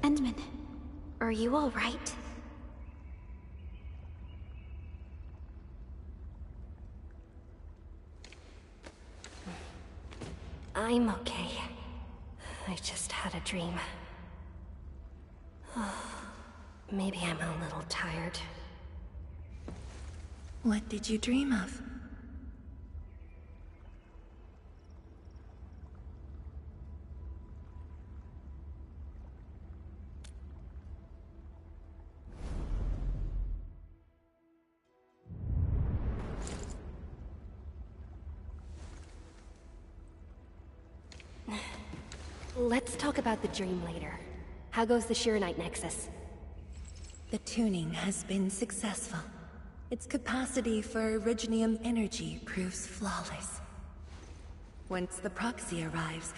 Endman, are you alright? I'm okay. I just had a dream. Maybe I'm a little tired. What did you dream of? Let's talk about the dream later. How goes the Shiranite Nexus? The tuning has been successful. Its capacity for originium energy proves flawless. Once the proxy arrives,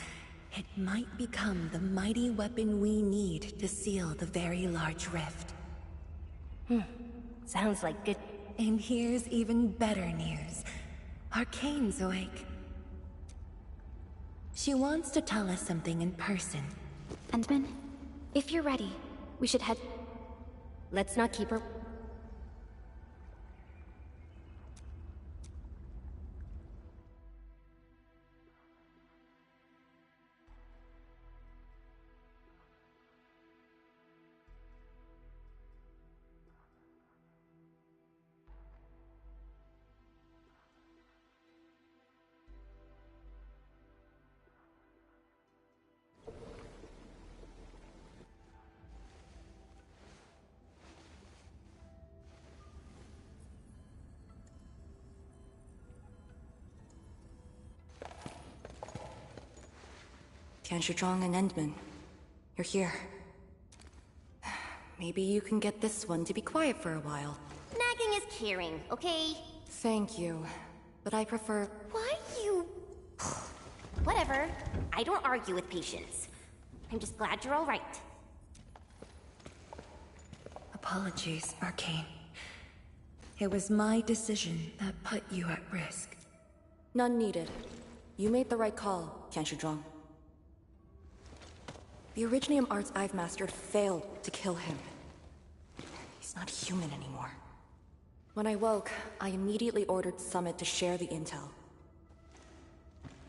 it might become the mighty weapon we need to seal the very large rift. Sounds like good. And here's even better news. Arcane's awake. She wants to tell us something in person. Endman, if you're ready, we should head... Let's not keep her... Tianshizhuang and Endman, you're here. Maybe you can get this one to be quiet for a while. Nagging is caring, okay? Thank you, but I prefer... Why you... Whatever. I don't argue with patience. I'm just glad you're alright. Apologies, Arcane. It was my decision that put you at risk. None needed. You made the right call, Tianshizhuang. The Originium arts I've mastered failed to kill him. He's not human anymore. When I woke, I immediately ordered Summit to share the intel.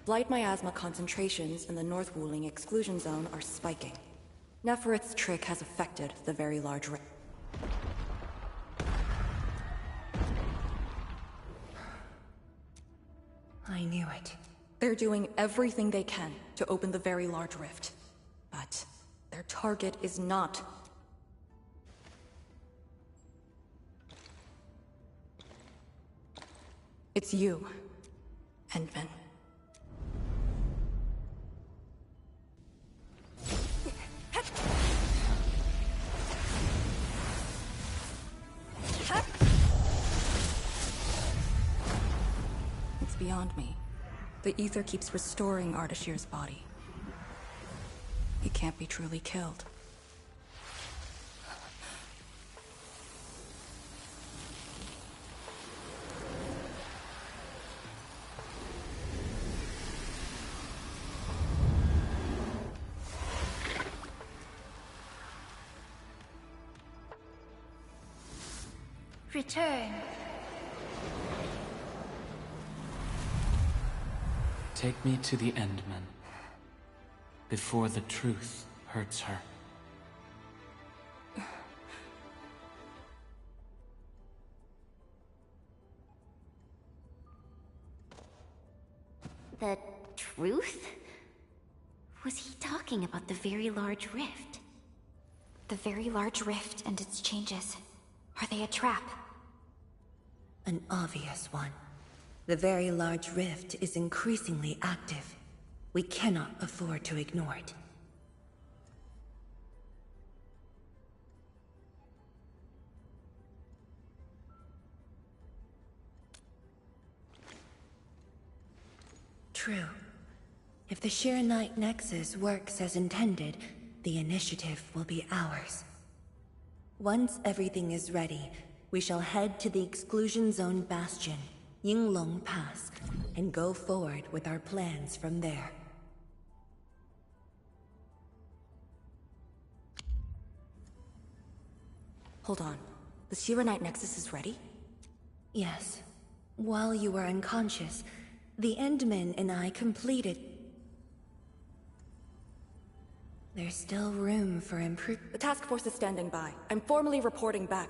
Blight miasma concentrations in the North Wuling exclusion zone are spiking. Neferit's trick has affected the very large rift. I knew it. They're doing everything they can to open the very large rift. But their target is not. It's you, Endman. It's beyond me. The ether keeps restoring Ardashir's body. He can't be truly killed. Return. Take me to the Endman, before the truth hurts her. The truth? Was he talking about the very large rift? The very large rift and its changes. Are they a trap? An obvious one. The very large rift is increasingly active. We cannot afford to ignore it. True. If the Shiranite Nexus works as intended, the initiative will be ours. Once everything is ready, we shall head to the Exclusion Zone Bastion, Yinglong Pass, and go forward with our plans from there. Hold on. The Shiranite Nexus is ready? Yes. While you were unconscious, the Endmen and I completed. There's still room for improvement. The task force is standing by. I'm formally reporting back.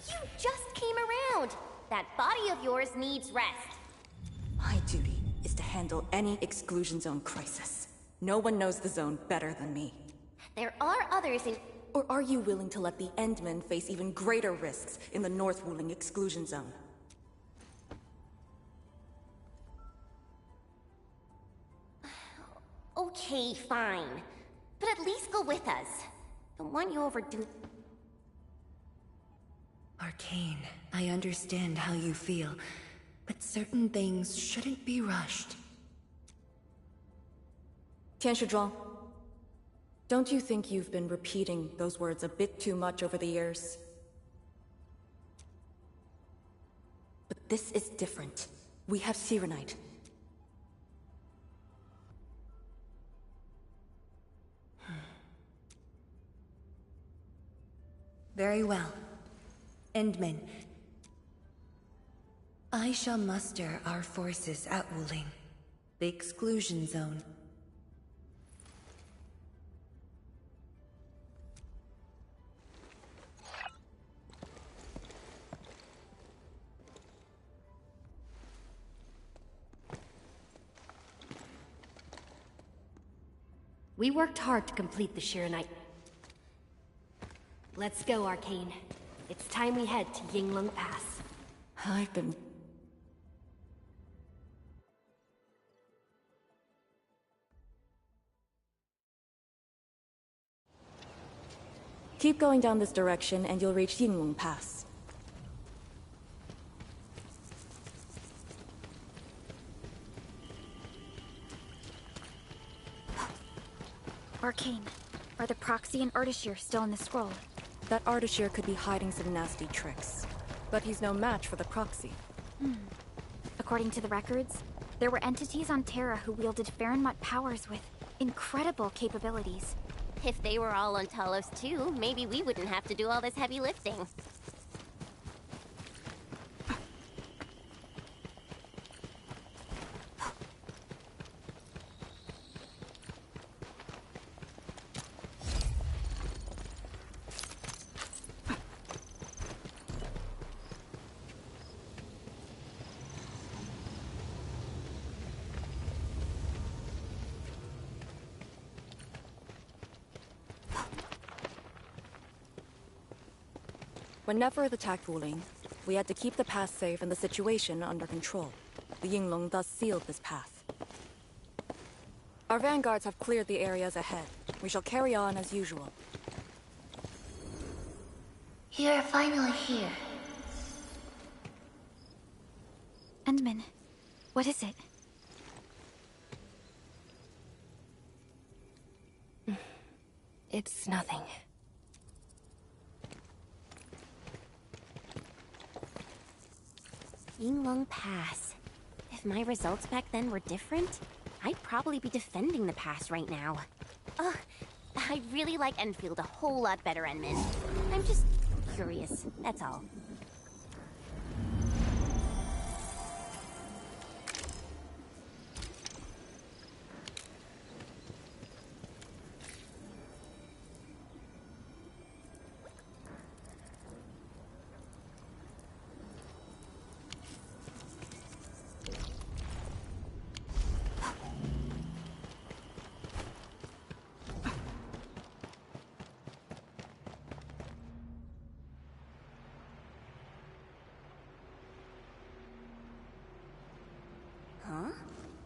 You just came around! That body of yours needs rest. My duty is to handle any exclusion zone crisis. No one knows the zone better than me. There are others in... Or are you willing to let the Endmen face even greater risks in the North Wuling exclusion zone? Okay, fine. But at least go with us. Don't want you overdo... Arcane, I understand how you feel, but certain things shouldn't be rushed. Tianshizhuang, don't you think you've been repeating those words a bit too much over the years? But this is different. We have Sirenite. Very well. Endmen, I shall muster our forces at Wuling, the exclusion zone. We worked hard to complete the Shiranite. Let's go, Arcane. It's time we head to Yinglong Pass. I've been... Keep going down this direction and you'll reach Yinglong Pass. Arcane, are the Proxy and Ardashir still in the scroll? That Ardashir could be hiding some nasty tricks. But he's no match for the Proxy. According to the records, there were entities on Terra who wielded Farenmut powers with incredible capabilities. If they were all on Talos too, maybe we wouldn't have to do all this heavy lifting. When Neferth attacked Wuling, we had to keep the pass safe and the situation under control. The Yinglong thus sealed this path. Our vanguards have cleared the areas ahead. We shall carry on as usual. You're finally here. Endman, what is it? It's nothing. Yinglong Pass. If my results back then were different, I'd probably be defending the pass right now. Ugh, I really like Enfield a whole lot better, Enman. I'm just curious, that's all.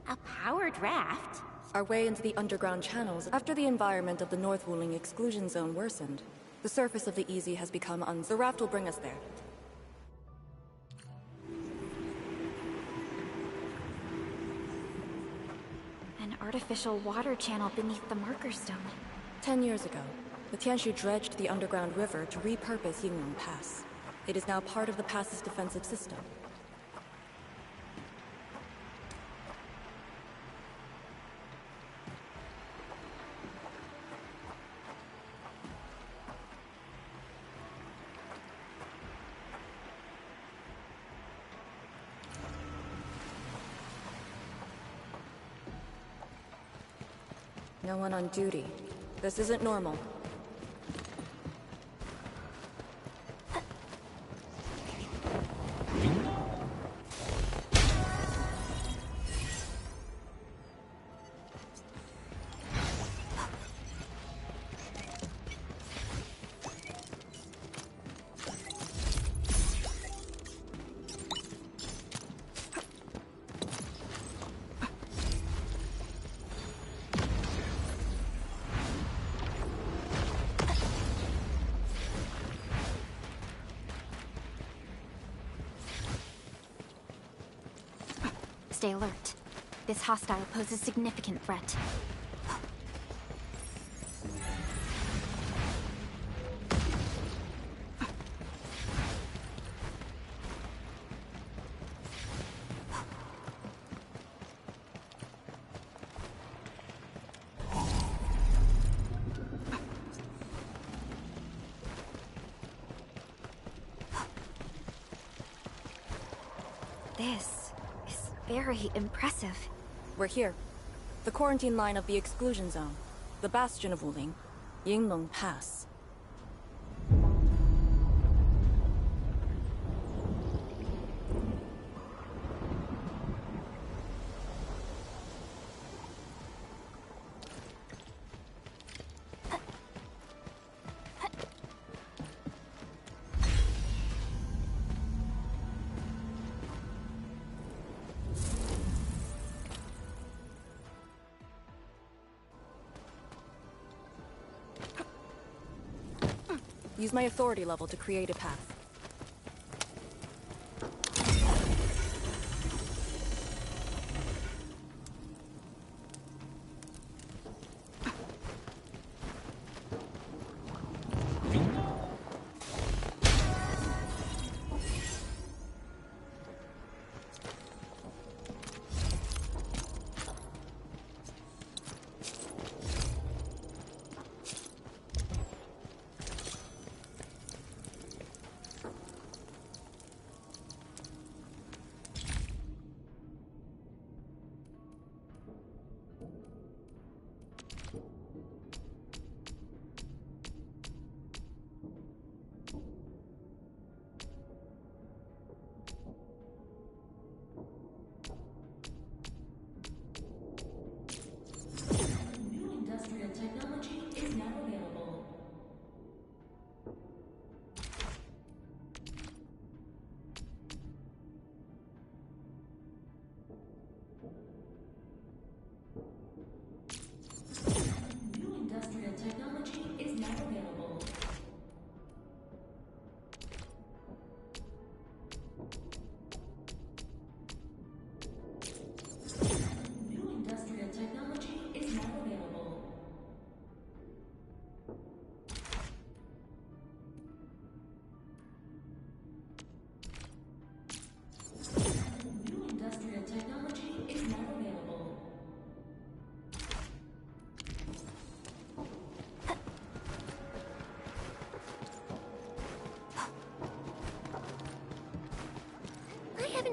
A powered raft? Our way into the underground channels after the environment of the North Wuling exclusion zone worsened. The surface of the Easy has become The raft will bring us there. An artificial water channel beneath the marker stone. 10 years ago, the Tianshu dredged the underground river to repurpose Yinglong Pass. It is now part of the pass's defensive system. No one on duty. This isn't normal. Stay alert. This hostile poses significant threat. This is very impressive. We're here. The quarantine line of the exclusion zone. The bastion of Wuling. Yinglong Pass. Use my authority level to create a path.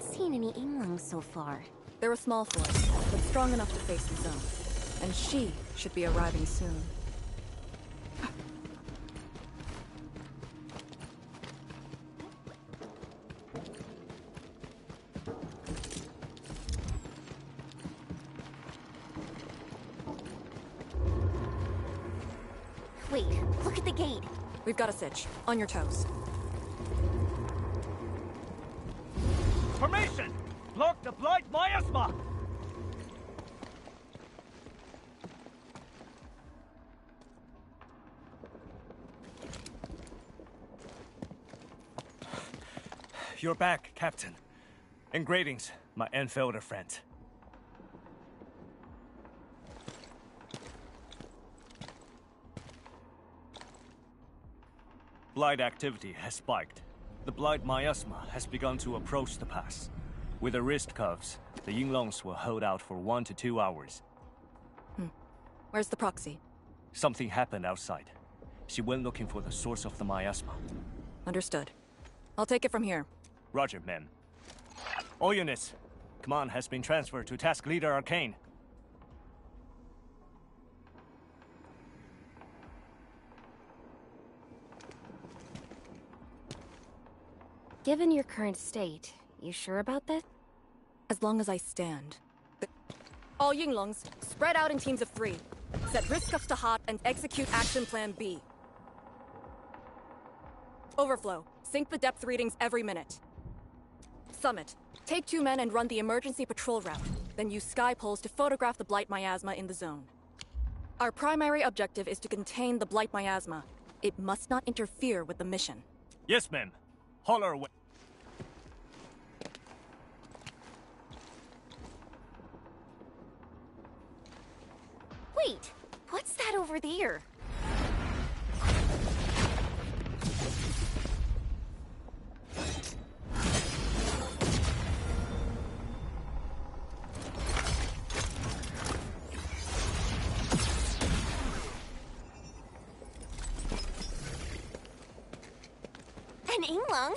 Seen any Yinglongs so far. They're a small force, but strong enough to face the zone. And she should be arriving soon. Wait, look at the gate. We've got a sitch. On your toes. Formation! Block the blight miasma! You're back, Captain. And greetings, my Endfielder friend. Blight activity has spiked. The blight miasma has begun to approach the pass. With the wrist cuffs, the Yinglongs will hold out for 1 to 2 hours. Where's the proxy? Something happened outside. She went looking for the source of the miasma. Understood. I'll take it from here. Roger, ma'am. All units, command has been transferred to Task Leader Arcane. Given your current state, you sure about this? As long as I stand. All Yinglongs, spread out in teams of 3. Set risk cuffs to hot and execute action plan B. Overflow, sync the depth readings every minute. Summit, take 2 men and run the emergency patrol route. Then use sky poles to photograph the Blight Miasma in the zone. Our primary objective is to contain the Blight Miasma. It must not interfere with the mission. Yes, ma'am. Holler away. Wait, what's that over there? An Yinglong?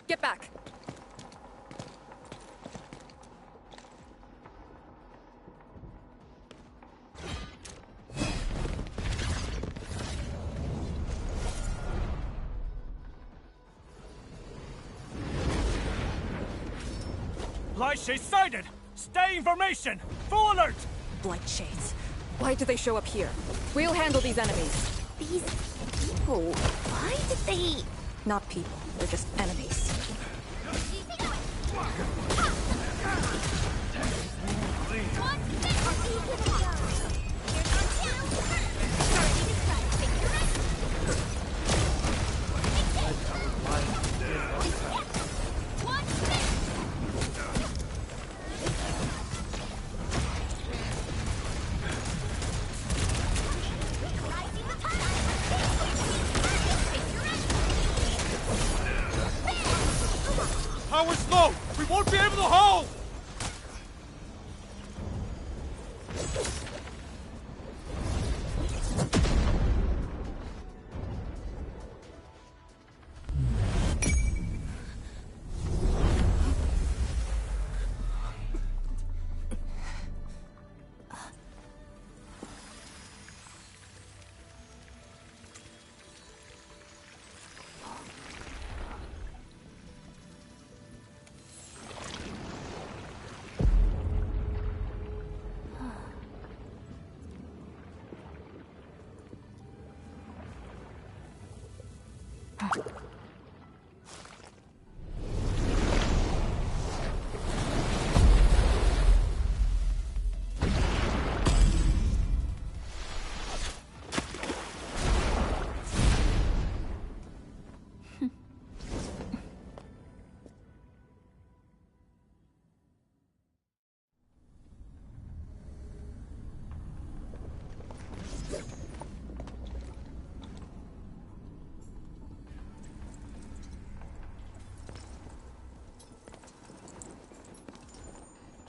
Get back! Blight Shades sighted! Stay in formation! Full alert! Blight Shades. Why do they show up here? We'll handle these enemies. These people, why did they... Not people, they're just enemies. Power's low! We won't be able to hold!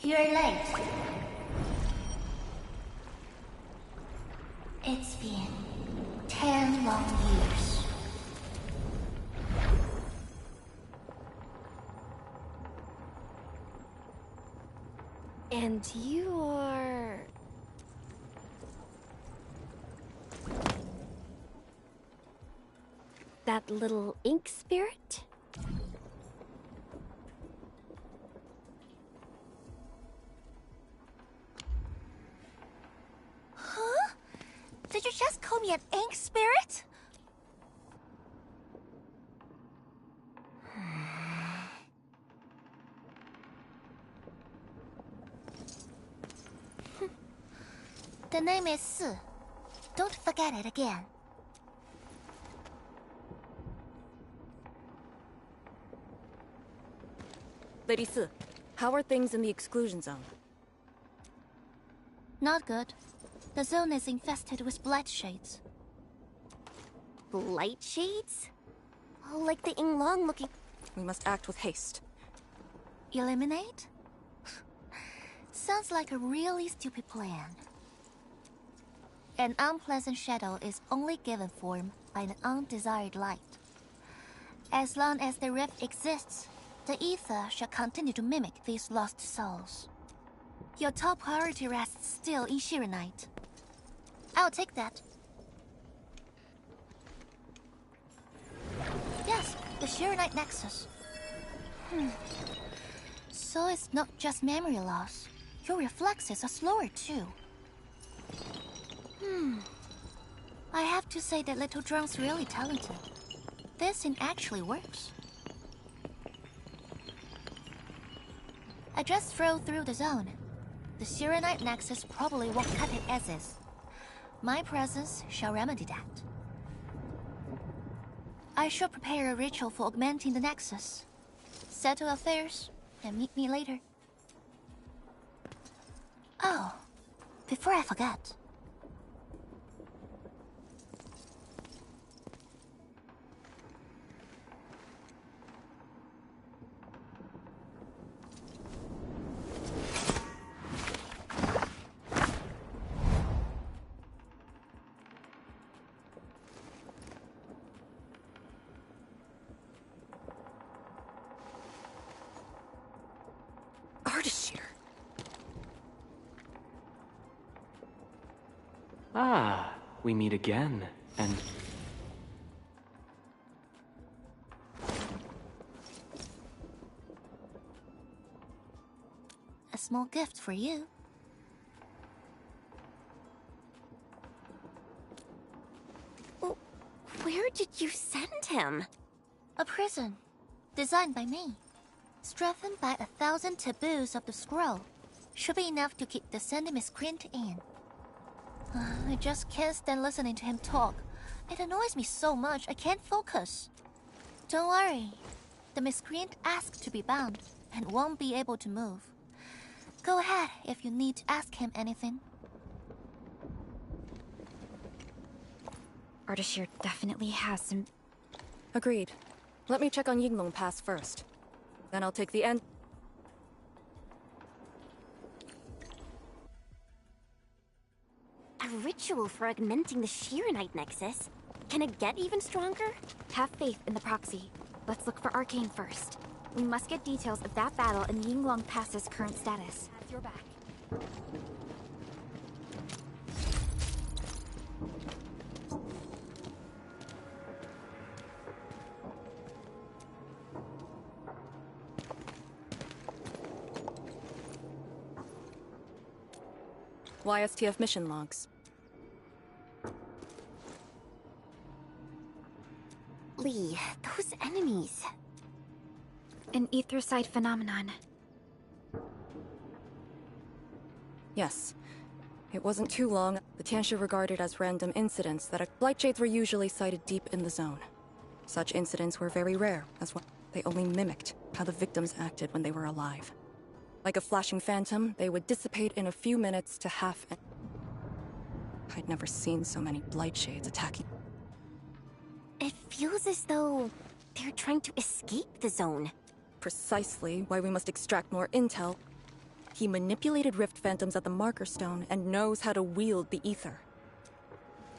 You're late. It's been 10 long years. And you are... that little ink spirit? Huh? Did you just call me an ink spirit? The name is Su. Don't forget it again. Lady Si, how are things in the exclusion zone? Not good. The zone is infested with blight shades. Blight shades? Oh, like the Yinglong looking... We must act with haste. Eliminate? Sounds like a really stupid plan. An unpleasant shadow is only given form by an undesired light. As long as the rift exists, the ether shall continue to mimic these lost souls. Your top priority rests still in Shirenite. I'll take that. Yes, the Shirenite Nexus. So it's not just memory loss. Your reflexes are slower too. I have to say that little Drunk's really talented. This thing actually works. I just throw through the zone. The Shirenite Nexus probably won't cut it as is. My presence shall remedy that. I shall prepare a ritual for augmenting the Nexus. Settle affairs, and meet me later. Oh, before I forget. Ah, we meet again, and... A small gift for you. Where did you send him? A prison, designed by me. Strengthened by 1,000 taboos of the scroll. Should be enough to keep the sending miscreant in. I just can't stand listening to him talk. It annoys me so much I can't focus. Don't worry. The miscreant asked to be bound and won't be able to move. Go ahead if you need to ask him anything. Ardashir definitely has some... Agreed. Let me check on Yinglong Pass first. Then I'll take the end. A ritual for augmenting the Shirenite Nexus? Can it get even stronger? Have faith in the proxy. Let's look for Arcane first. We must get details of that battle and Yinglong Pass's current status. Has your back. YSTF mission logs. Lee, those enemies. An ether-side phenomenon. Yes. It wasn't too long. The Tianshi regarded as random incidents that blight shades were usually sighted deep in the zone. Such incidents were very rare, as well. They only mimicked how the victims acted when they were alive. Like a flashing phantom, they would dissipate in a few minutes to half an... I'd never seen so many blight shades attacking. It feels as though they're trying to escape the zone. Precisely why we must extract more intel. He manipulated rift phantoms at the marker stone and knows how to wield the ether.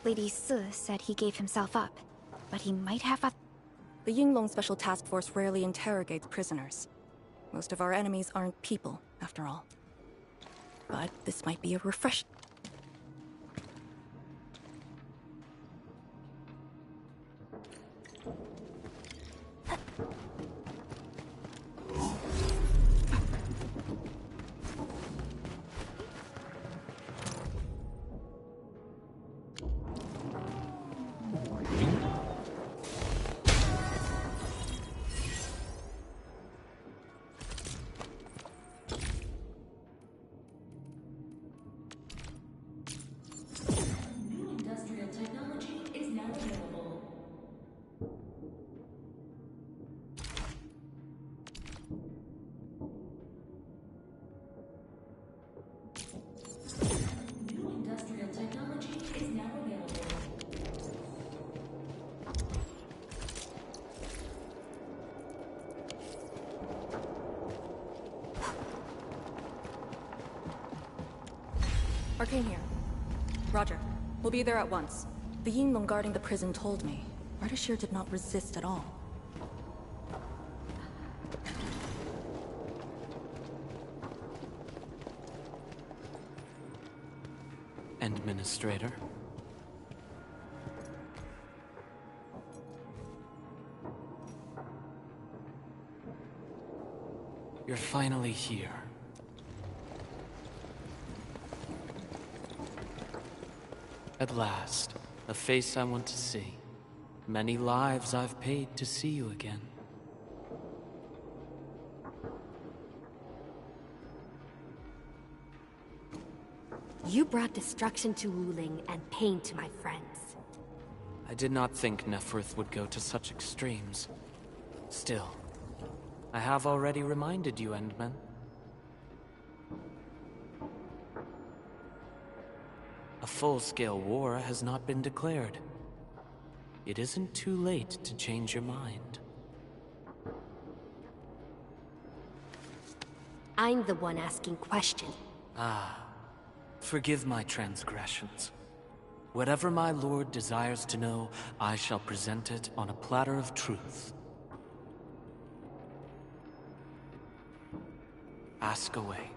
Lady Si said he gave himself up, but he might have a... The Yinglong Special Task Force rarely interrogates prisoners. Most of our enemies aren't people, after all. But this might be a refresh... Arcane here. Roger. We'll be there at once. The Yinglong guarding the prison told me. Ardashir did not resist at all. Administrator. You're finally here. At last, a face I want to see. Many lives I've paid to see you again. You brought destruction to Wuling and pain to my friends. I did not think Neferth would go to such extremes. Still, I have already reminded you, Endmen. A full-scale war has not been declared. It isn't too late to change your mind. I'm the one asking questions. Forgive my transgressions. Whatever my lord desires to know, I shall present it on a platter of truth. Ask away.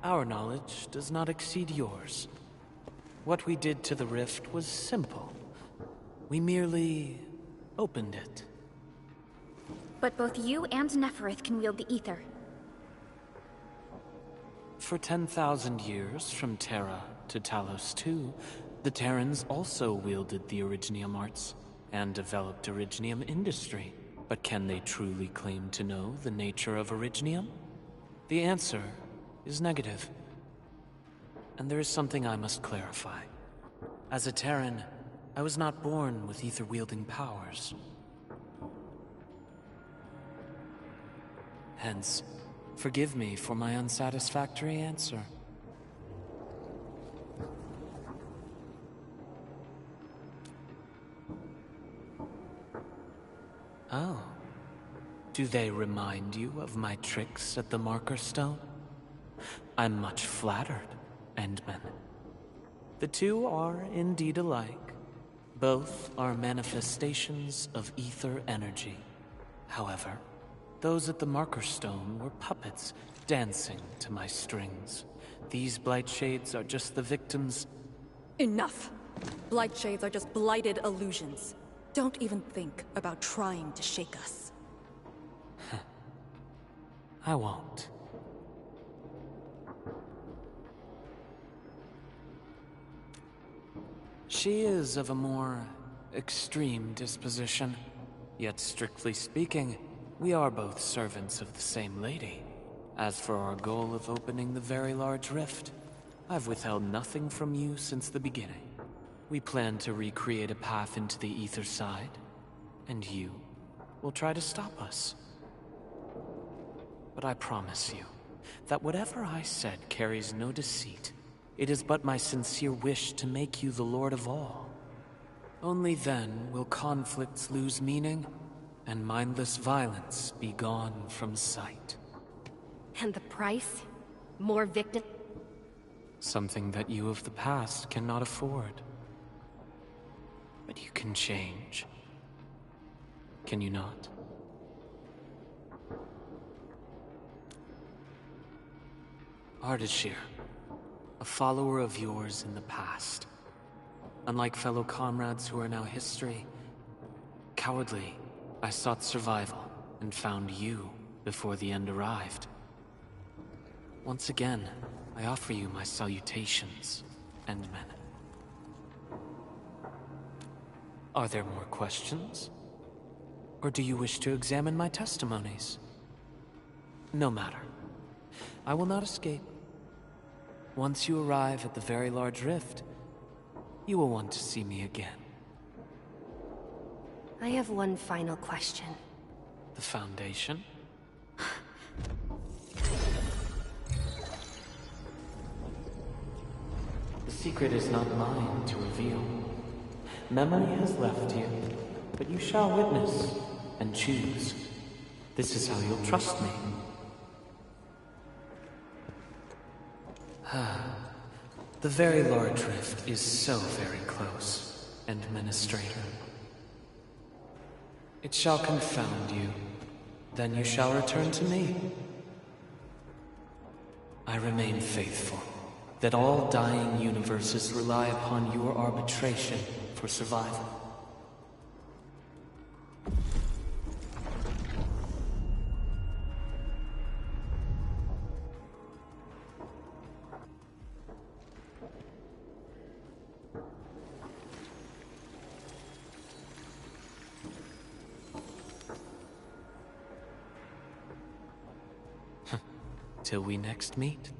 Our knowledge does not exceed yours. What we did to the rift was simple. We merely opened it. But both you and Neferth can wield the ether. For 10,000 years, from Terra to Talos II, the Terrans also wielded the Originium arts and developed Originium industry. But can they truly claim to know the nature of Originium? The answer is negative. And there is something I must clarify. As a Terran, I was not born with ether-wielding powers. Hence, forgive me for my unsatisfactory answer. Oh. Do they remind you of my tricks at the Marker Stone? I'm much flattered, Endmen. The two are indeed alike. Both are manifestations of ether energy. However, those at the Marker Stone were puppets dancing to my strings. These blight shades are just the victims. Enough! Blight shades are just blighted illusions. Don't even think about trying to shake us. I won't. She is of a more extreme disposition. Yet strictly speaking, we are both servants of the same lady. As for our goal of opening the very large rift, I've withheld nothing from you since the beginning. We plan to recreate a path into the ether side, and you will try to stop us. But I promise you that whatever I said carries no deceit. It is but my sincere wish to make you the Lord of all. Only then will conflicts lose meaning, and mindless violence be gone from sight. And the price? More victims? Something that you of the past cannot afford. But you can change. Can you not? Ardashir, a follower of yours in the past. Unlike fellow comrades who are now history, cowardly, I sought survival and found you before the end arrived. Once again, I offer you my salutations, Endmen. Are there more questions? Or do you wish to examine my testimonies? No matter. I will not escape. Once you arrive at the very large rift, you will want to see me again. I have one final question. The Foundation? The secret is not mine to reveal. Memory has left you, but you shall witness and choose. This is how you'll trust me. The very large rift is so very close, Administrator. It shall confound you. Then you shall return to me. I remain faithful, that all dying universes rely upon your arbitration for survival. Till we next meet.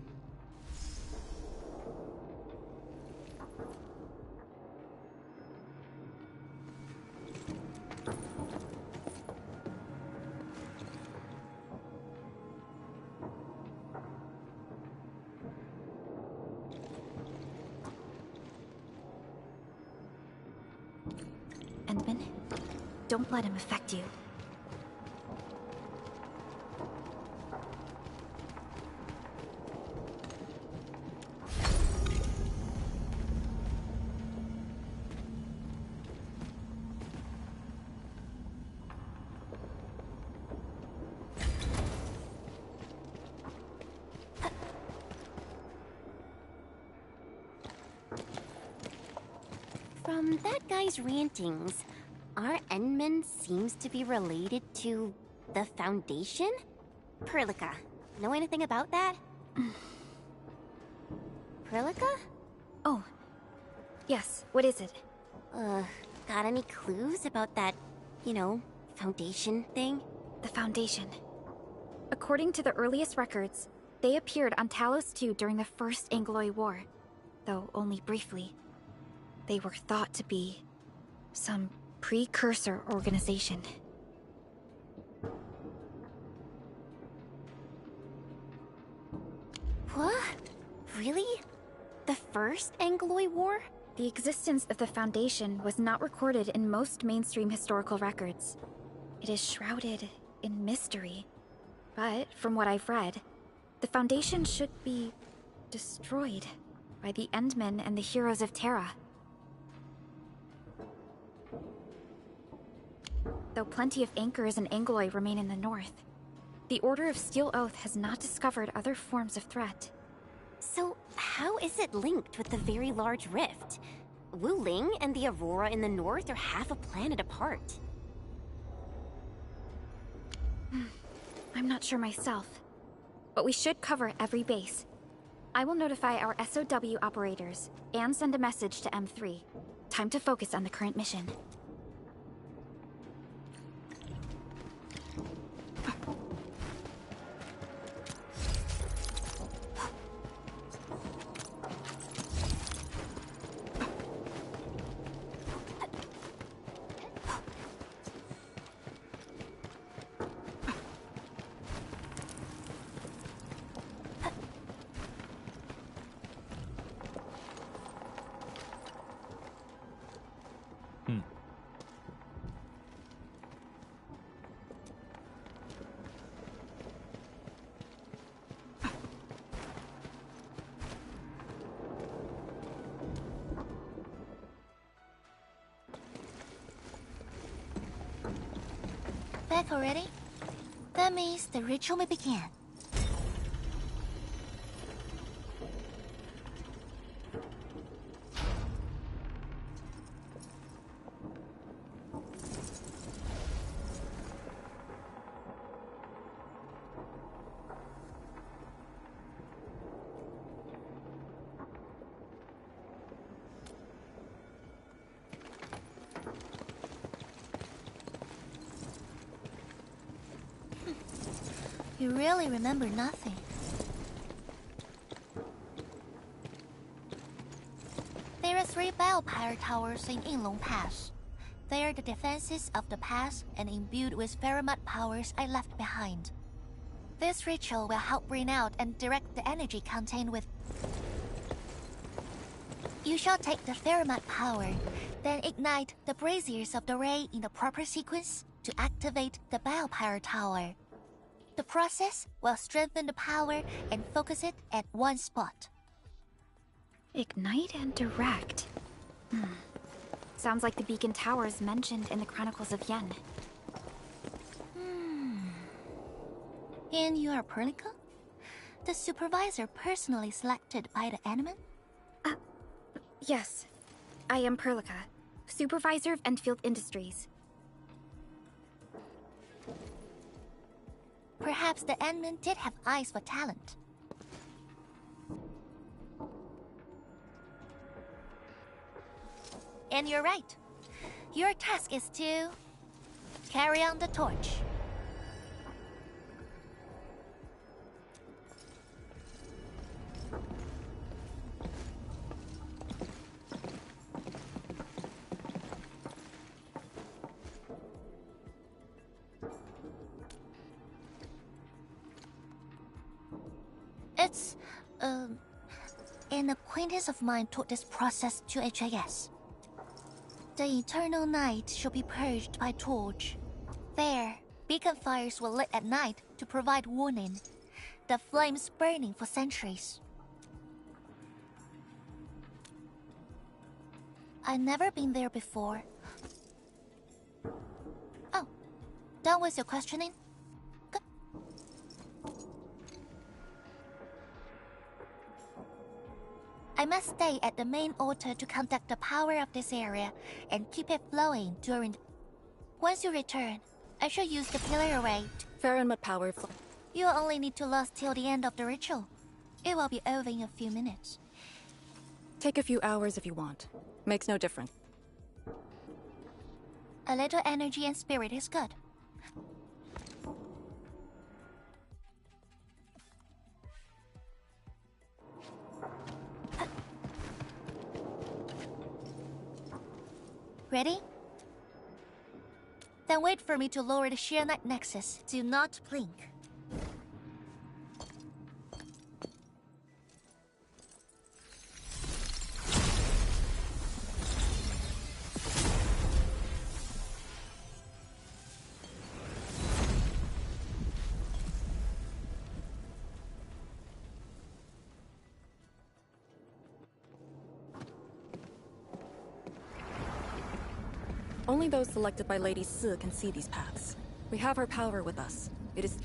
Endman, don't let him affect you. From that guy's rantings, our Endman seems to be related to the Foundation? Perlica, know anything about that? Perlica? Oh, yes, what is it? Got any clues about that, Foundation thing? The Foundation. According to the earliest records, they appeared on Talos II during the First Angloid War, though only briefly. They were thought to be some precursor organization. What? Really? The First Angloid War? The existence of the Foundation was not recorded in most mainstream historical records. It is shrouded in mystery. But, from what I've read, the Foundation should be destroyed by the Endmen and the heroes of Terra. Though plenty of anchors and Angloid remain in the north, the Order of Steel Oath has not discovered other forms of threat. So, how is it linked with the Very Large Rift? Wu Ling and the Aurora in the north are half a planet apart. I'm not sure myself, but we should cover every base. I will notify our SOW operators and send a message to M3. Time to focus on the current mission. Back already? That means the ritual may begin. You really remember nothing. There are 3 biopower towers in Yinglong Pass. They are the defenses of the pass and imbued with Pheromat powers I left behind. This ritual will help bring out and direct the energy contained with... You shall take the Pheromat power, then ignite the braziers of the ray in the proper sequence to activate the biopower tower. The process will strengthen the power and focus it at one spot. Ignite and direct. Sounds like the beacon towers mentioned in the Chronicles of Yen. And you are Perlica? The supervisor personally selected by the Animan? Yes. I am Perlica, supervisor of Endfield Industries. Perhaps the Animan did have eyes for talent. And you're right. Your task is to carry on the torch. It's, an acquaintance of mine taught this process to HIS. The eternal night shall be purged by torch. There, beacon fires were lit at night to provide warning. The flames burning for centuries. I've never been there before. Oh, done with your questioning? Good. I must stay at the main altar to conduct the power of this area and keep it flowing during. Once you return, I shall use the pillar array. Farenmut power flow. You only need to last till the end of the ritual. It will be over in a few minutes. Take a few hours if you want. Makes no difference. A little energy and spirit is good. Ready? Then wait for me to lower the sheer night nexus. Do not blink. Only those selected by Lady Si can see these paths. We have her power with us. It is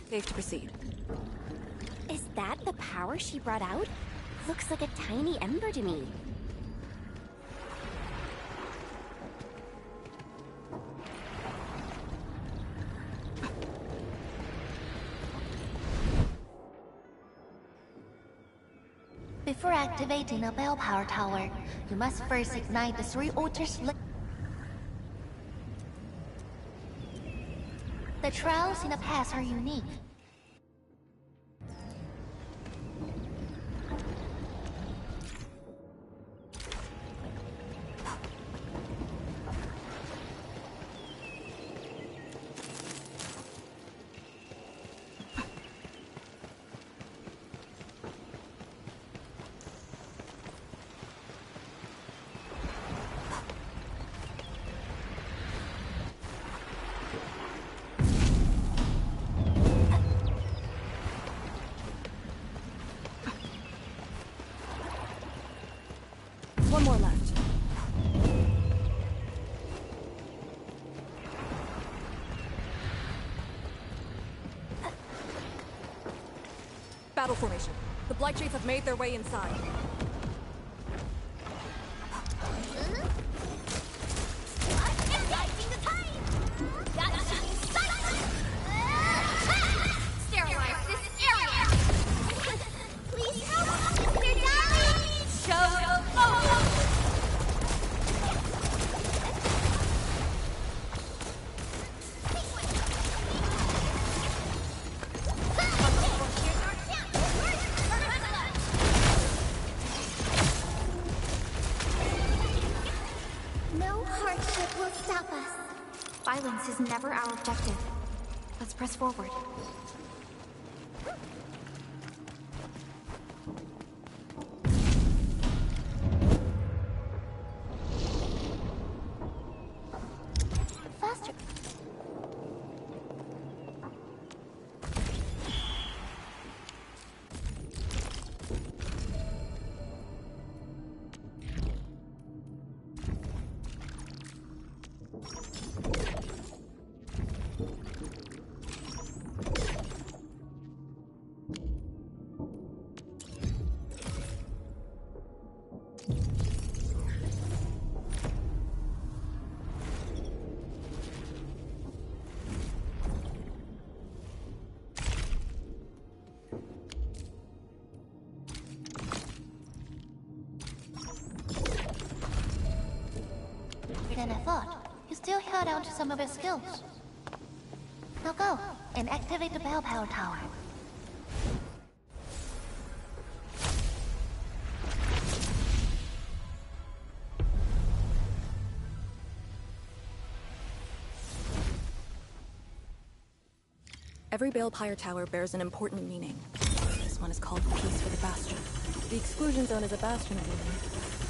safe to proceed. Is that the power she brought out? Looks like a tiny ember to me. Before activating a bell power tower, you must first ignite the 3 altars. The trials in the past are unique. One more left. Battle formation. The Blightshades have made their way inside. Sterilize this area! Please help! They're dying! Show focus! No hardship will stop us. Violence is never our objective. Let's press forward. Faster! You still held on to some of your skills. Now go and activate the bell power tower. Every Balepire tower bears an important meaning. This one is called Peace for the Bastion. The exclusion zone is a bastion of meaning.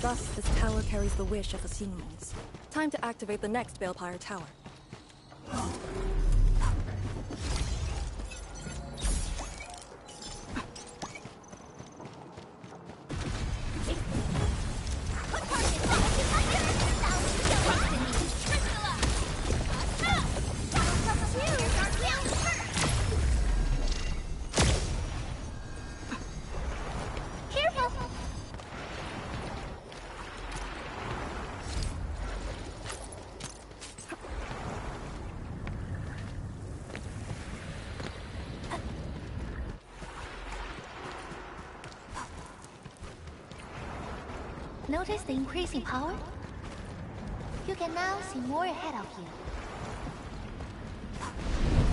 Thus, this tower carries the wish of the Xinglongs. Time to activate the next Balepire tower. Notice the increasing power? You can now see more ahead of you.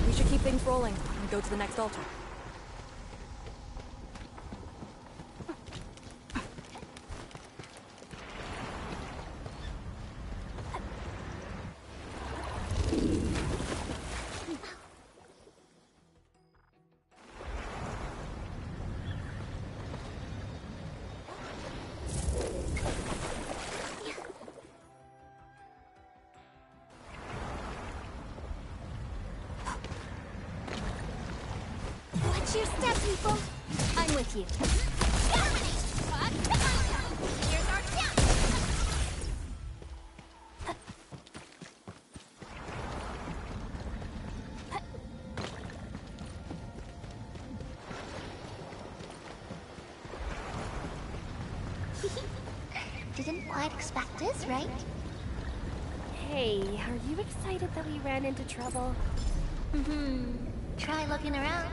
We should keep things rolling and go to the next altar. Watch your step, people! I'm with you. Here's our chance! Didn't quite expect this, right? Hey, are you excited that we ran into trouble? Try looking around.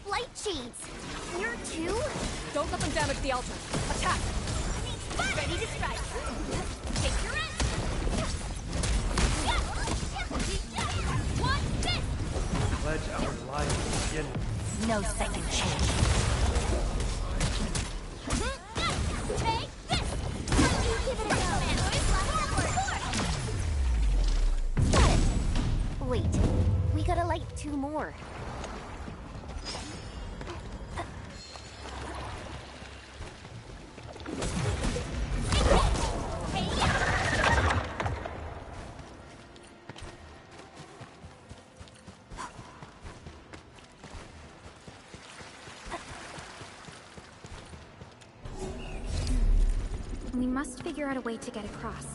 Light shades! Here too? Don't let them damage the altar. Attack! Ready to strike! Take your end! Watch this! Pledge our lives to begin. No second chance. Take this! You give it a go, man! Got it! Wait, we gotta light 2 more. We must figure out a way to get across.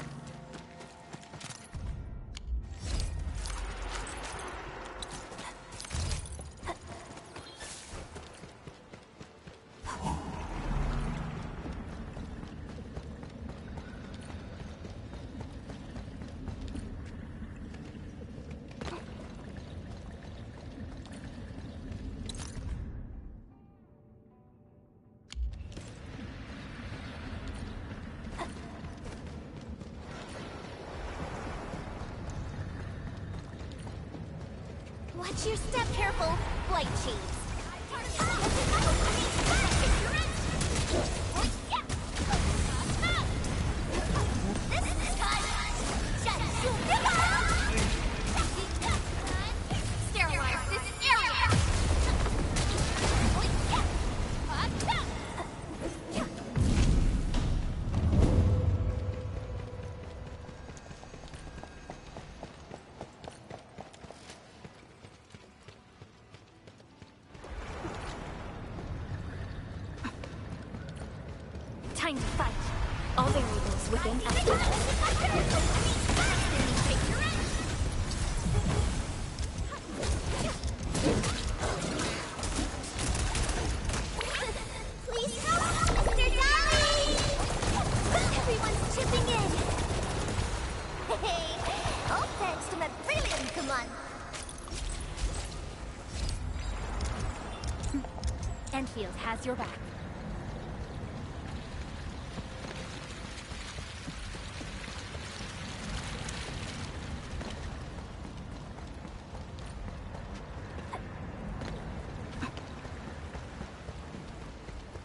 Watch your step, careful! Light shades. Sterilize this area! Time to fight. All variables within Please help, Mr. Dolly! Everyone's chipping in. Hey, all thanks to my gentlemen. Endfield has your back.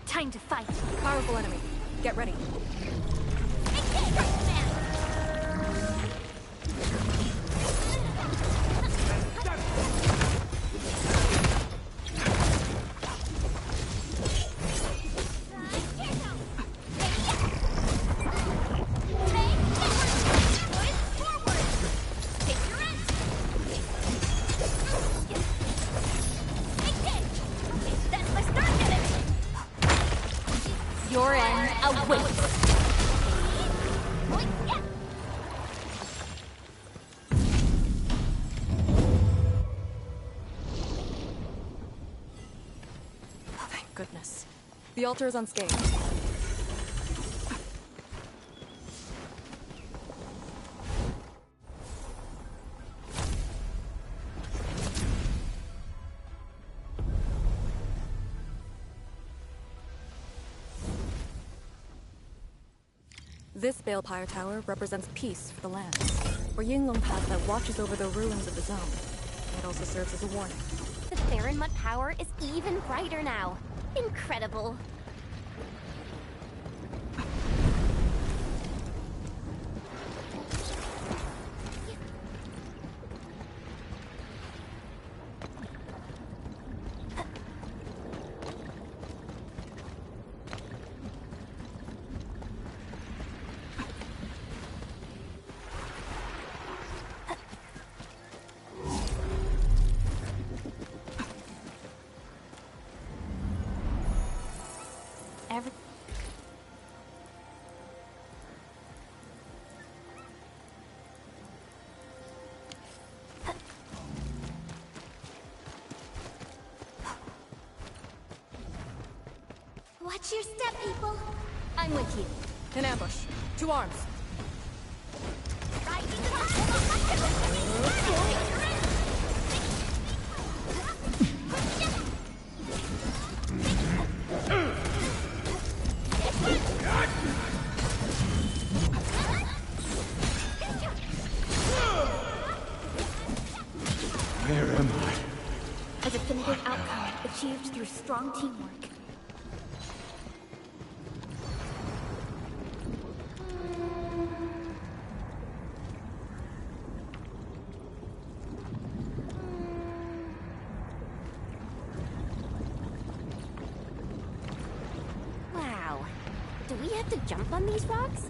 Time to fight. Powerful enemy. Get ready. Your end awaits. Thank goodness. The altar is unscathed. This Balepire Tower represents peace for the lands. Or Yinglong Pass that watches over the ruins of the zone. It also serves as a warning. The Theronmut power is even brighter now. Incredible. Watch your step, people. I'm with you. In ambush. To arms. Where am I? A definitive outcome achieved through strong teamwork. Wow. Do we have to jump on these rocks?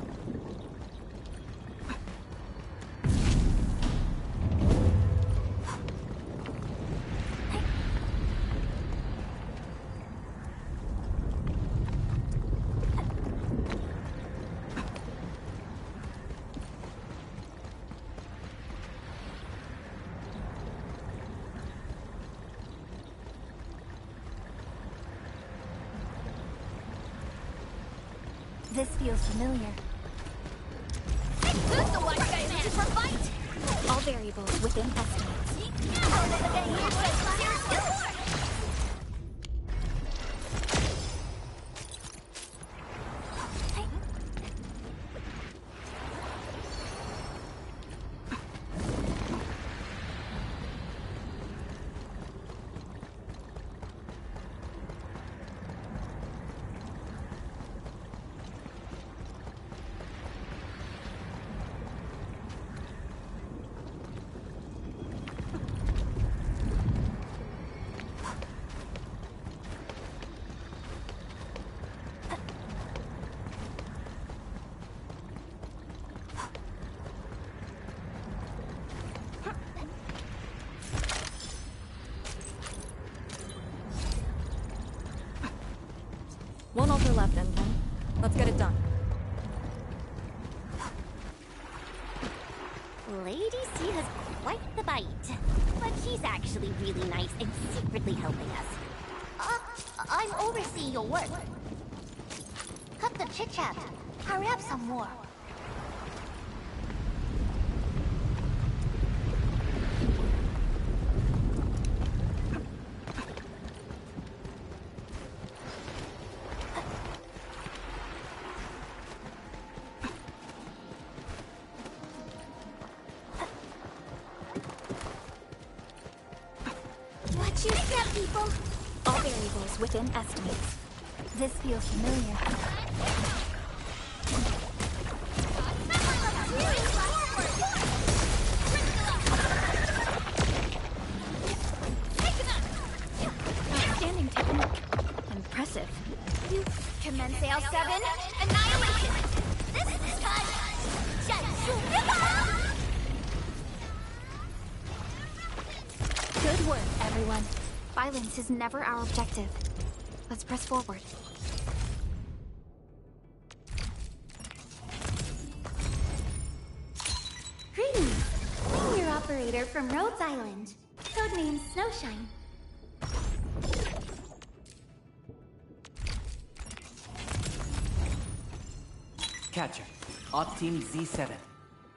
This feels familiar. Who's the one ready for fight? All variables within estimates. One altar left, Endman. Let's get it done. Lady C has quite the bite. But she's actually really nice and secretly helping us. I'm overseeing your work. Cut the chit-chat. Hurry up some more. Choose step, people! All variables within estimates. This feels familiar. Outstanding technique. Impressive. Commence L7, annihilation! This is time! Good work, everyone. Violence is never our objective. Let's press forward. Greetings! I'm your operator from Rhodes Island. Codename Snowshine. Catcher, Op Team Z7.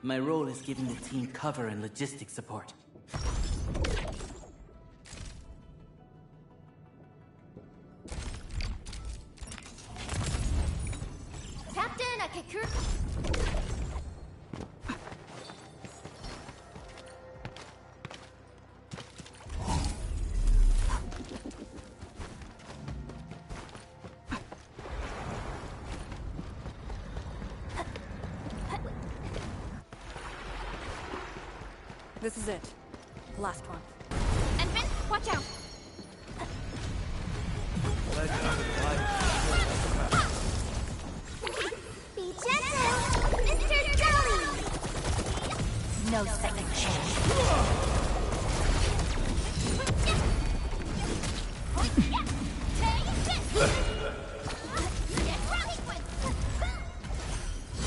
My role is giving the team cover and logistic support. Captain Akekuru. This is it. The last one. And Vin, watch out! Pledge our lives. Be gentle, Mr. Jolly! No second chance.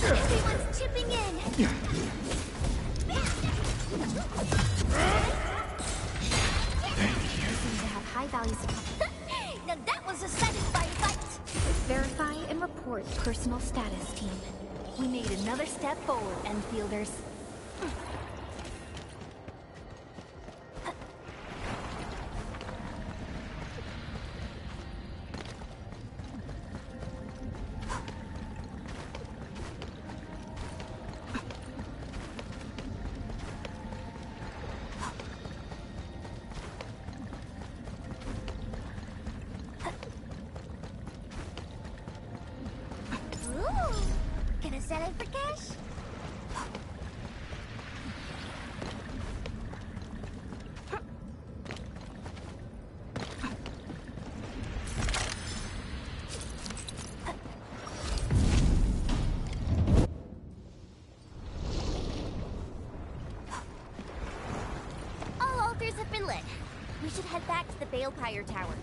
Everyone's chipping in. You seem to have high values of Now that was a satisfying fight. verify and report personal status, team. We made another step forward, Enfielders. Ooh, gonna sell it for cash? All altars have been lit. We should head back to the Balefire Tower.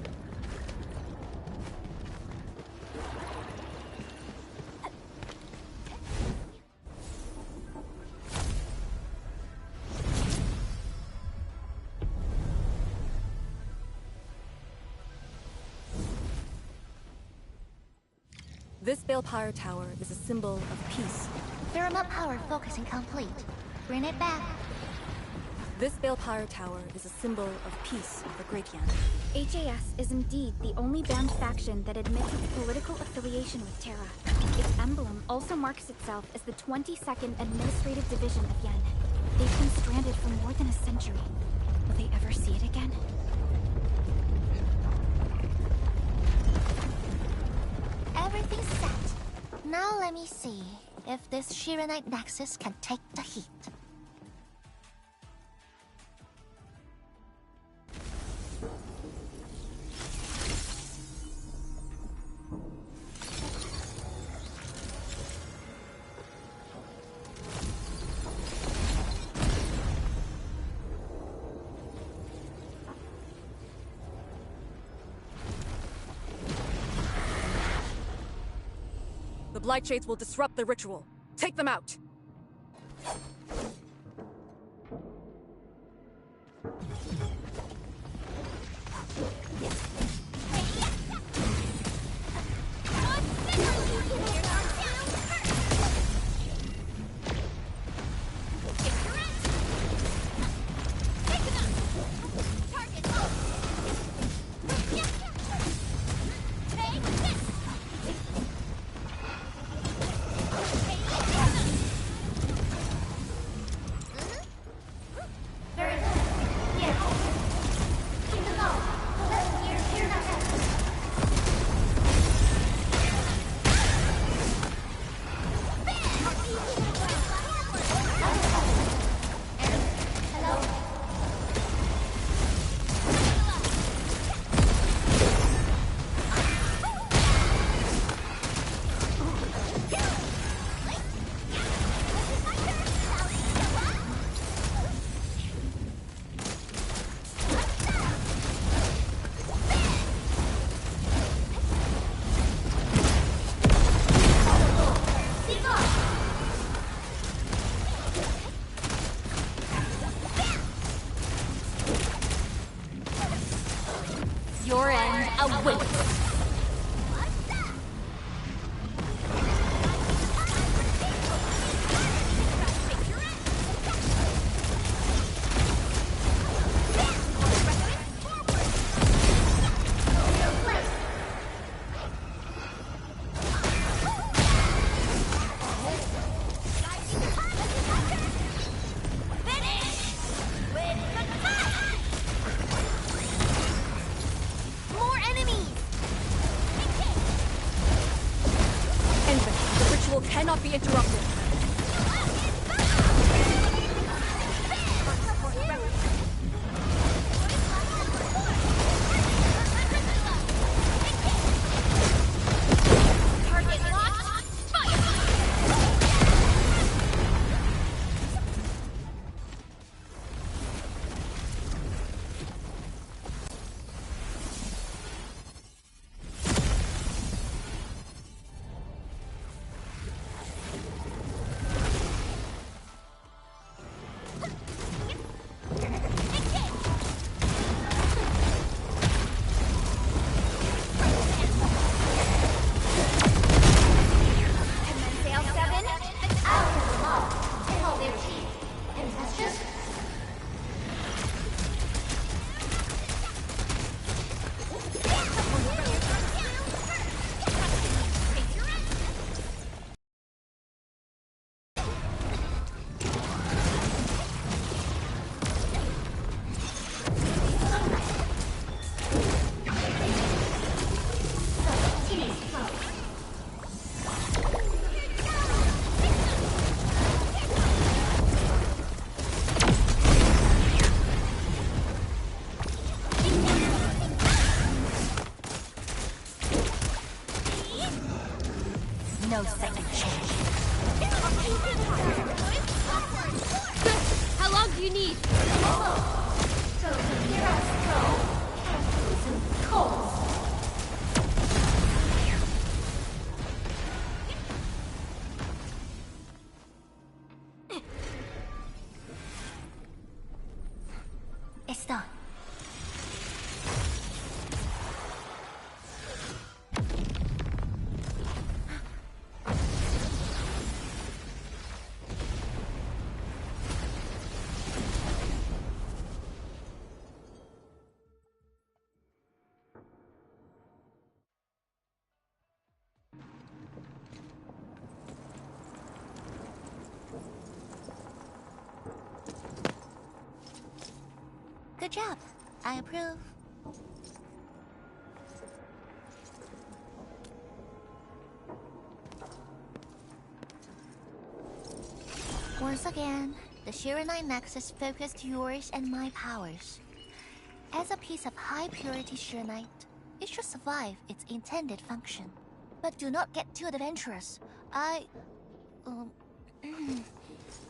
This Balefire Tower is a symbol of peace. Thermal power focusing complete. Bring it back. This Balefire Tower is a symbol of peace for Great Yan. HAS is indeed the only banned faction that admits its political affiliation with Terra. Its emblem also marks itself as the 22nd Administrative Division of Yen. They've been stranded for more than a century. Will they ever see it again? Everything's set. Now let me see if this Shiranite Nexus can take the heat. The Blight Shades will disrupt the ritual. Take them out! Very good. Yeah. Keep them low. Your end awaits! Cannot be interrupted. No second chance. How long do you need? It's done. Good job. I approve. Once again, the Shiranite Nexus focused yours and my powers. As a piece of high-purity Shiranite, it should survive its intended function. But do not get too adventurous.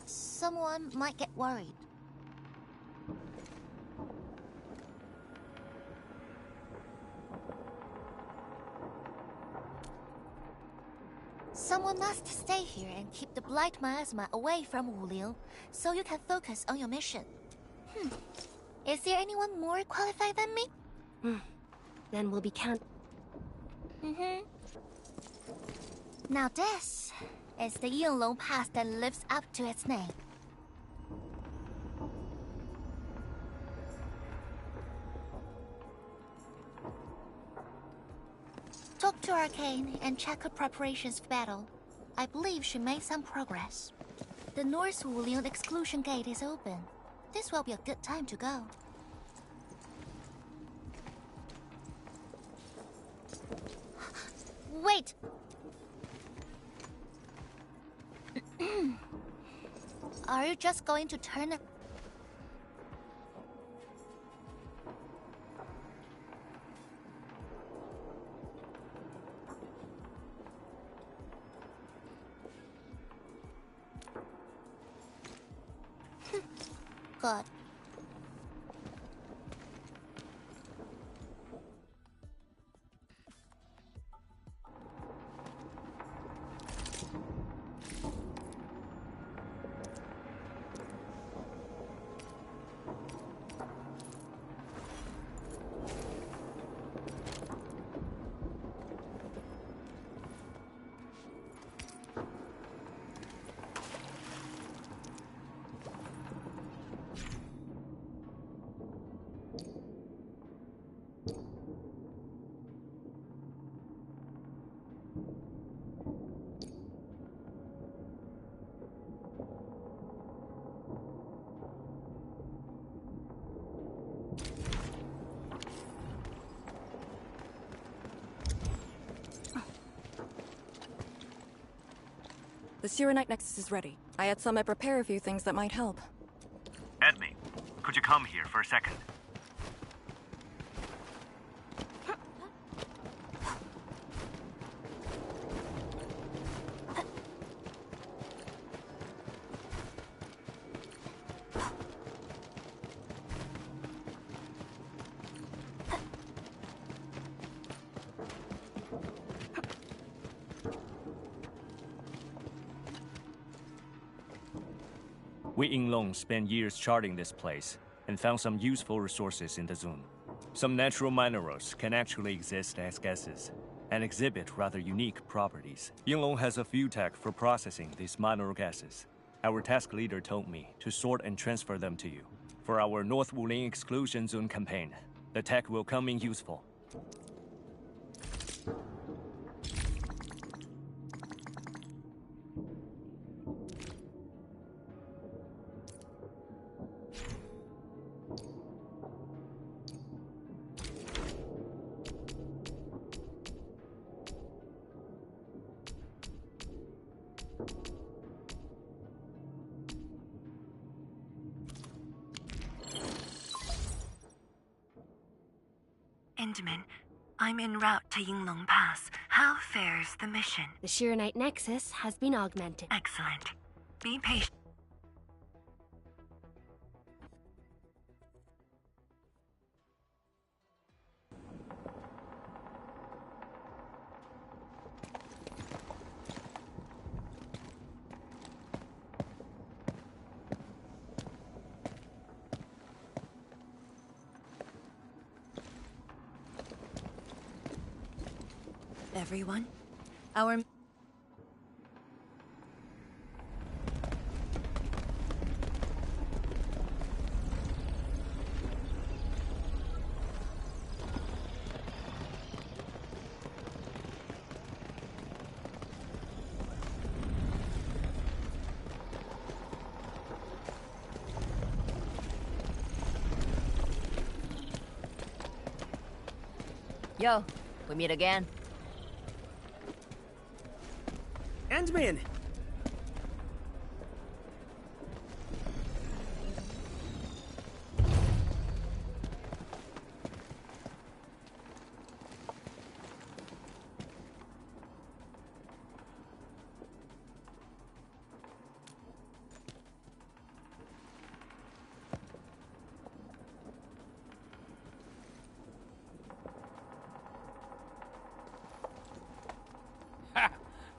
Someone might get worried. Someone must stay here and keep the Blight Miasma away from Wuliu, so you can focus on your mission. Is there anyone more qualified than me? Then we'll be Now this is the Yinglong Pass that lives up to its name. Talk to Arcane and check her preparations for battle. I believe she made some progress. The North Wulian exclusion gate is open. This will be a good time to go. Wait! Are you just going to turn it? Good. The Sirenite Nexus is ready. I had Summit prepare a few things that might help. Edme, could you come here for a second? We Yinglong spent years charting this place, and found some useful resources in the zone. Some natural minerals can actually exist as gases, and exhibit rather unique properties. Yinglong has a few tech for processing these mineral gases. Our task leader told me to sort and transfer them to you. For our North Wuling Exclusion Zone campaign, the tech will come in useful. Enderman, I'm en route to Yinglong Pass. How fares the mission? The Shirenite Nexus has been augmented. Excellent. Be patient. Everyone, our... Yo, we meet again. Endman!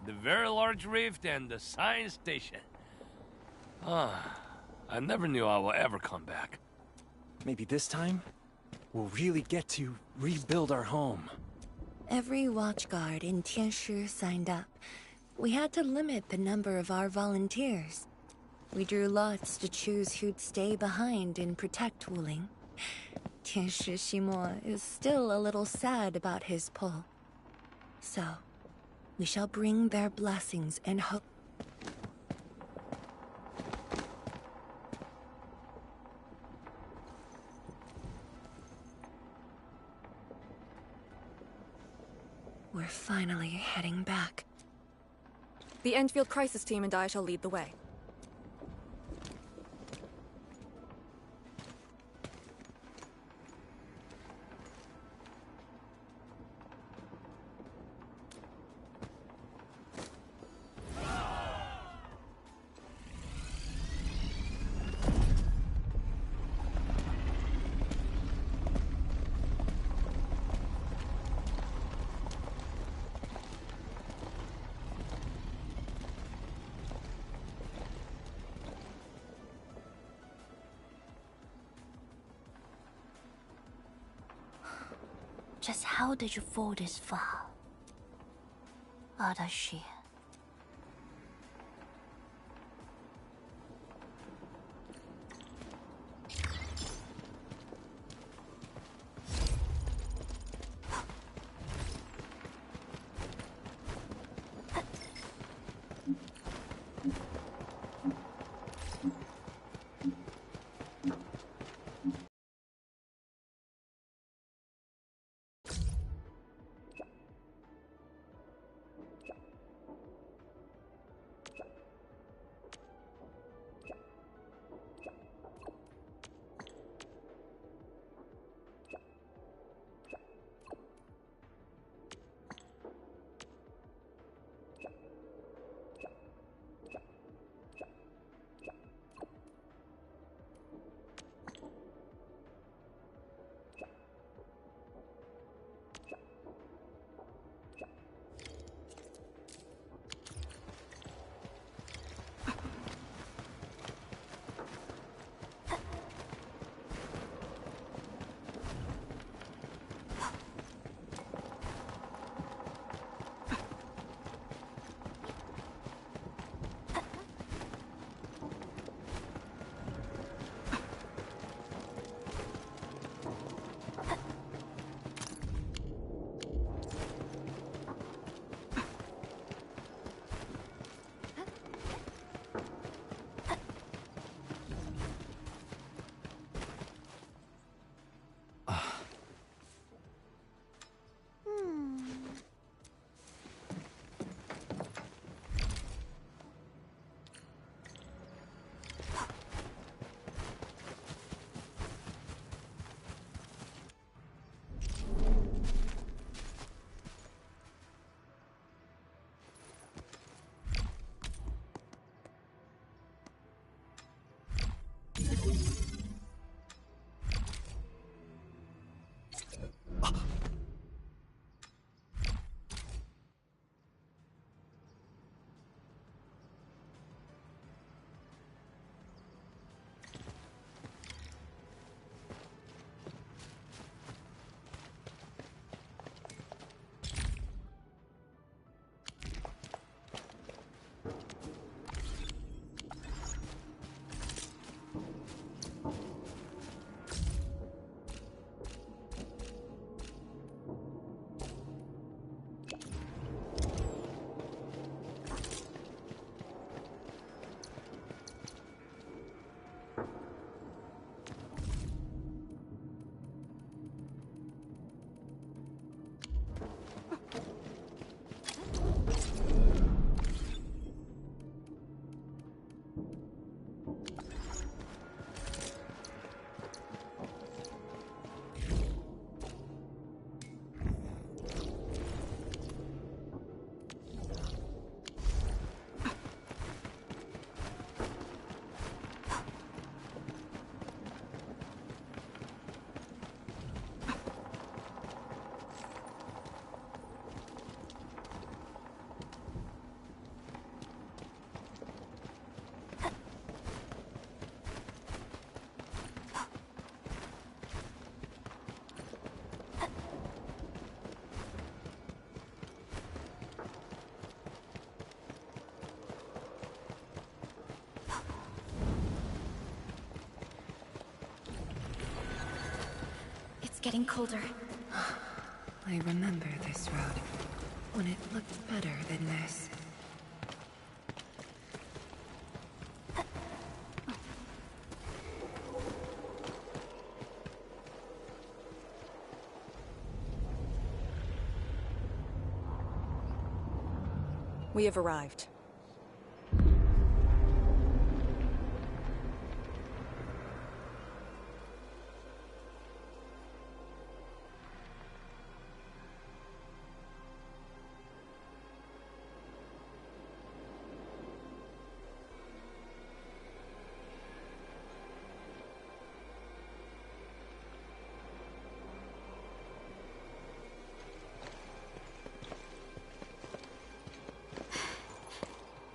The very large rift and the science station. Ah, I never knew I will ever come back. Maybe this time, we'll really get to rebuild our home. Every watchguard in Tianshi signed up. We had to limit the number of our volunteers. We drew lots to choose who'd stay behind and protect Wuling. Tianshi Ximo is still a little sad about his pull. So, we shall bring their blessings and hope. We're finally heading back. The Endfield crisis team and I shall lead the way. Just how did you fall this far? Adashi. getting colder. I remember this road, when it looked better than this. We have arrived.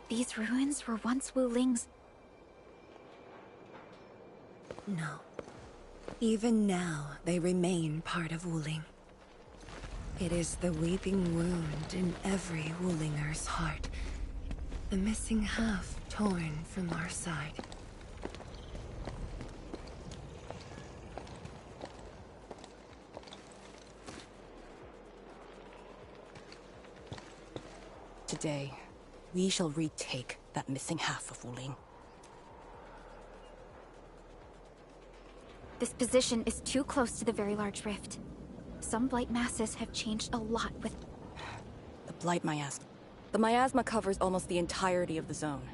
These ruins were once Wu Ling's. No. Even now, they remain part of Wuling. It is the weeping wound in every Wulinger's heart. The missing half torn from our side. Today, we shall retake that missing half of Wuling. This position is too close to the very large rift. Some blight masses have changed a lot with... The blight miasma. The miasma covers almost the entirety of the zone.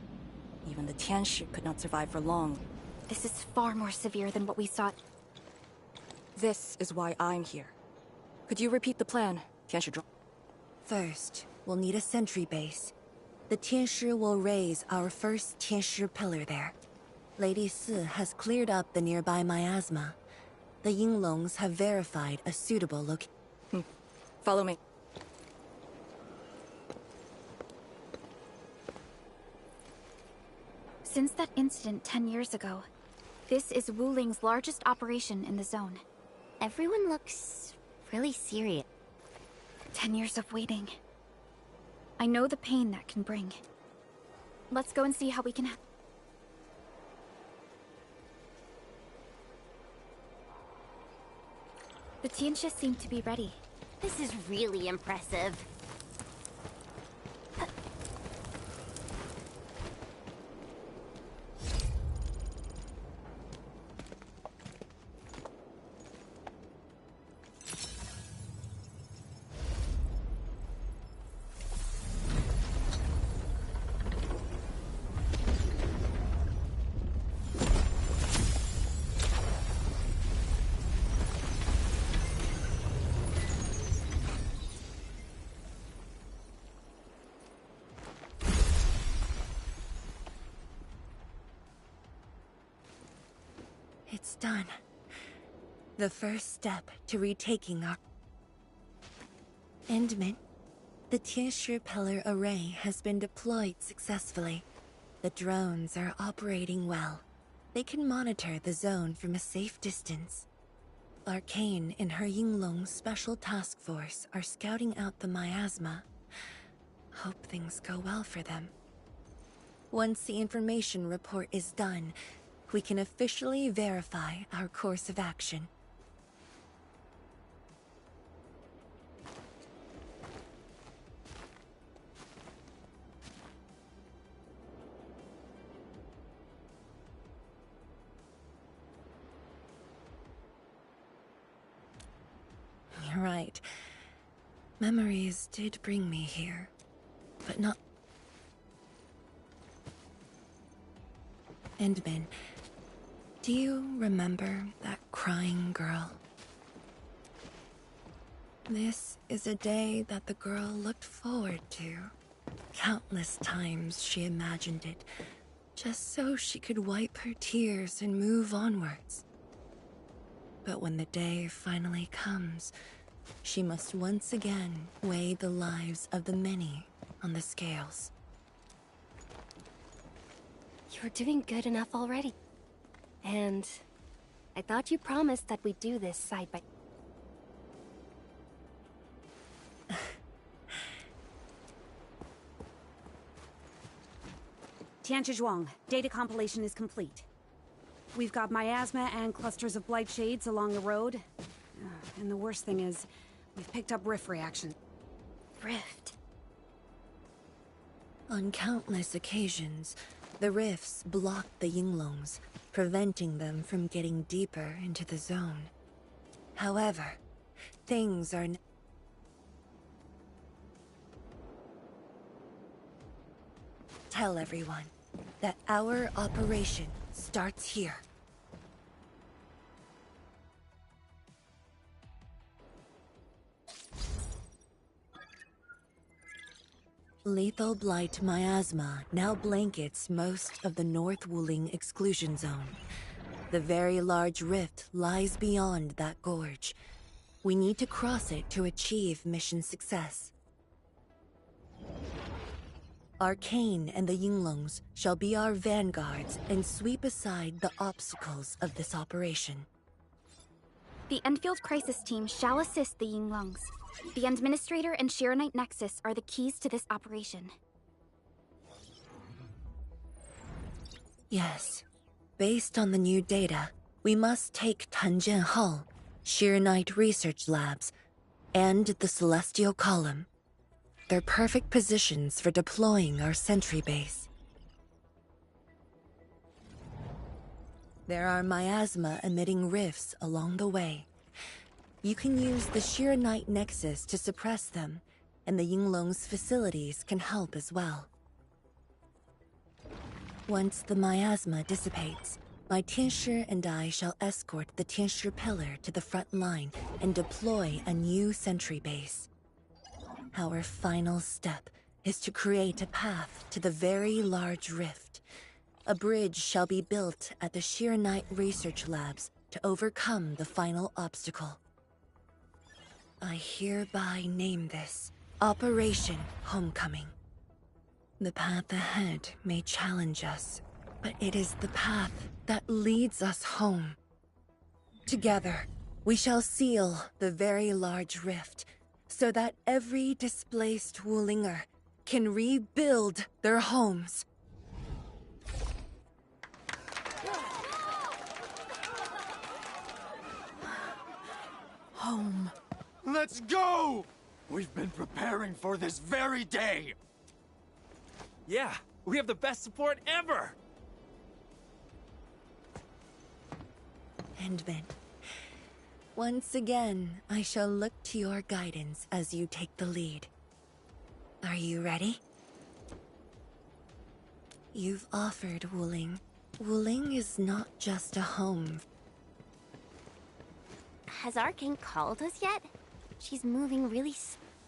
Even the Tianshi could not survive for long. This is far more severe than what we saw. This is why I'm here. Could you repeat the plan, Tianshi? First, we'll need a sentry base. The Tianshi will raise our first Tianshi pillar there. Lady Si has cleared up the nearby miasma. The Yinglongs have verified a suitable location. Follow me. Since that incident 10 years ago, this is Wuling's largest operation in the zone. Everyone looks really serious. 10 years of waiting. I know the pain that can bring. Let's go and see how we can... The Tianshi seem to be ready. This is really impressive. It's done. The first step to retaking our... Endman, the Tianshi pillar array has been deployed successfully. The drones are operating well. They can monitor the zone from a safe distance. Arcane and her Yinglong special task force are scouting out the miasma. Hope things go well for them. Once the information report is done, we can officially verify our course of action. You're right. Memories did bring me here, but not... Endman, do you remember that crying girl? This is a day that the girl looked forward to. Countless times she imagined it, just so she could wipe her tears and move onwards. But when the day finally comes, she must once again weigh the lives of the many on the scales. You're doing good enough already. And I thought you promised that we'd do this side by... Tianzhuang, data compilation is complete. We've got miasma and clusters of blight shades along the road. And the worst thing is, we've picked up rift reaction. Rift. On countless occasions, the rifts blocked the Yinglongs, preventing them from getting deeper into the zone. However, things are Tell everyone that our operation starts here. Lethal Blight miasma now blankets most of the North Wuling exclusion zone. The very large rift lies beyond that gorge. We need to cross it to achieve mission success. Arcane and the Yinglongs shall be our vanguards and sweep aside the obstacles of this operation. The Endfield Crisis Team shall assist the Yinglongs. The Administrator and Shiranite Nexus are the keys to this operation. Yes. Based on the new data, we must take Tanjian Hall, Shiranite Research Labs, and the Celestial Column. They're perfect positions for deploying our sentry base. There are miasma-emitting rifts along the way. You can use the Shiranite Nexus to suppress them, and the Yinglong's facilities can help as well. Once the miasma dissipates, my Tianshi and I shall escort the Tianshi Pillar to the front line and deploy a new sentry base. Our final step is to create a path to the very large rift. A bridge shall be built at the Shiranite Research Labs to overcome the final obstacle. I hereby name this Operation Homecoming. The path ahead may challenge us, but it is the path that leads us home. Together, we shall seal the very large rift, so that every displaced Wulinger can rebuild their homes. Home. Let's go! We've been preparing for this very day! Yeah, we have the best support ever! Endman, once again, I shall look to your guidance as you take the lead. Are you ready? You've offered Wuling. Wuling is not just a home. Has Arcane called us yet? She's moving really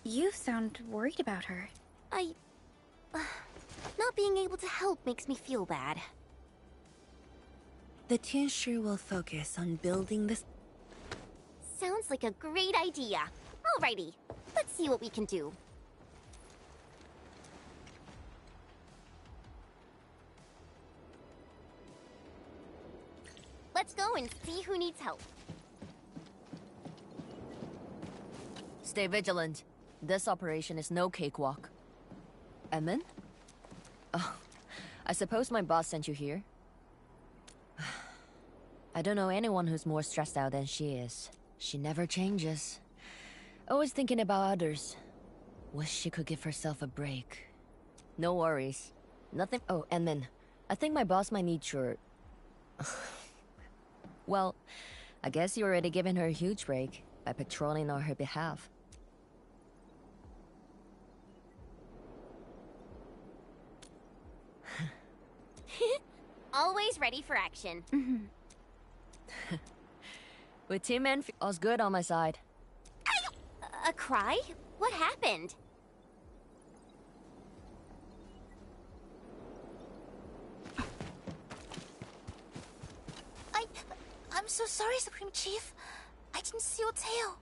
You sound worried about her. Not being able to help makes me feel bad. The Tianshi will focus on building this. Sounds like a great idea. Alrighty, let's see what we can do. Let's go and see who needs help. Stay vigilant. This operation is no cakewalk. Edmund? Oh, I suppose my boss sent you here? I don't know anyone who's more stressed out than she is. She never changes. Always thinking about others. Wish she could give herself a break. No worries. Nothing. Oh, Edmund, I think my boss might need your... Well, I guess you already given her a huge break by patrolling on her behalf. Always ready for action. With Team Endfield, all's good on my side. A cry? What happened? I'm so sorry, Supreme Chief. I didn't see your tail.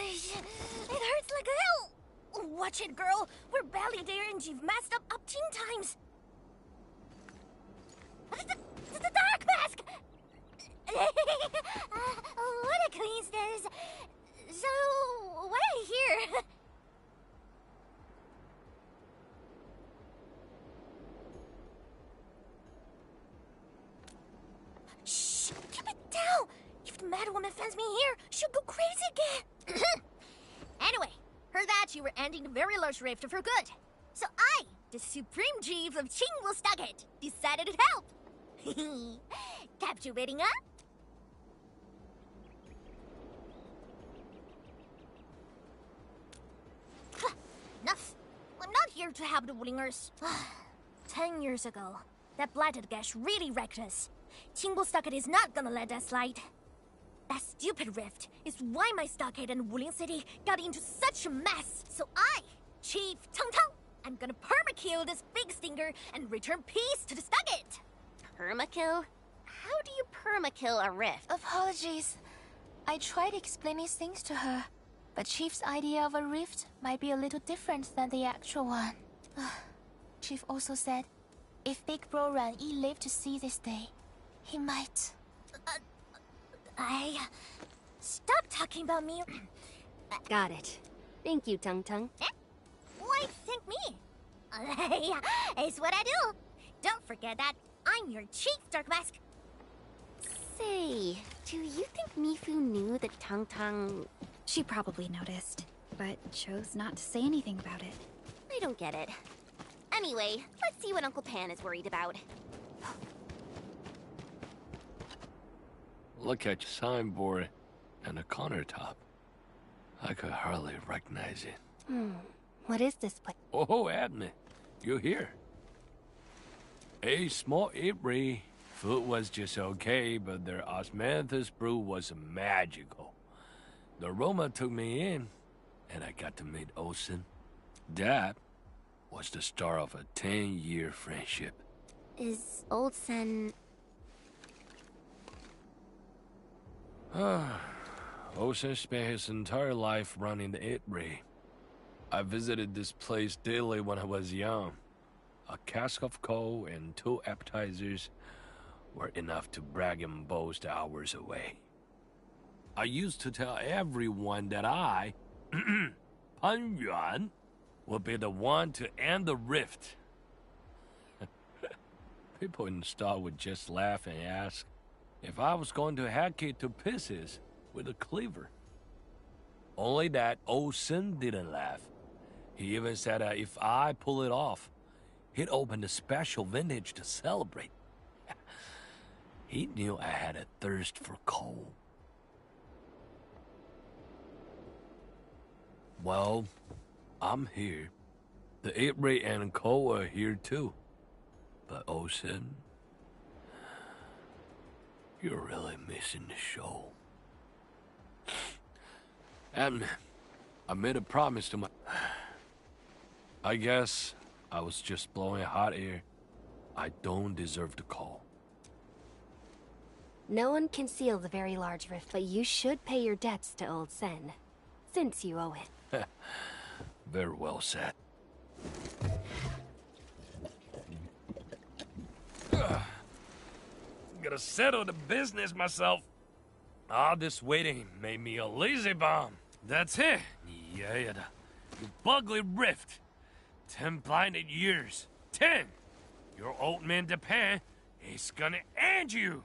It hurts like hell. Watch it, girl. We're barely there and you've messed up 10 times. The dark mask! What a coincidence. So, why are you here? Shh! Keep it down! You've bad woman finds me here, she'll go crazy again. Anyway, heard that you were ending the very large rift for good. So I, the Supreme Chief of Qingwu, decided to help. Captivating, huh? Enough. I'm not here to help the Wulingers. 10 years ago, that blighted gash really wrecked us. Qingwu Stockade is not gonna let that slide. That stupid rift is why my stockade and Wuling City got into such a mess. So I, Chief Tong Tong, I'm gonna permakill this big stinker and return peace to the stockade. Permakill? How do you permakill a rift? Apologies. I tried explaining things to her, but Chief's idea of a rift might be a little different than the actual one. Chief also said, if Big Bro Ran Yi lived to see this day, he might... Stop talking about me. Got it. Thank you, Tung Tung. Why thank me? It's what I do. Don't forget that I'm your chief, Dark Mask. Say, do you think Mifu knew that Tung Tung... She probably noticed, but chose not to say anything about it. I don't get it. Anyway, let's see what Uncle Pan is worried about. Look at your signboard and the countertop. I could hardly recognize it. What is this place? Oh, admin, you're here. A small apiary. Food was just okay, but their osmanthus brew was magical. The aroma took me in, and I got to meet Olsen. That was the start of a 10-year friendship. Is Olsen... Olsen spent his entire life running the apiary. I visited this place daily when I was young. A cask of coal and 2 appetizers were enough to brag and boast hours away. I used to tell everyone that I, Pan Yuan, would be the one to end the rift. People in the store would just laugh and ask if I was going to hack it to pieces with a cleaver. Only that old Sin didn't laugh. He even said that if I pull it off, he'd open a special vintage to celebrate. He knew I had a thirst for coal. Well, I'm here. The apiary and coal are here too. But Ocean, you're really missing the show. And I made a promise to my... I guess I was just blowing hot air. I don't deserve the call. No one can seal the very large rift, but you should pay your debts to Old Sen, since you owe it. Very well said. Gotta settle the business myself. All this waiting made me a lazy bomb. That's it. Yeah, you ugly rift. 10 blinded years. 10! Your old man Japan is gonna end you.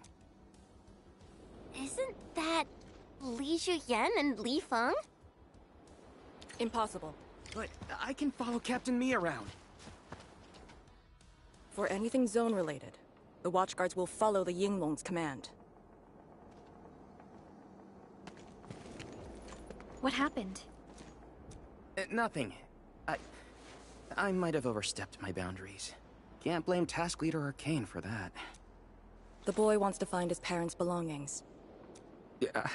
Isn't that Li Zhuyan and Li Feng? Impossible. But I can follow Captain Mi around. For anything zone-related, the Watchguards will follow the Yinglong's command. What happened? Nothing. I might have overstepped my boundaries. Can't blame Task Leader Arcane for that. The boy wants to find his parents' belongings. Yeah.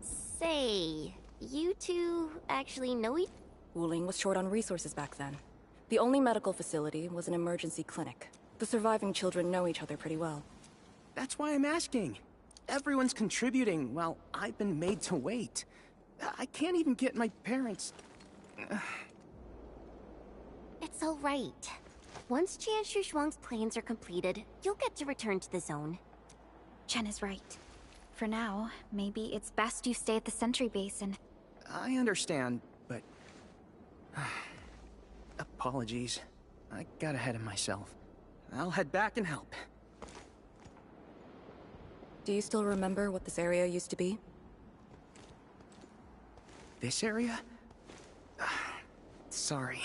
Say, you two actually know each... Wuling was short on resources back then. The only medical facility was an emergency clinic. The surviving children know each other pretty well. That's why I'm asking. Everyone's contributing while I've been made to wait. I can't even get my parents... It's all right. Once Jian Shuxuang's plans are completed, you'll get to return to the zone. Chen is right. For now, maybe it's best you stay at the sentry base and... I understand, but... Apologies. I got ahead of myself. I'll head back and help. Do you still remember what this area used to be? This area? Sorry.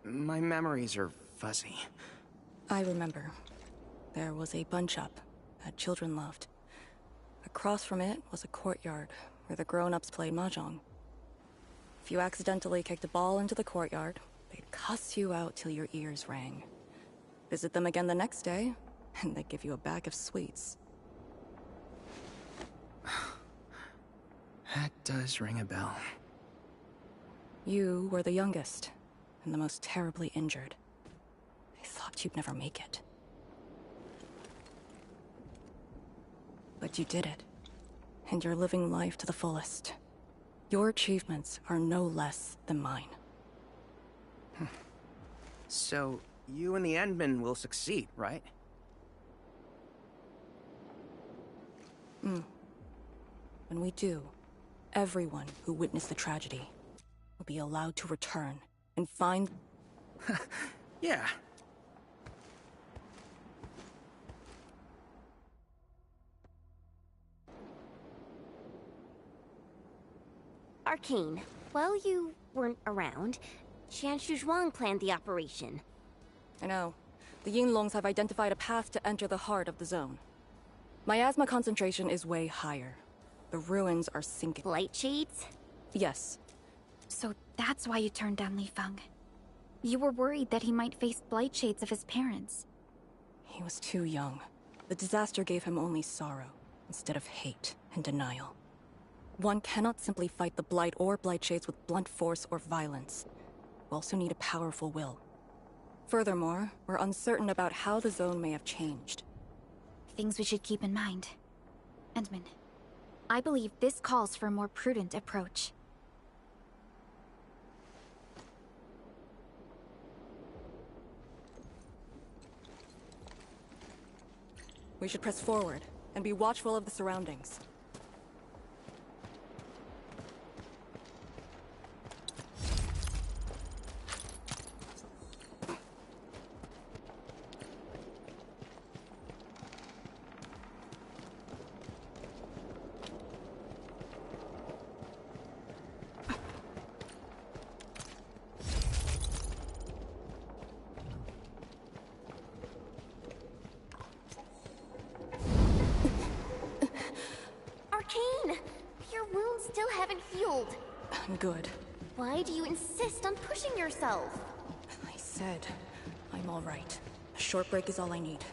My memories are fuzzy. I remember. There was a bun shop that children loved. Across from it was a courtyard where the grown-ups played mahjong. If you accidentally kicked a ball into the courtyard, they'd cuss you out till your ears rang. Visit them again the next day, and they'd give you a bag of sweets. That does ring a bell. You were the youngest, and the most terribly injured. I thought you'd never make it. But you did it, and you're living life to the fullest. Your achievements are no less than mine. So, you and the Endmen will succeed, right? When we do, everyone who witnessed the tragedy will be allowed to return and find... Yeah. Arcane, while you weren't around, Qianshu Zhuang planned the operation. I know. The Yinglongs have identified a path to enter the heart of the zone. Miasma concentration is way higher. The ruins are sinking. Blight shades? Yes. So that's why you turned down Li Feng. You were worried that he might face blight shades of his parents. He was too young. The disaster gave him only sorrow, instead of hate and denial. One cannot simply fight the blight or blight shades with blunt force or violence. We also need a powerful will. Furthermore, we're uncertain about how the zone may have changed. Things we should keep in mind. Endman, I believe this calls for a more prudent approach. We should press forward, and be watchful of the surroundings. Arcane! Your wounds still haven't healed. Good. Why do you insist on pushing yourself? I said, I'm all right. A short break is all I need.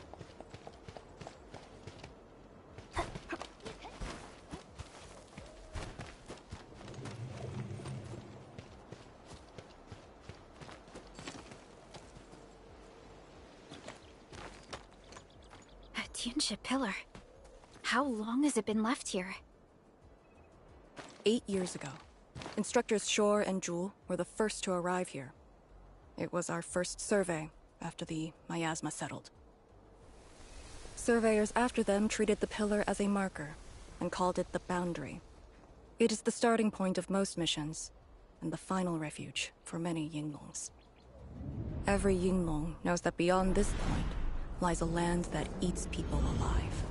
A Tianxia pillar. How long has it been left here? 8 years ago, instructors Shore and Jewel were the first to arrive here. It was our first survey after the miasma settled. Surveyors after them treated the pillar as a marker and called it the boundary. It is the starting point of most missions and the final refuge for many Yinglongs. Every Yinglong knows that beyond this point lies a land that eats people alive.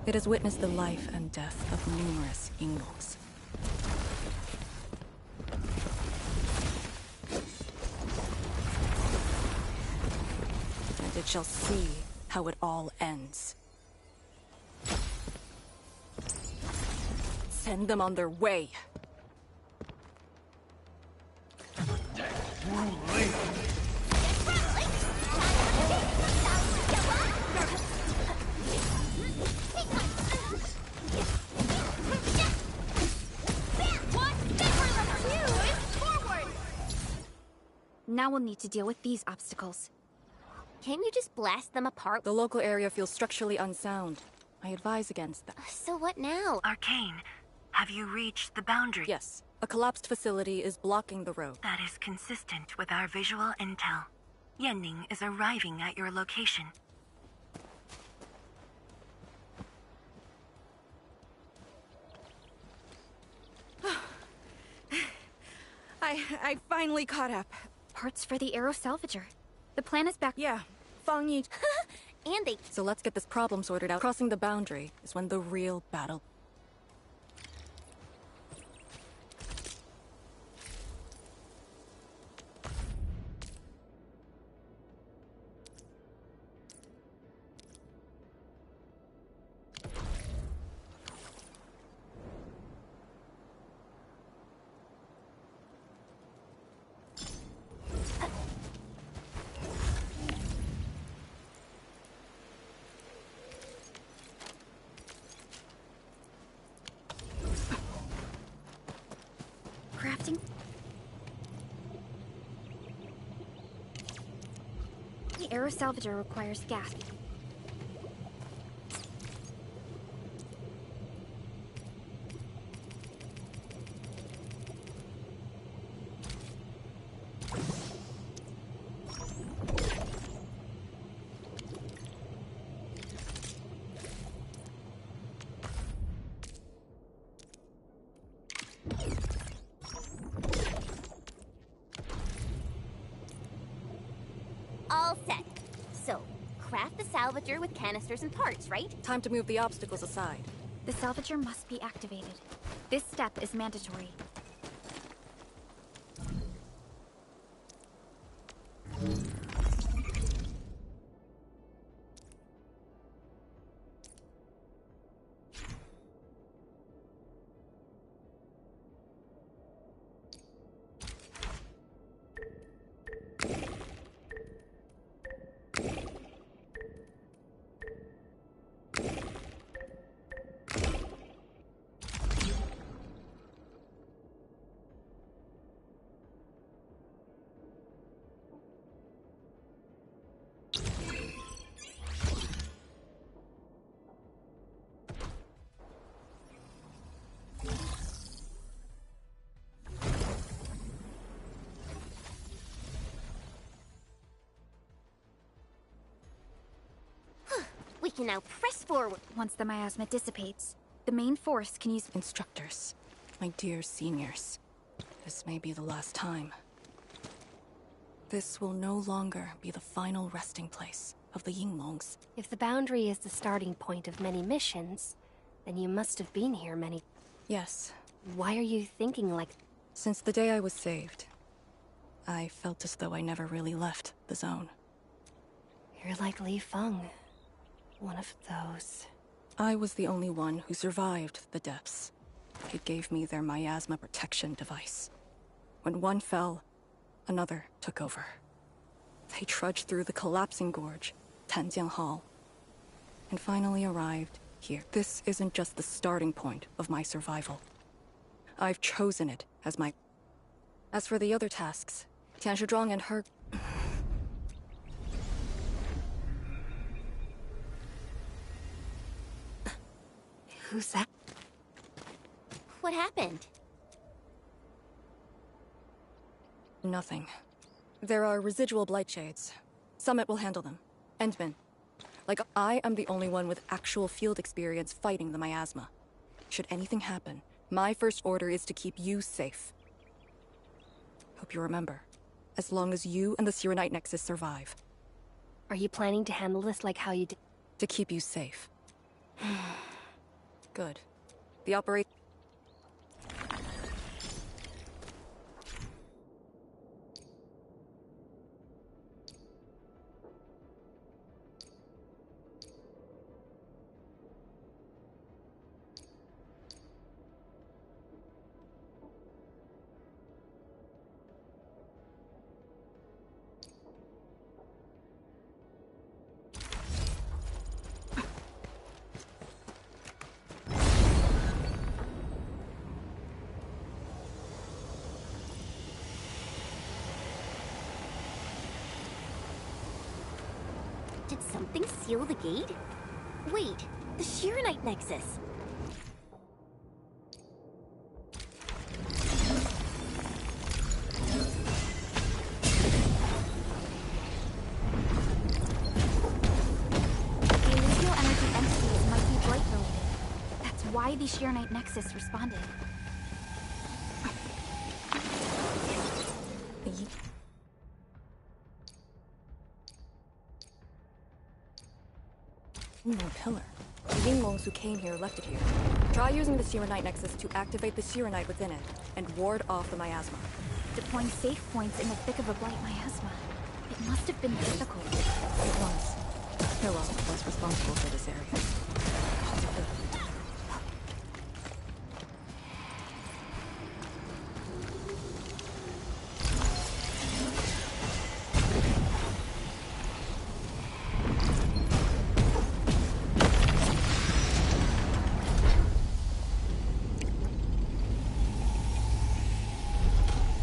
It has witnessed the life and death of numerous Yinglongs. And it shall see how it all ends. Send them on their way! Now we'll need to deal with these obstacles. Can't you just blast them apart? The local area feels structurally unsound. I advise against that. So what now? Arcane, have you reached the boundary? Yes. A collapsed facility is blocking the road. That is consistent with our visual intel. Yenning is arriving at your location. I finally caught up. Parts for the Aero Salvager. The plan is back. Yeah, Fang Yi. And they... So let's get this problem sorted out. Crossing the boundary is when the real battle... Crafting? The aero salvager requires gas. All set. So, craft the salvager with canisters and parts, right? Time to move the obstacles aside. The salvager must be activated. This step is mandatory. We can now press forward. Once the miasma dissipates, the main force can use... Instructors, my dear seniors, this may be the last time. This will no longer be the final resting place of the Yinglongs. If the boundary is the starting point of many missions, then you must have been here many... Yes. Why are you thinking like... Since the day I was saved, I felt as though I never really left the zone. You're like Li Feng. One of those. I was the only one who survived the depths. It gave me their miasma protection device. When one fell, another took over. They trudged through the collapsing gorge, Tanjiang Hall, and finally arrived here. This isn't just the starting point of my survival. I've chosen it as my... As for the other tasks, Tian Shizhuang and her... Who's that? What happened? Nothing. There are residual blight shades. Summit will handle them. Endman. Like, I am the only one with actual field experience fighting the miasma. Should anything happen, my first order is to keep you safe. Hope you remember. As long as you and the Serenite Nexus survive. Are you planning to handle this like how you did? To keep you safe. Good. The operation... Did something seal the gate? Wait, the Shirenite Nexus. The illusional energy entities might be blight related. That's why the Shirenite Nexus responded. Pillar. The Yinglongs who came here left it here. Try using the Serenite Nexus to activate the Serenite within it, and ward off the miasma. Deploying safe points in the thick of a blight miasma. It must have been difficult. It was. Hilla was responsible for this area. She's a villain.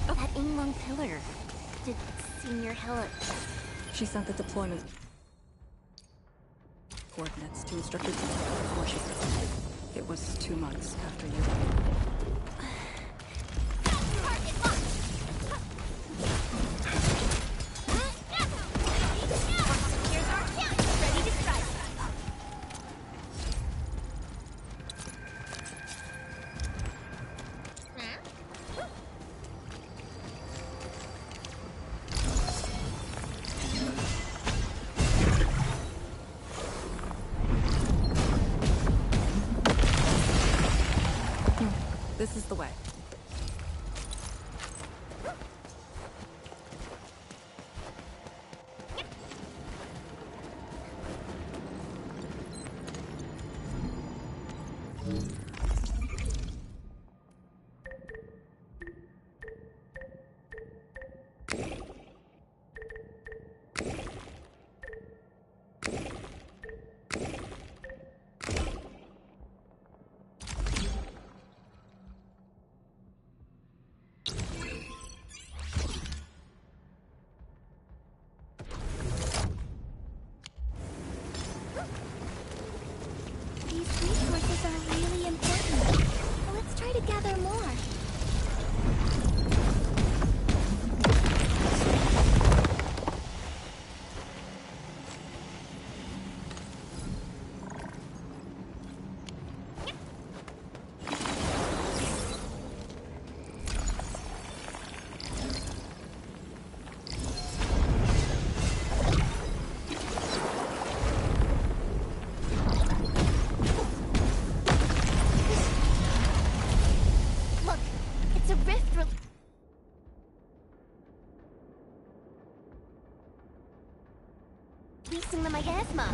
That Yinglong pillar. Did Senior Hella... She sent the deployment coordinates to instructor before she quit. It was 2 months after you left. This is the way. These resources are really important. Let's try to gather more. Releasing the miasma.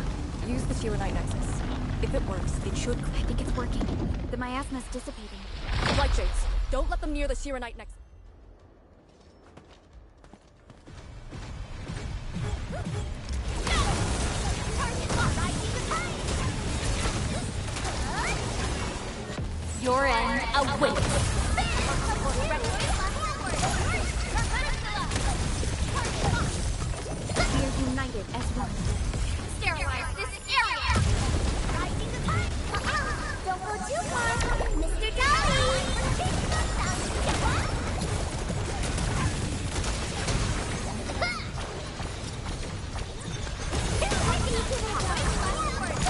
Use the Serenite Nexus. If it works, it should... I think it's working. The miasma's dissipating. Light Shades, don't let them near the Serenite Nexus. Your end awaits. We are united as one. Sterilize this area! Rising the tide! Don't go too far, Mr. Dolly!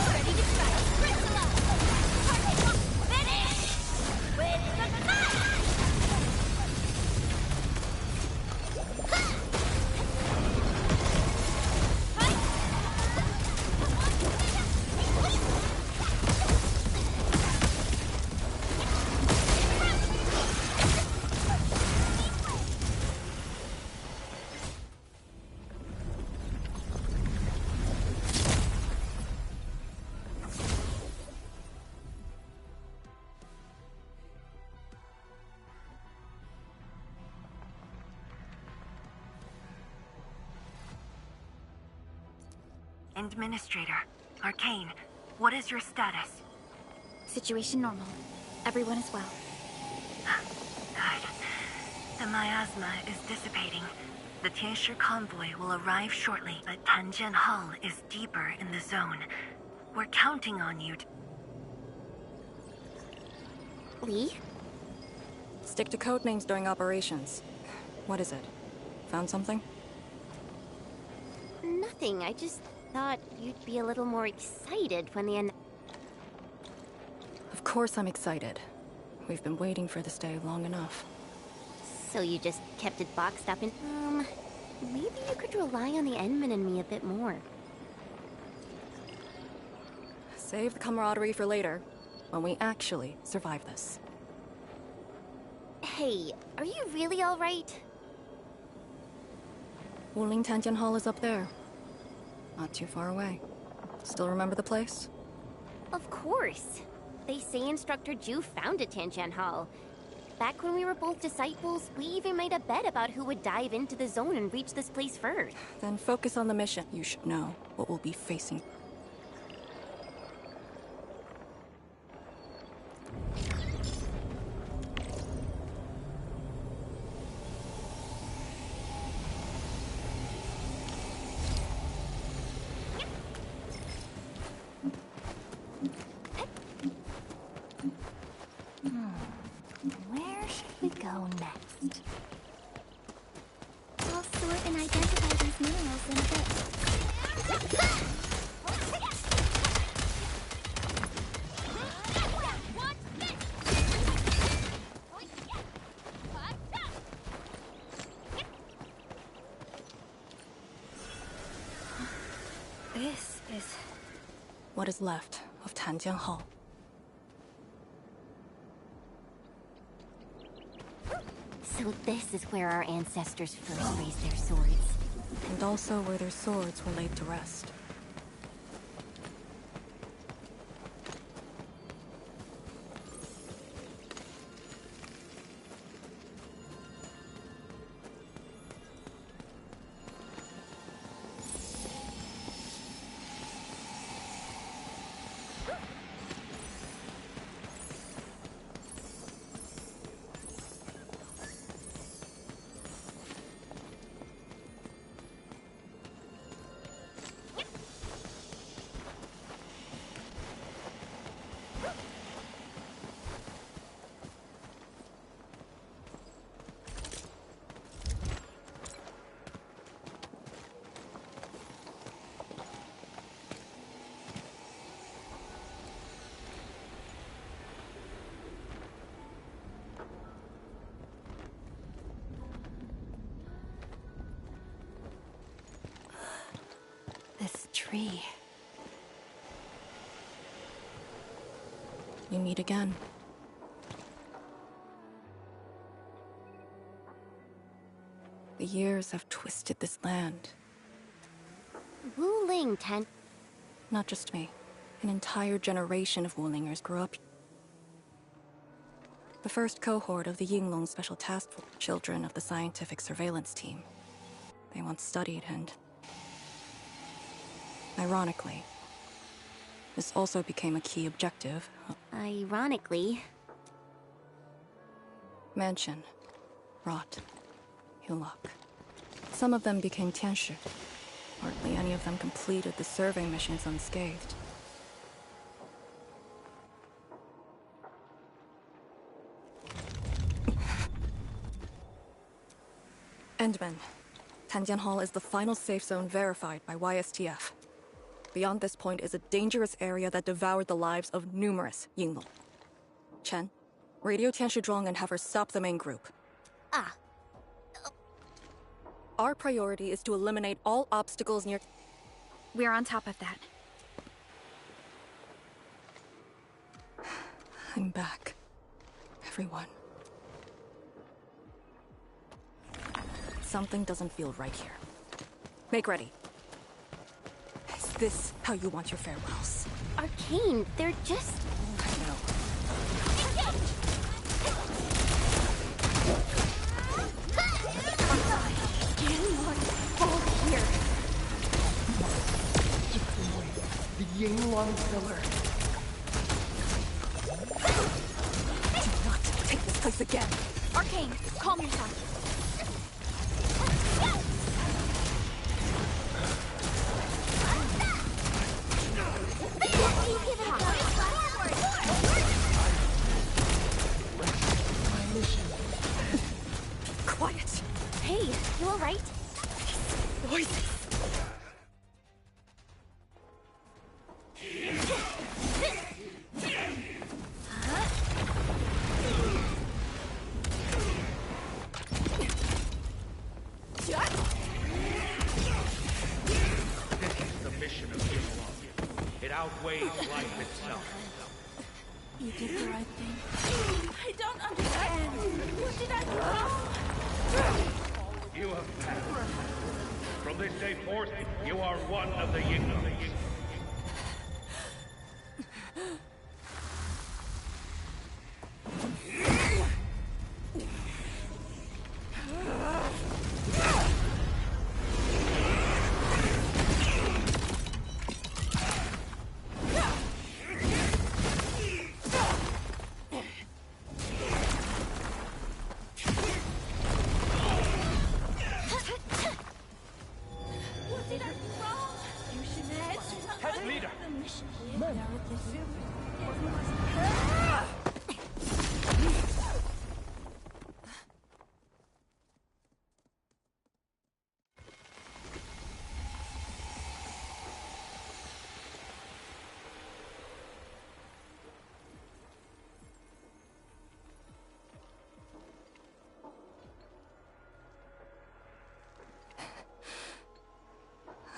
Ready to strike! Priscilla! Finish! With the knife! Administrator, Arcane, what is your status? Situation normal. Everyone is well. Good. The miasma is dissipating. The Tianshi convoy will arrive shortly, but Tanjian Hall is deeper in the zone. We're counting on you to... Lee? Stick to code names during operations. What is it? Found something? Nothing. I just thought you'd be a little more excited when the end. Of course I'm excited. We've been waiting for this day long enough. So you just kept it boxed up in... maybe you could rely on the Endman and me a bit more. Save the camaraderie for later, when we actually survive this. Hey, are you really alright? Wuling Tantian Hall is up there. Not too far away. Still remember the place? Of course. They say Instructor Ju founded Tiantian Hall. Back when we were both disciples, we even made a bet about who would dive into the zone and reach this place first. Then focus on the mission. You should know what we'll be facing. Where should we go next? I'll sort and identify these minerals in a bit. This is what is left of Tanjian Hall. So this is where our ancestors first raised their swords. And also where their swords were laid to rest. This tree. You meet again. The years have twisted this land. Wuling Tan... Not just me. An entire generation of Wulingers grew up. The first cohort of the Yinglong Special Task Force, children of the scientific surveillance team. They once studied and... Ironically, this also became a key objective. Ironically... Mansion, Rot, Hillock. Some of them became Tianshi. Hardly any of them completed the survey missions unscathed. Endman, Tanjian Hall is the final safe zone verified by YSTF. Beyond this point is a dangerous area that devoured the lives of numerous Yinglong. Chen, radio Tianshi Zhuang and have her stop the main group. Ah. Our priority is to eliminate all obstacles near... We're on top of that. I'm back. Everyone. Something doesn't feel right here. Make ready. Is this how you want your farewells? Arcane, they're just... I know. The Yinglong pillar. Do not take this place again. Arcane, calm yourself. Quiet. Hey, you alright? Voices. outweighs life itself. You did the right thing. I don't understand. What did I do wrong? You have passed. From this day forth, you are one of the Yinglong.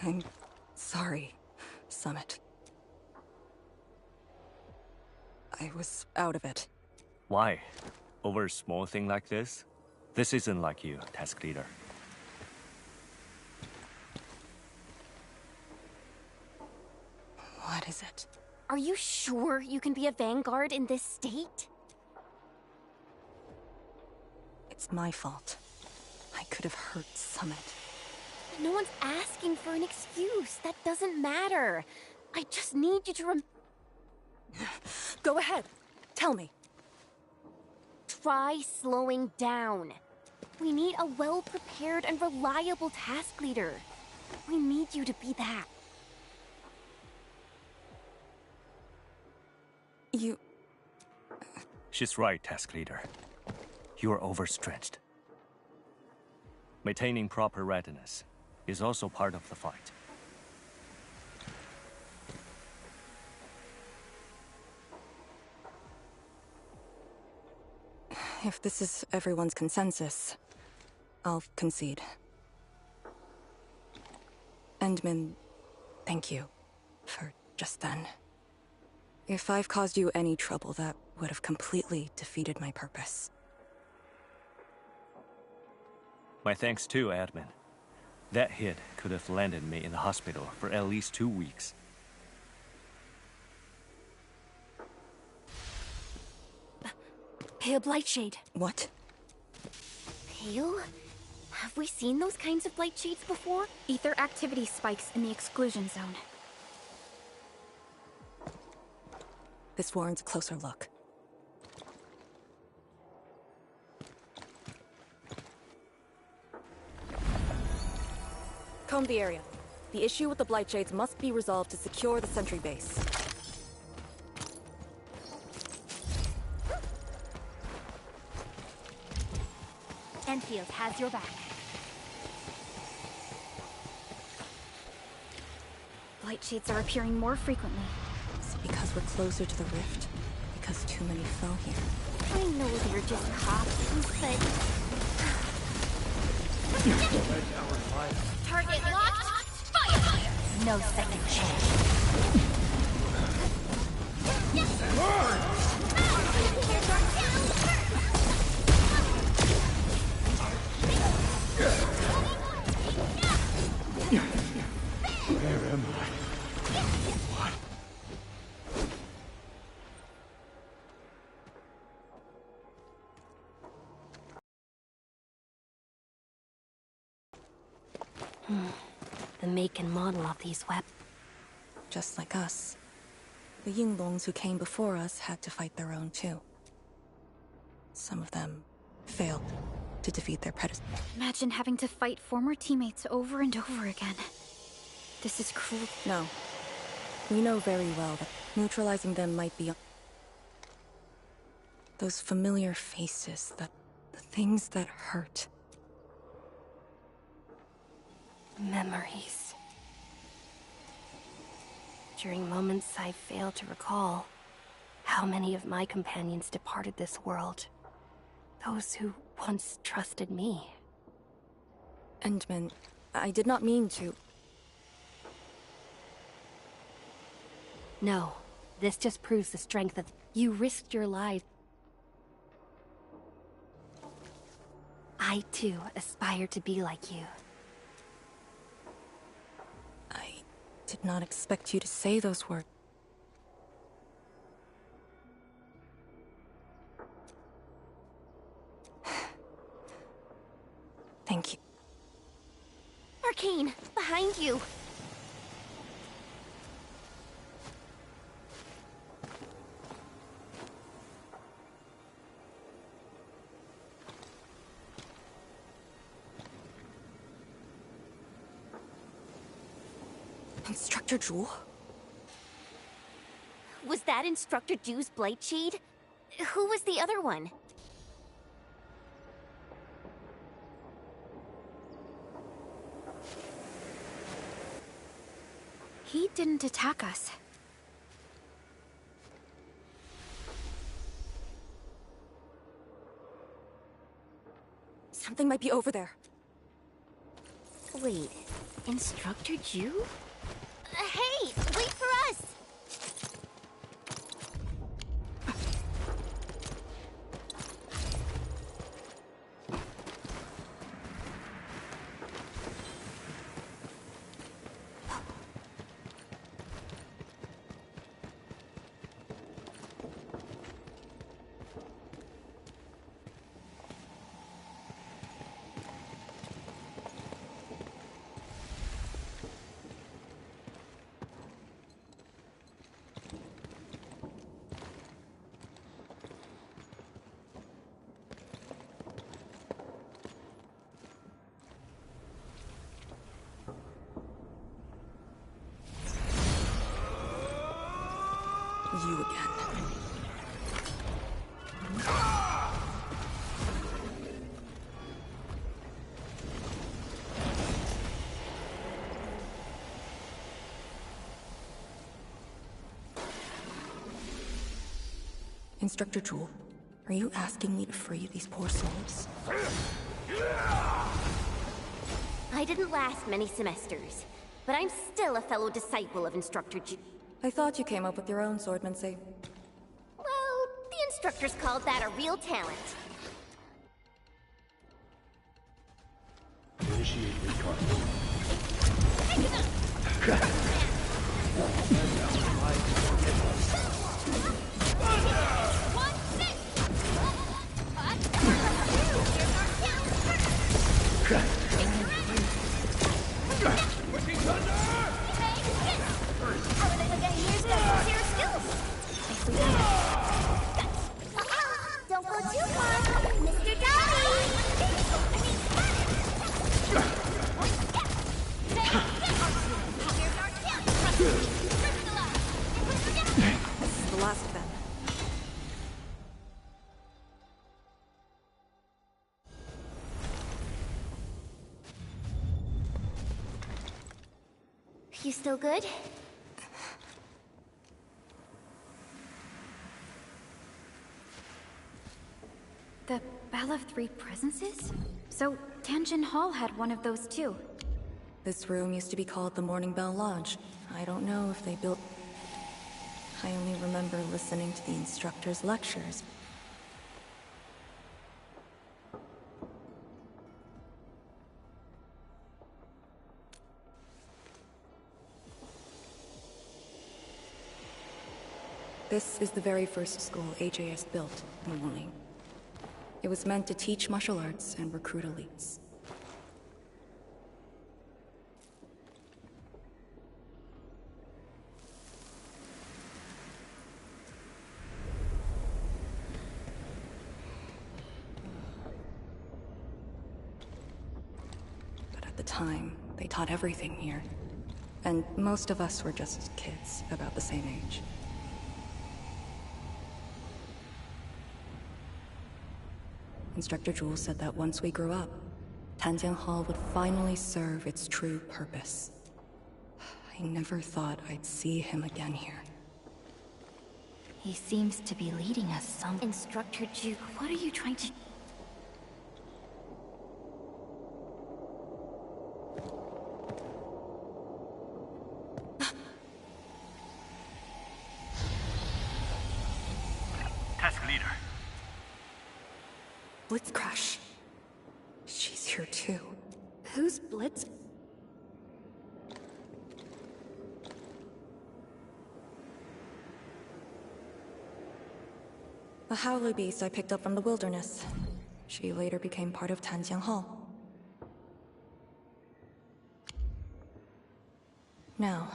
I'm sorry, Summit. I was out of it. Why? Over a small thing like this? This isn't like you, task leader. What is it? Are you sure you can be a vanguard in this state? It's my fault. I could have hurt Summit. No one's asking for an excuse. That doesn't matter. I just need you to Go ahead. Tell me. Try slowing down. We need a well-prepared and reliable task leader. We need you to be that. You... She's right, task leader. You are overstretched. Maintaining proper readiness is also part of the fight. If this is everyone's consensus, I'll concede. Endman, thank you for just then. If I've caused you any trouble, that would have completely defeated my purpose. My thanks too, admin. That hit could have landed me in the hospital for at least 2 weeks. Pale Blightshade. What? Pale? Have we seen those kinds of blight shades before? Ether activity spikes in the exclusion zone. This warrants a closer look. Comb the area. The issue with the Blightshades must be resolved to secure the sentry base. Endfield has your back. Blight shades are appearing more frequently. Is it because we're closer to the rift? Because too many fell here? I know they're just copies, but... Target locked. Fire! No second chance. Where am I? What? The make and model of these weapons. Just like us. The Yinglongs who came before us had to fight their own too. Some of them failed to defeat their predecessors. Imagine having to fight former teammates over and over again. This is cruel. No. We know very well that neutralizing them might be... Those familiar faces, the things that hurt. Memories. During moments I fail to recall, how many of my companions departed this world. Those who once trusted me. Endman, I did not mean to... No, this just proves the strength of... You risked your life. I, too, aspire to be like you. I did not expect you to say those words. Thank you. Arcane, behind you! Instructor Jewel? Was that Instructor Ju's Blight Shade? Who was the other one? He didn't attack us. Something might be over there. Wait, Instructor Ju? Hey, wait for us! You again. Instructor Jewel, are you asking me to free these poor souls? I didn't last many semesters, but I'm still a fellow disciple of Instructor Ju. I thought you came up with your own swordmancy. Well, the instructors called that a real talent. Initiate recon. Don't go too far, Mr. Darby! This is the last of them. You still good? The Bell of Three Presences? So, Tanjin Hall had one of those too. This room used to be called the Morning Bell Lodge. I don't know if they built... I only remember listening to the instructor's lectures. This is the very first school HAS built in Wuling. It was meant to teach martial arts and recruit elites. But at the time, they taught everything here. And most of us were just kids, about the same age. Instructor Jewel said that once we grew up, Tanjian Hall would finally serve its true purpose. I never thought I'd see him again here. He seems to be leading us some... Instructor Ju, what are you trying to... leader. Blitzcrash. She's here too. Who's Blitz? A howler beast I picked up from the wilderness. She later became part of Tanjiang Hall. Now,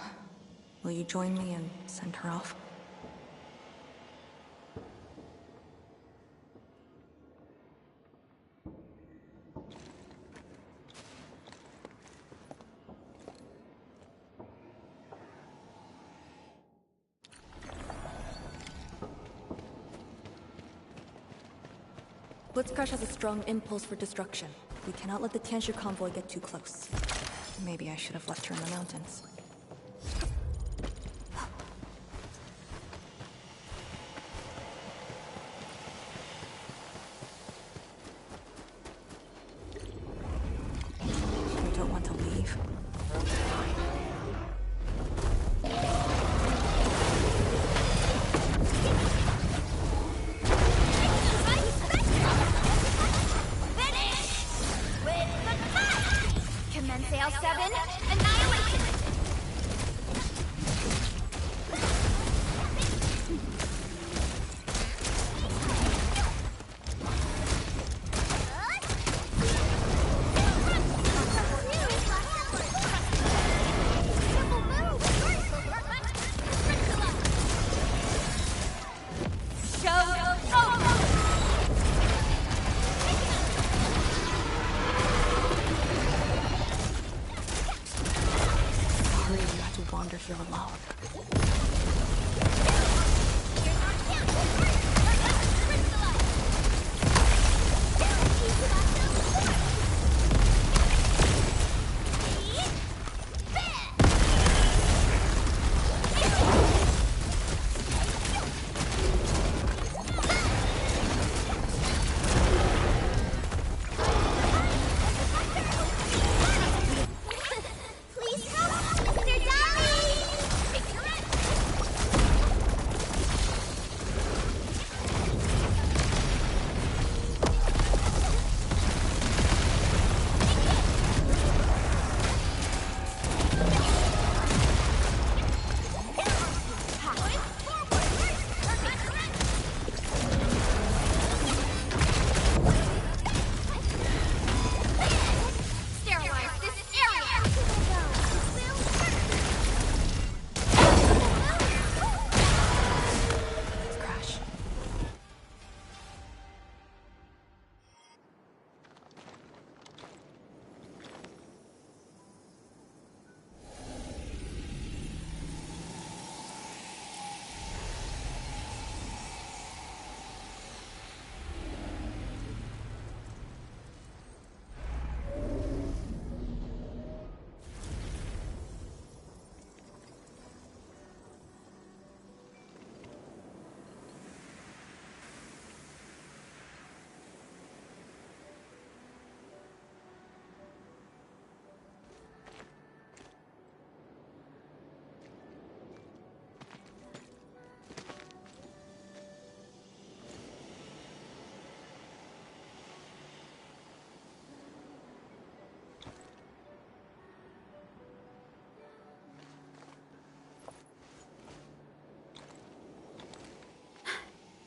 will you join me and send her off? Blitzcrash has a strong impulse for destruction. We cannot let the Tianshu convoy get too close. Maybe I should have left her in the mountains. You don't want to leave? Sail 7, annihilation! Wander here alone.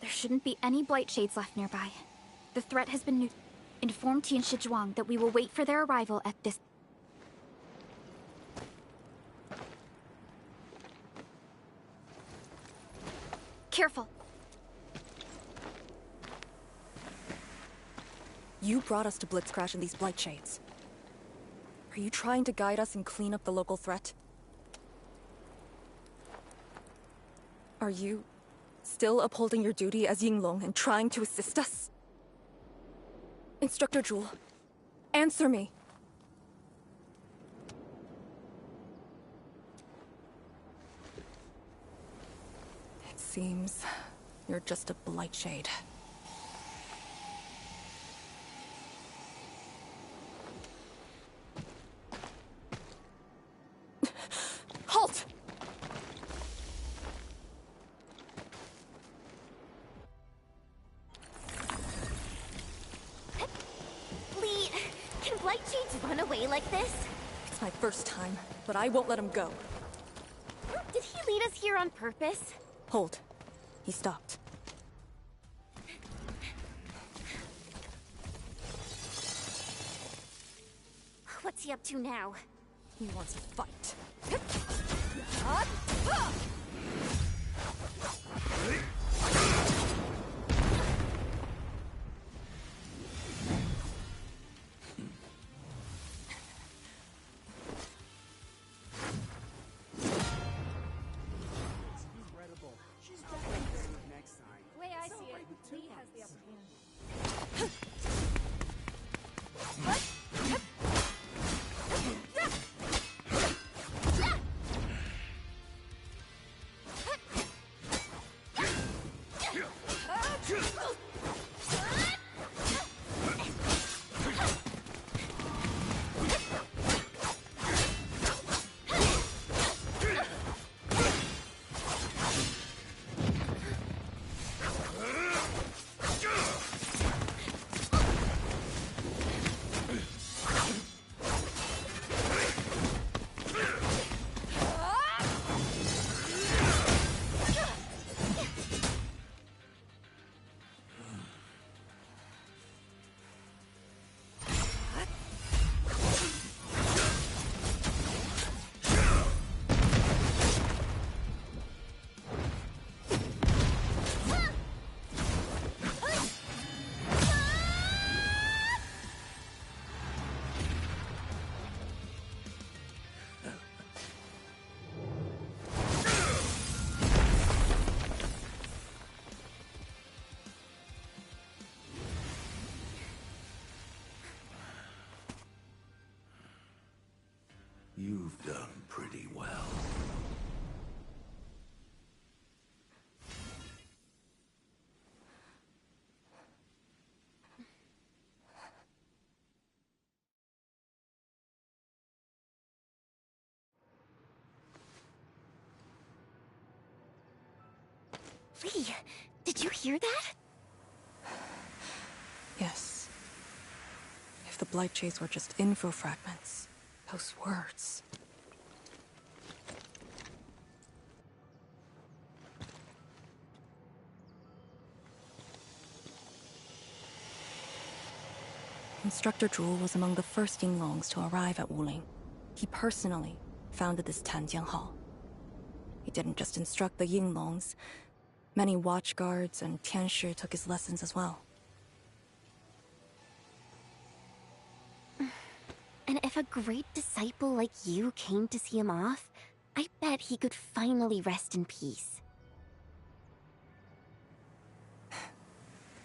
There shouldn't be any blight shades left nearby. The threat has been informed Tianshi Zhuang that we will wait for their arrival at this. Careful. You brought us to Blitzcrash and these blight shades. Are you trying to guide us and clean up the local threat? Are you still upholding your duty as Yinglong and trying to assist us? Instructor Jewel, answer me. It seems you're just a blight shade. Halt! Blight Shades run away like this? It's my first time, but I won't let him go. Did he lead us here on purpose? Hold. He stopped. What's he up to now? He wants to fight. The way I see it, Lee has the upper hand. You've done pretty well. Lee, did you hear that? Yes. If the Blight Shades were just info fragments, those words. Instructor Zhu was among the first Yinglongs to arrive at Wuling. He personally founded this Tanjiang Hall. He didn't just instruct the Yinglongs. Many watchguards and Tianshi took his lessons as well. And if a great disciple like you came to see him off, I bet he could finally rest in peace.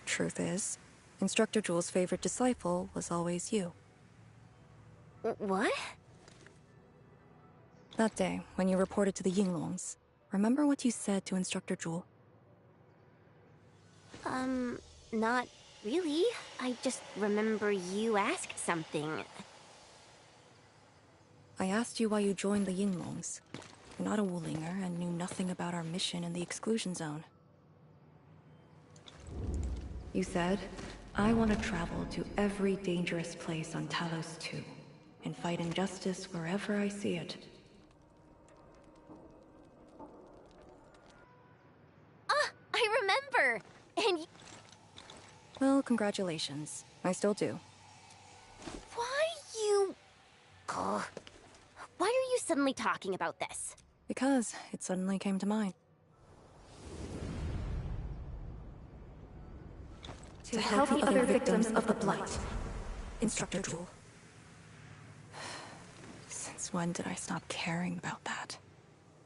Truth is, Instructor Zhu's favorite disciple was always you. What? That day, when you reported to the Yinglongs, remember what you said to Instructor Zhu? Not really. I just remember you asked something. I asked you why you joined the Yinglongs. You're not a Wulinger and knew nothing about our mission in the exclusion zone. You said, I want to travel to every dangerous place on Talos 2 and fight injustice wherever I see it. Ah, I remember! And Well, congratulations. I still do. why you... Ugh. Why are you suddenly talking about this? Because it suddenly came to mind. To help the other victims of the Blight. Instructor Zhu. Since when did I stop caring about that?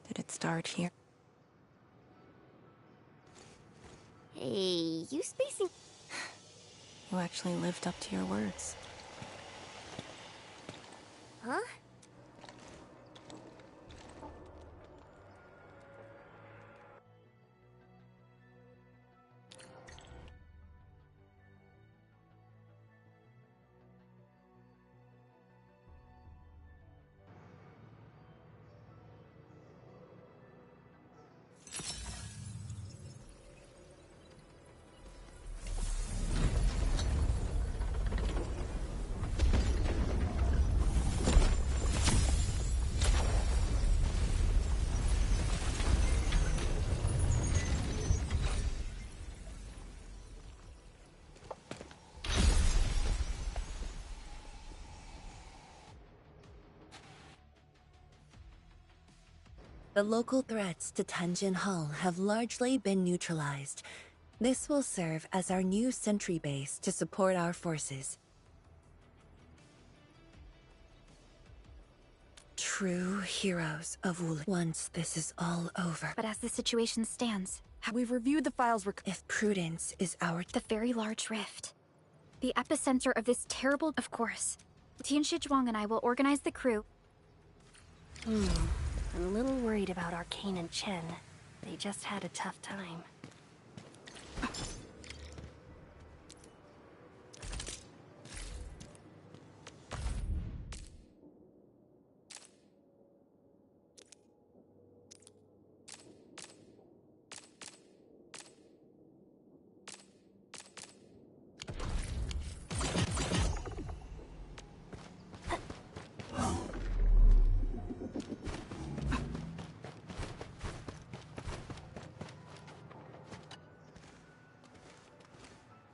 Did it start here? Hey, you spacing... You actually lived up to your words. Huh? The local threats to Tanjin Hull have largely been neutralized. This will serve as our new sentry base to support our forces. True heroes of Wul. Once this is all over. But as the situation stands, we've reviewed the files. If prudence is our... The very large rift. The epicenter of this terrible... Of course. Tianshi Zhuang and I will organize the crew. I'm a little worried about Arcane and Chen. They just had a tough time.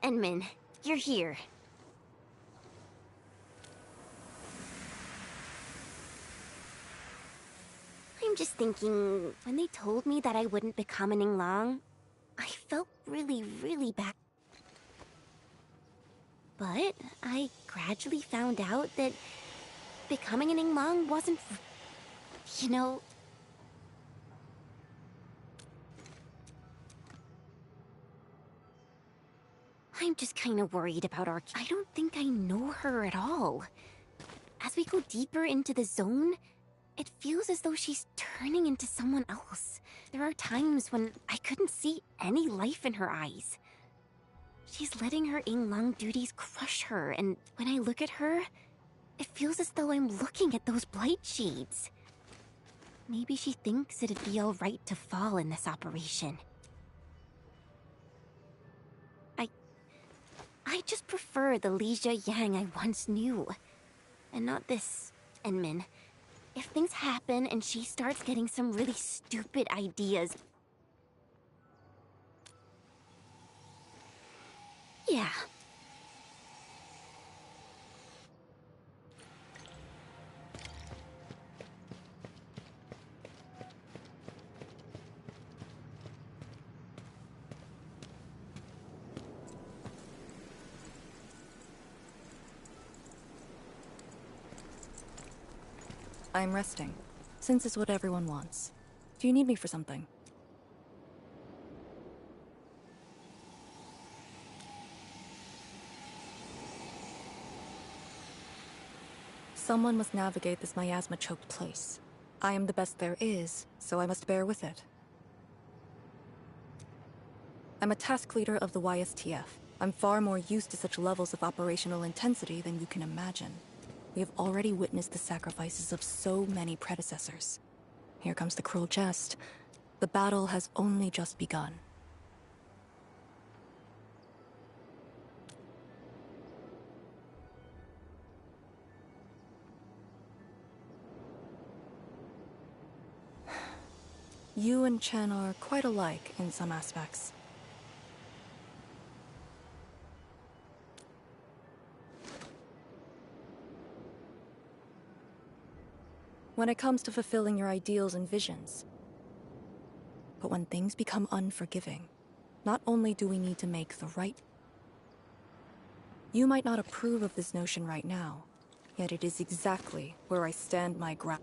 Enmin, you're here. I'm just thinking, when they told me that I wouldn't become an Yinglong, I felt really bad. But I gradually found out that becoming an Yinglong wasn't, you know... I'm just kind of worried about I don't think I know her at all. As we go deeper into the zone, it feels as though she's turning into someone else. There are times when I couldn't see any life in her eyes. She's letting her Yinglong duties crush her, and when I look at her, it feels as though I'm looking at those blight shades. Maybe she thinks it'd be alright to fall in this operation. I just prefer the Lizha Yang I once knew. And not this, Enmin. If things happen and she starts getting some really stupid ideas... Yeah. I'm resting, since it's what everyone wants. Do you need me for something? Someone must navigate this miasma-choked place. I am the best there is, so I must bear with it. I'm a task leader of the YSTF. I'm far more used to such levels of operational intensity than you can imagine. We have already witnessed the sacrifices of so many predecessors. Here comes the cruel jest. The battle has only just begun. You and Chen are quite alike in some aspects. When it comes to fulfilling your ideals and visions. But when things become unforgiving, not only do we need to make the right... You might not approve of this notion right now, yet it is exactly where I stand my ground.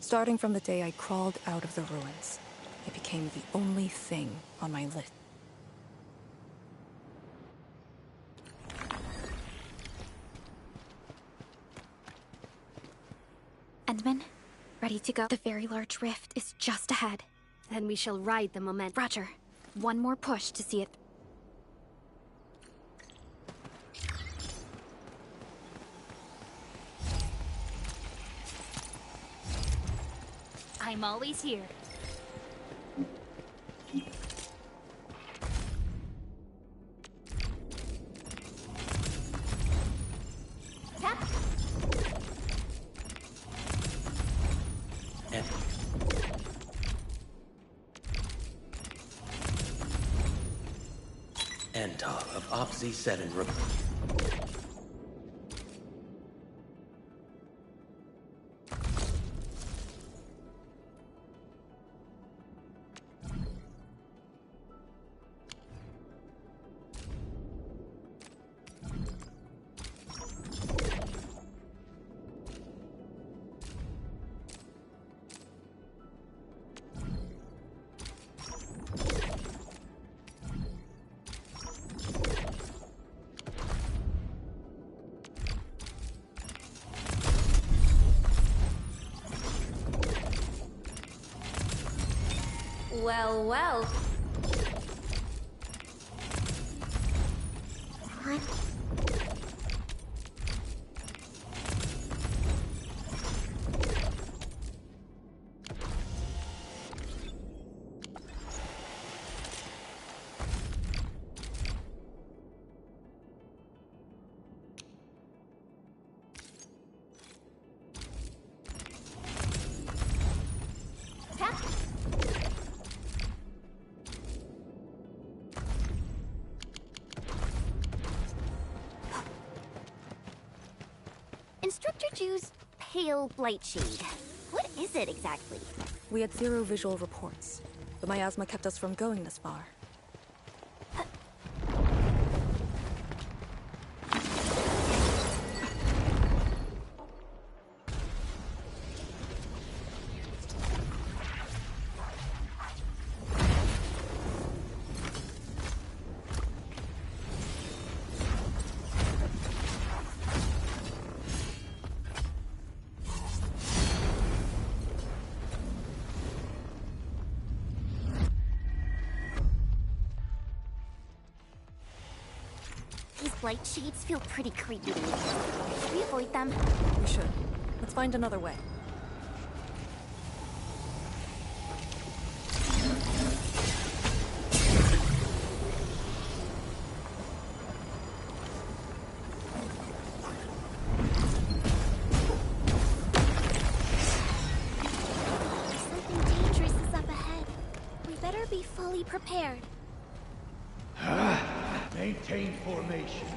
Starting from the day I crawled out of the ruins, it became the only thing on my list. Endman, ready to go. The very large rift is just ahead. Then we shall ride the momentum. Roger. One more push to see it. I'm always here. Tap. Antar of Opzi set in report. Well, well. What? Instructor Ju's pale blight shade. What is it exactly? We had 0 visual reports. The miasma kept us from going this far. These blight shades feel pretty creepy to me. Should we avoid them? We should. Let's find another way. Something dangerous is up ahead. We better be fully prepared. Maintain formation.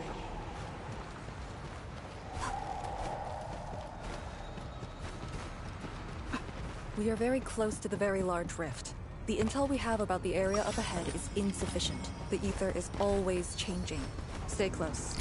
We are very close to the very large rift. The intel we have about the area up ahead is insufficient. The ether is always changing. Stay close.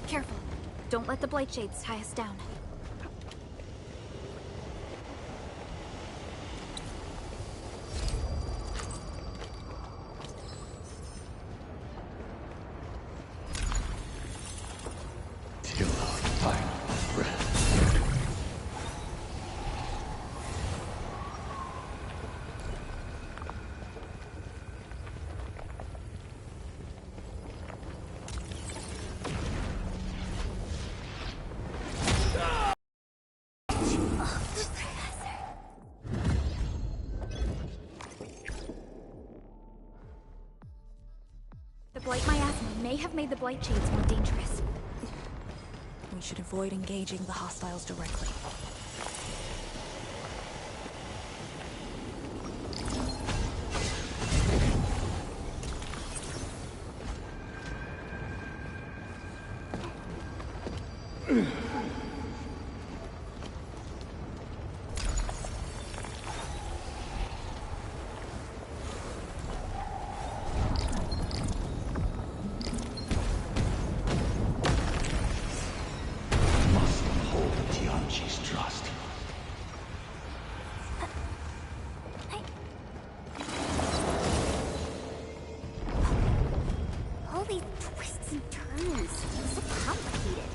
Careful. Don't let the blight shades tie us down. Till our final breath. The blight miasma may have made the blight shades more dangerous. We should avoid engaging the hostiles directly. Must uphold Tianqi's trust. All these twists and turns. So complicated.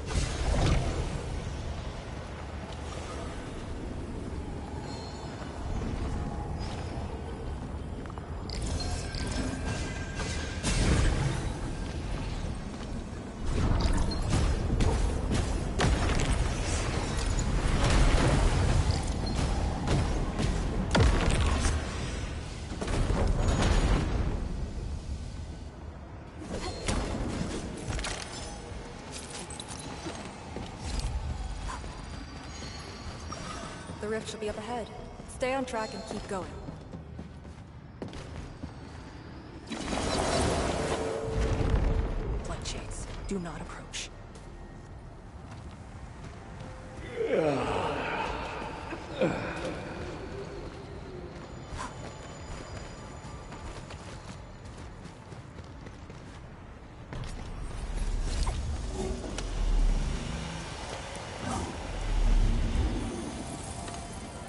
The rift should be up ahead. Stay on track and keep going. Flight shades, do not approach.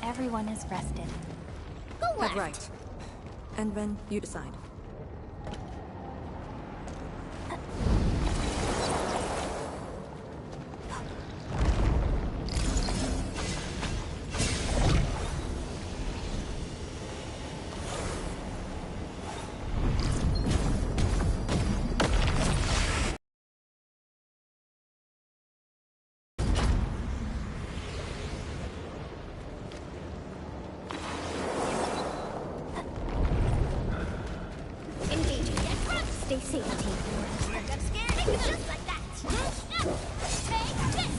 Everyone is rested. Go left. Head right. Endman, you decide. Engaging. Stay safe, team. I'm scared. It's just like that. Take this.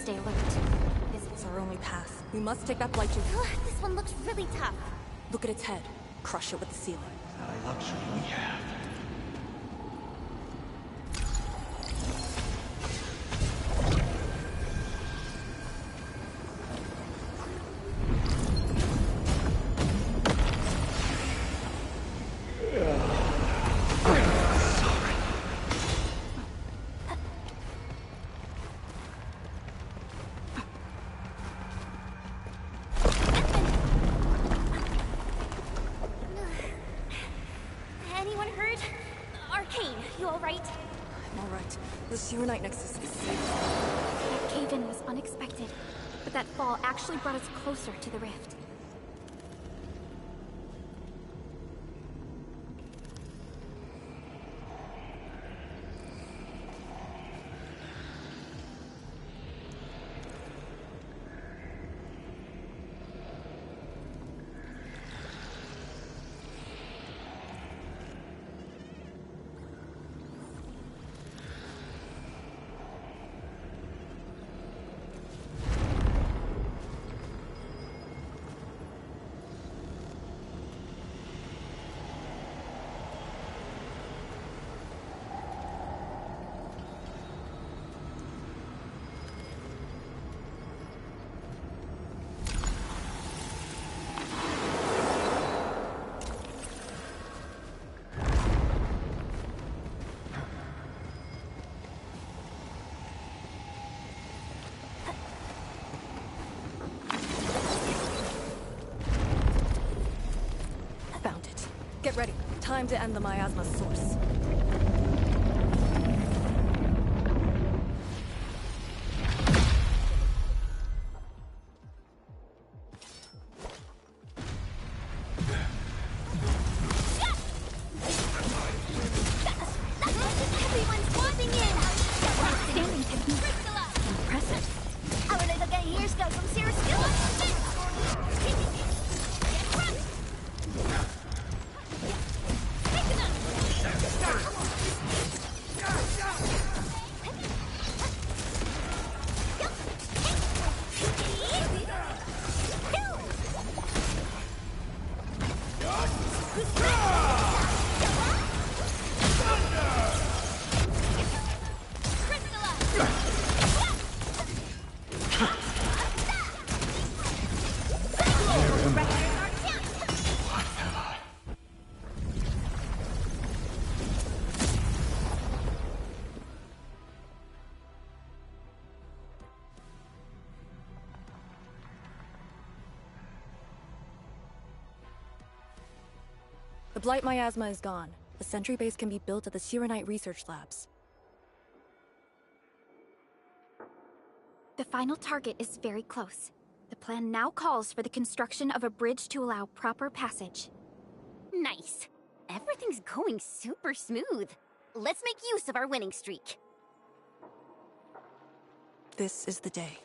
Stay alert. It's our only path. We must take that flight to... This one looks really tough. Look at its head. Crush it with the ceiling. A luxury we have. Anyone hurt? Arcane, you alright? I'm alright. The sewer night nexus is safe. That cave-in was unexpected, but that fall actually brought us closer to the rift. Found it. Get ready. Time to end the miasma source. Everyone's swapping in. Standing technique. Impressive. Our little guy here's got some serious skills. blight miasma is gone. The sentry base can be built at the Sirenite research labs. The final target is very close. The plan now calls for the construction of a bridge to allow proper passage. Nice. Everything's going super smooth. Let's make use of our winning streak. This is the day.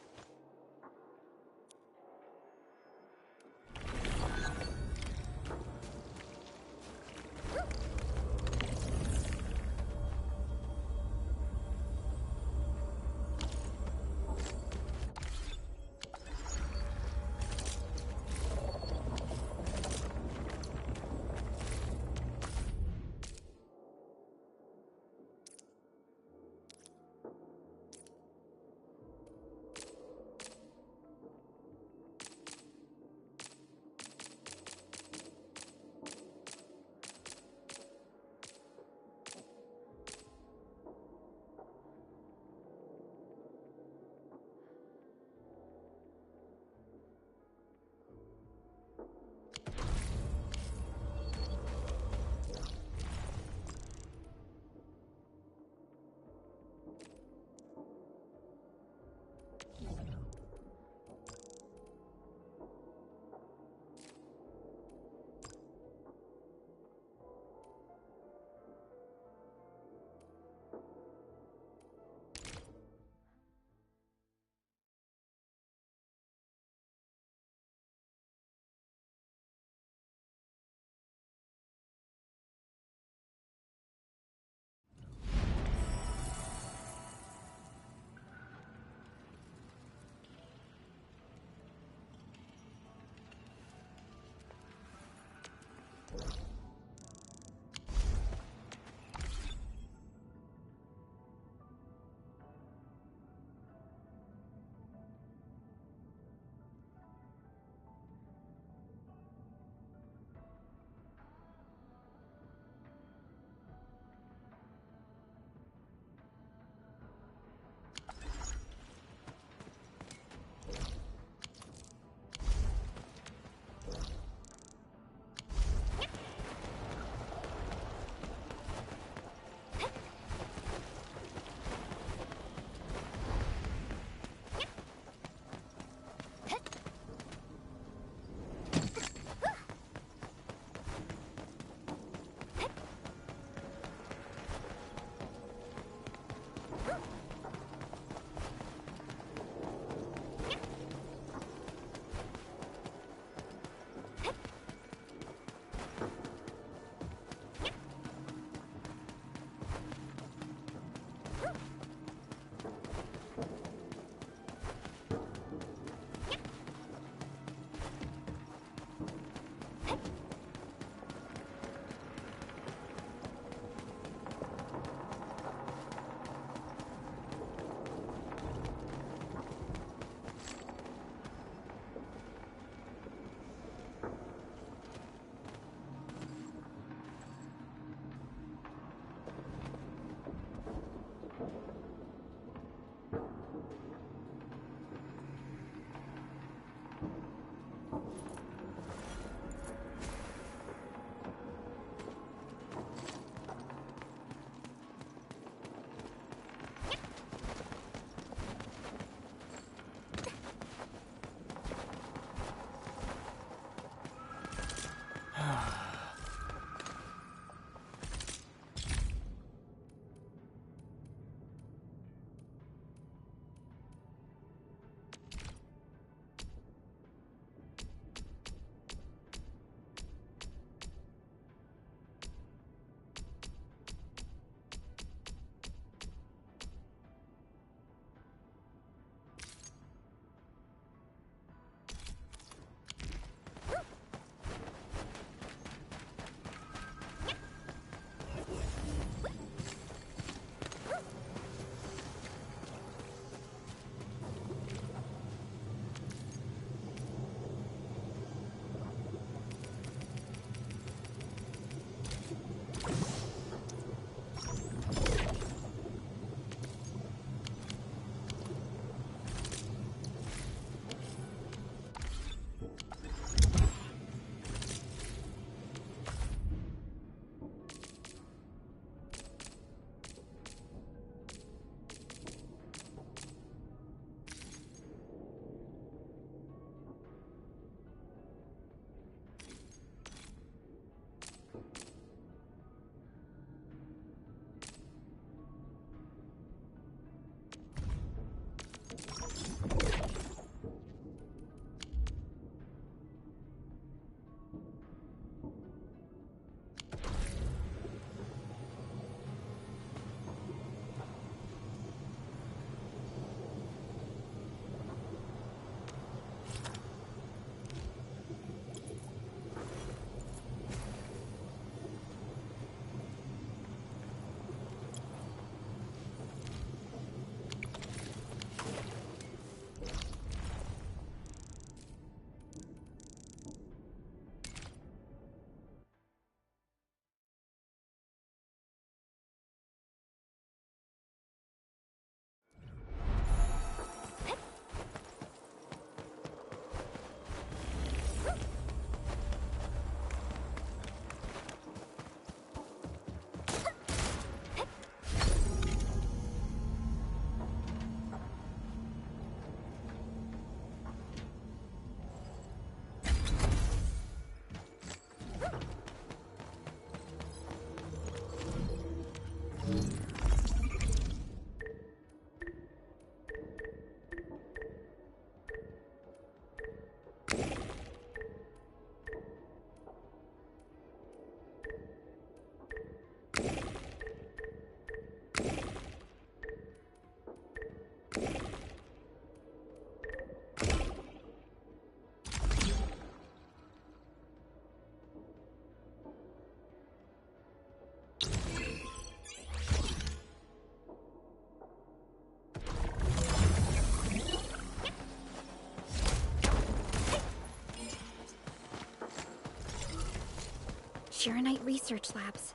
Shiranite Research Labs.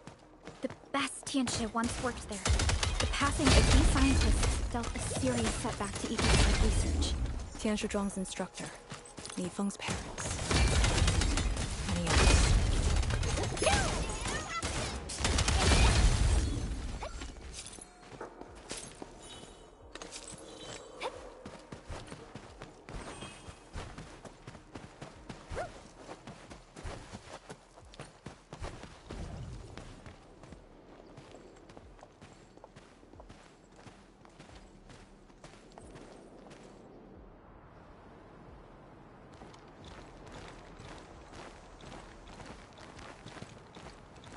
The best Tianxia once worked there. The passing of these scientists dealt a serious setback to ecosystem research. Tianxia Zhuang's instructor, Mi Feng's parents. Many others.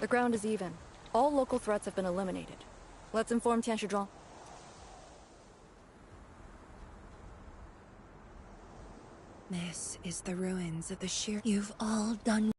The ground is even. All local threats have been eliminated. Let's inform Tianxia Zhuang. This is the ruins of the sheer... You've all done...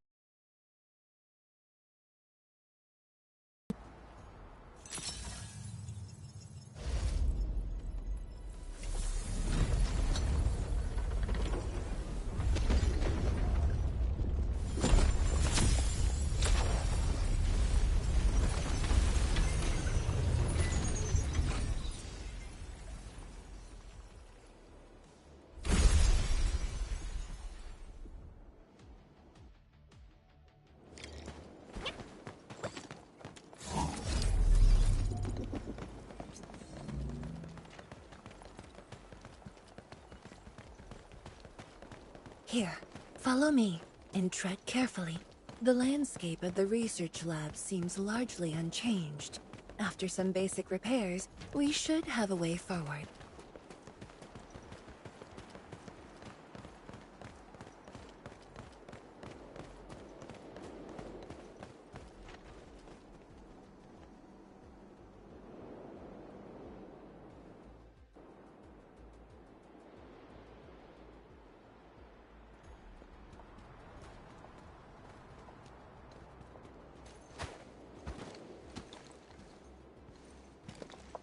Here, follow me, and tread carefully. The landscape of the research lab seems largely unchanged. After some basic repairs, we should have a way forward.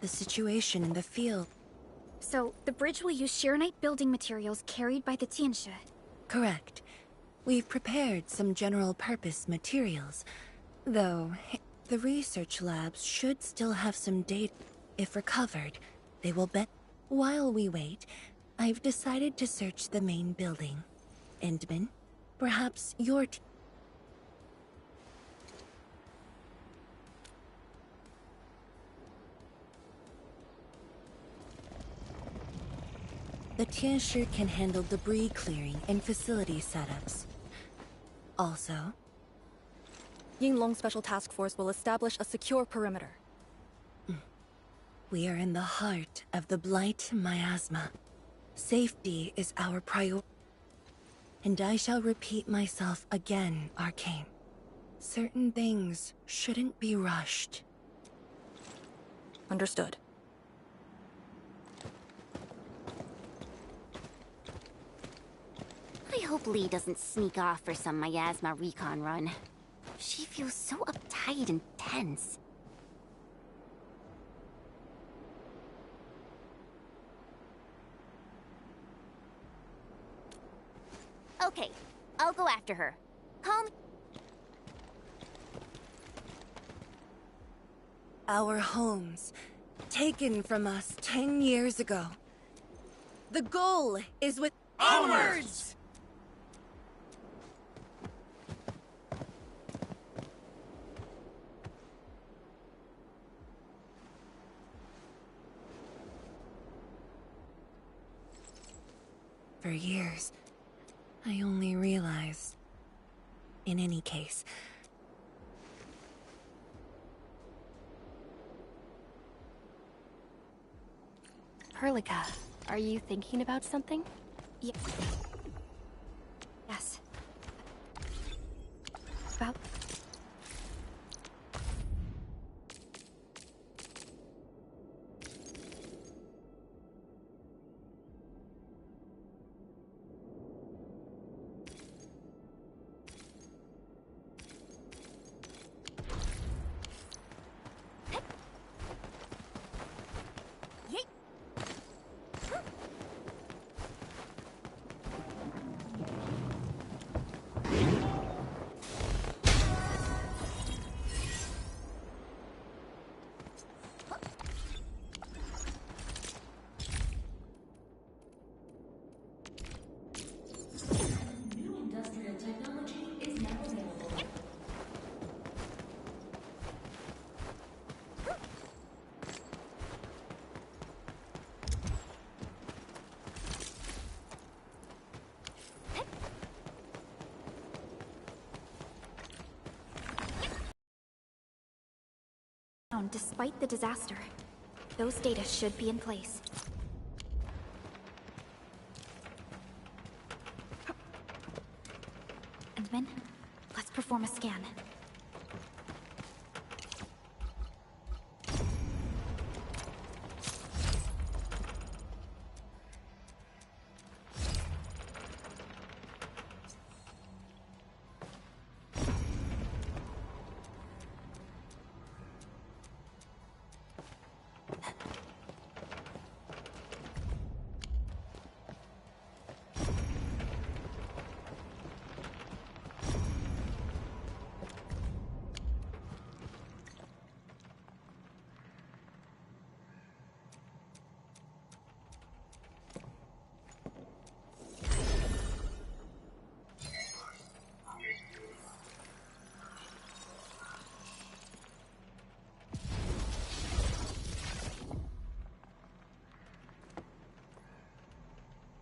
The situation in the field. So, the bridge will use Shiranite building materials carried by the Tianxia. Correct. We've prepared some general-purpose materials. Though, the research labs should still have some data. If recovered, they will bet. While we wait, I've decided to search the main building. Endman, perhaps your team. The Tianxia can handle debris clearing and facility setups. Also, Yinglong Special Task Force will establish a secure perimeter. We are in the heart of the Blight miasma. Safety is our priority. And I shall repeat myself again, Arcane. Certain things shouldn't be rushed. Understood. I hope Lee doesn't sneak off for some miasma recon run. She feels so uptight and tense. Okay, I'll go after her. Call me. Our homes, taken from us 10 years ago. The goal is with... Onwards! For years, I only realized... In any case... Perlica, are you thinking about something? Yes. Yes. About... zone despite the disaster. Those data should be in place. Endman, let's perform a scan.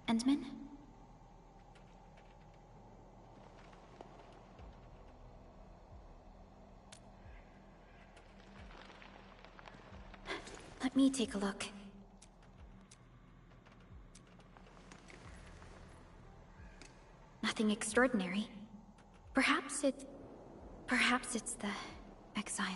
Endman? Let me take a look. Nothing extraordinary. Perhaps it's the exile.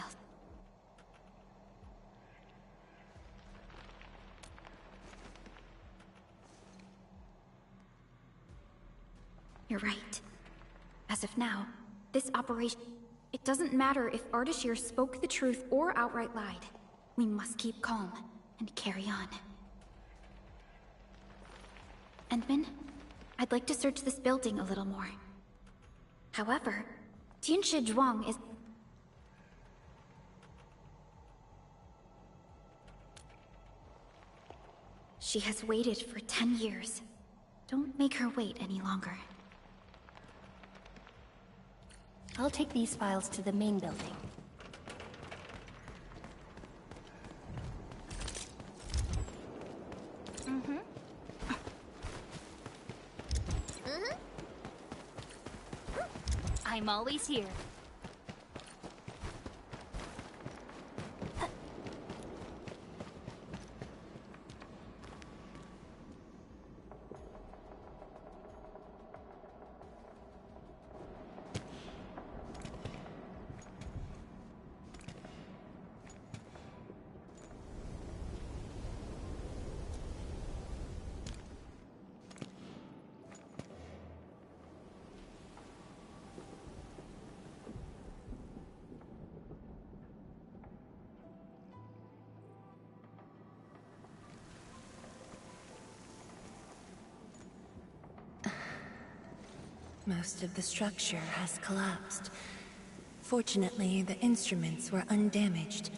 You're right. As of now, this operation... It doesn't matter if Ardashir spoke the truth or outright lied. We must keep calm and carry on. Endman, I'd like to search this building a little more. However, Tianshi Zhuang is... She has waited for 10 years. Don't make her wait any longer. I'll take these files to the main building. I'm always here. Most of the structure has collapsed. Fortunately, the instruments were undamaged.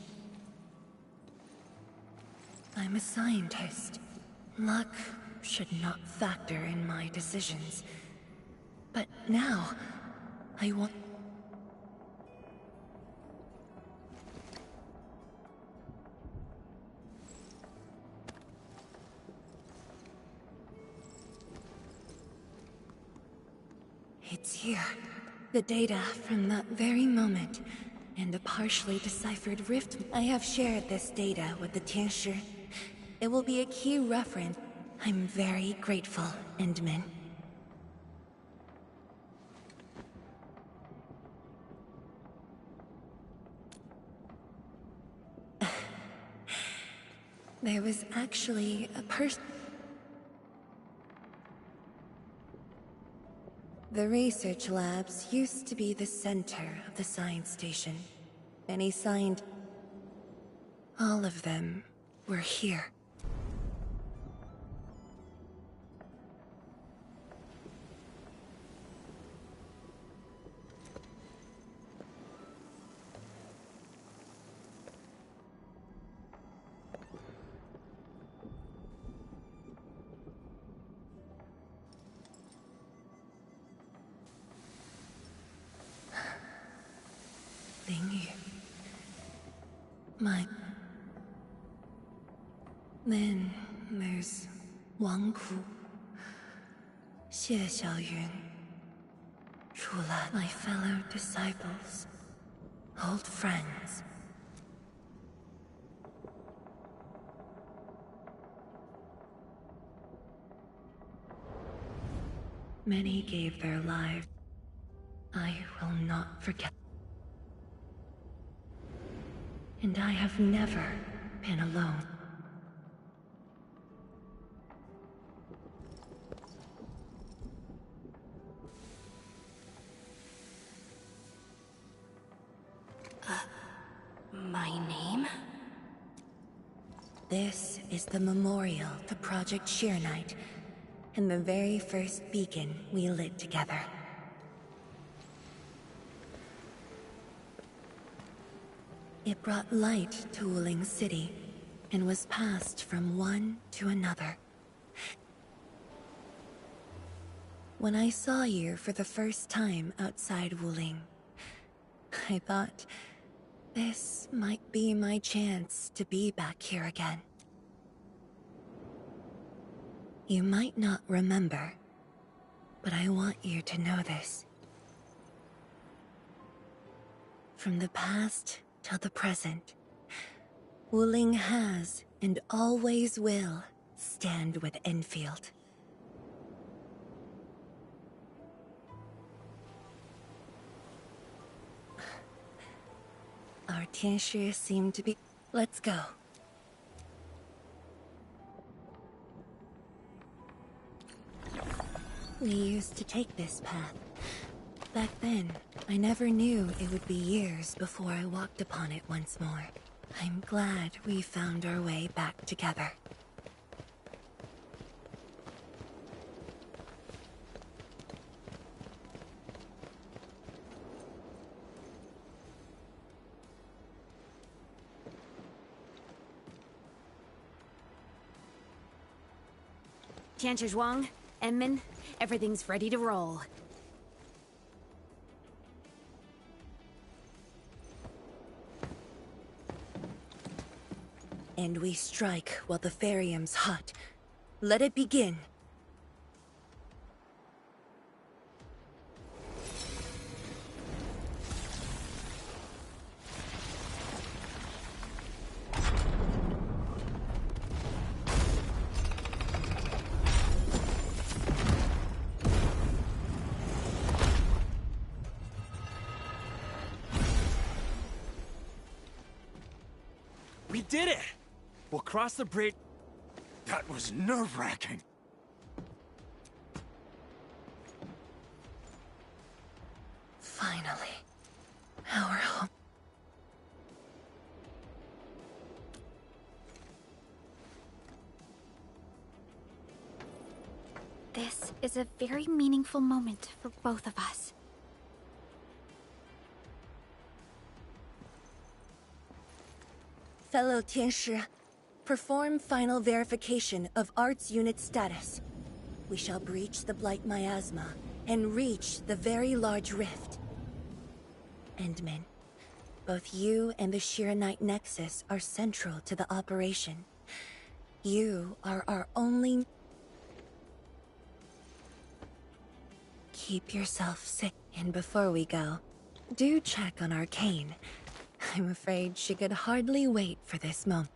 I'm a scientist. Luck should not factor in my decisions. But now, I want... It's here. The data from that very moment, and a partially deciphered rift. I have shared this data with the Tianshi. It will be a key reference. I'm very grateful, Endman. There was actually a person... The research labs used to be the center of the science station. Many signed... All of them were here. Then there's Wang Ku, Xie Xiaoyun, my fellow disciples, old friends. Many gave their lives. I will not forget. And I have never been alone. My name? This is the memorial to Project Sheer Knight, and the very first beacon we lit together. It brought light to Wuling City, and was passed from one to another. When I saw you for the first time outside Wuling, I thought, this might be my chance to be back here again. You might not remember, but I want you to know this. From the past till the present, Wuling has and always will stand with Endfield. Our Tianshi seem to be... Let's go. We used to take this path. Back then, I never knew it would be years before I walked upon it once more. I'm glad we found our way back together. Tianchi Zhuang, Enmin, everything's ready to roll. And we strike while the Therium's hot. Let it begin. We did it! We'll cross the bridge. That was nerve-wracking. Finally. Our home. This is a very meaningful moment for both of us. Fellow Tianshi, perform final verification of Arts Unit status. We shall breach the Blight Miasma and reach the very large rift. Endman, both you and the Sheer Knight Nexus are central to the operation. You are our only... Keep yourself safe. And before we go, do check on Arcane. I'm afraid she could hardly wait for this moment.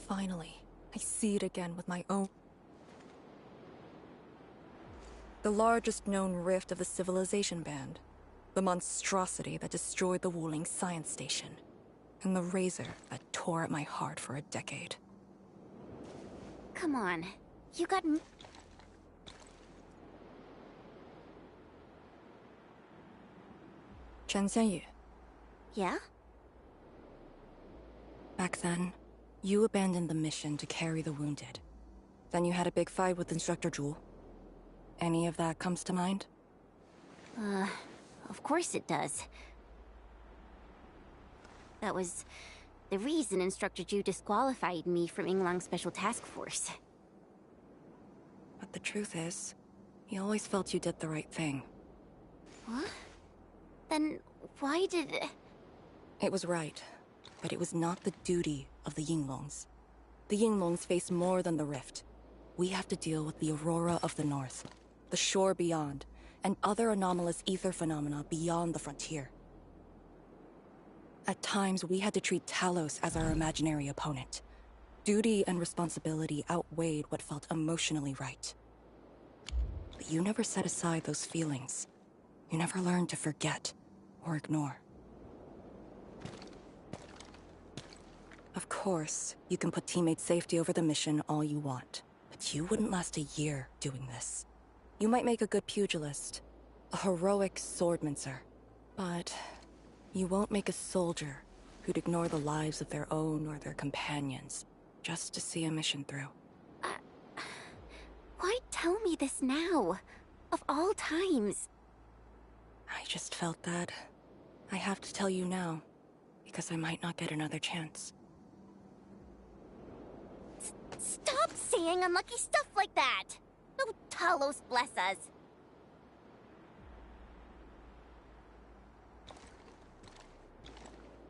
Finally, I see it again with my own... The largest known rift of the Civilization Band. The monstrosity that destroyed the Wuling Science Station. And the razor that tore at my heart for a decade. Come on. You got... Chen Xianyu. Yeah? Back then, you abandoned the mission to carry the wounded. Then you had a big fight with Instructor Zhu. Any of that comes to mind? Of course it does. That was the reason Instructor Zhu disqualified me from Yinglang's Special Task Force. But the truth is, he always felt you did the right thing. What? Then why did... It was right, but it was not the duty of the Yinglongs. The Yinglongs face more than the rift. We have to deal with the aurora of the north, the shore beyond, and other anomalous ether phenomena beyond the frontier. At times, we had to treat Talos as our imaginary opponent. Duty and responsibility outweighed what felt emotionally right. But you never set aside those feelings. You never learned to forget or ignore. Of course, you can put teammate safety over the mission all you want, but you wouldn't last a year doing this. You might make a good pugilist, a heroic swordmancer, but you won't make a soldier who'd ignore the lives of their own or their companions just to see a mission through. Why tell me this now? Of all times. I just felt that I have to tell you now, because I might not get another chance. Stop saying unlucky stuff like that! No, Talos bless us.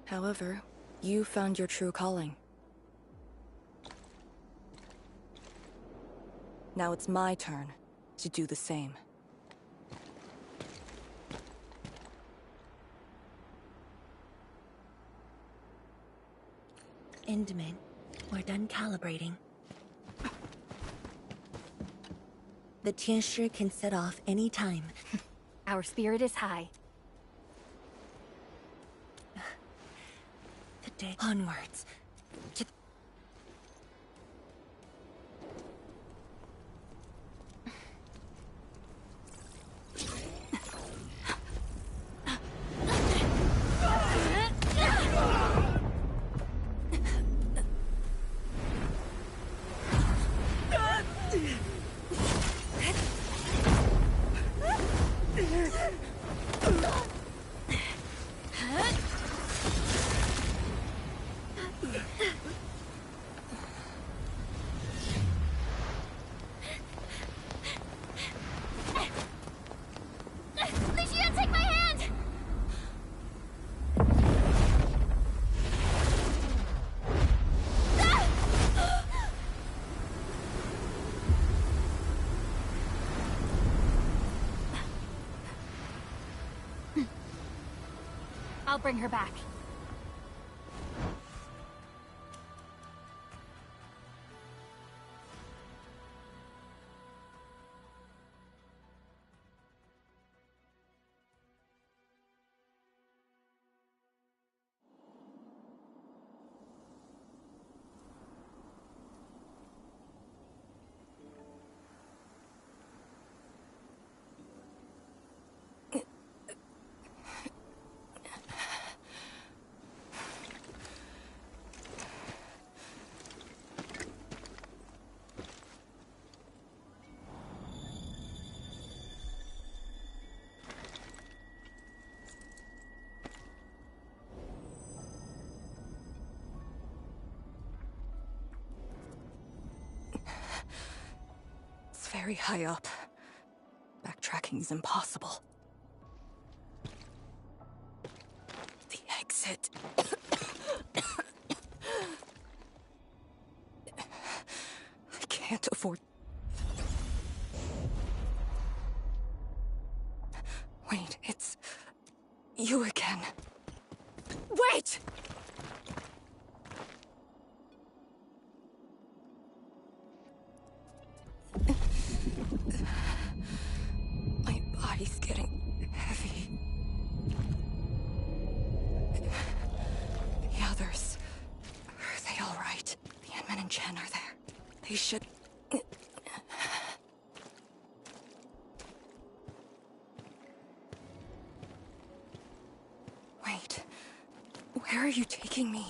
However, you found your true calling. Now it's my turn to do the same. Endman, we're done calibrating. The Tianshi can set off any time. Our spirit is high. The day onwards. I'll bring her back. Very high up. Backtracking is impossible. The exit. I can't afford... Wait, it's... you again. Wait! My body's getting heavy. The others... are they all right? The Enman and Chen are there. They should... Wait. Where are you taking me?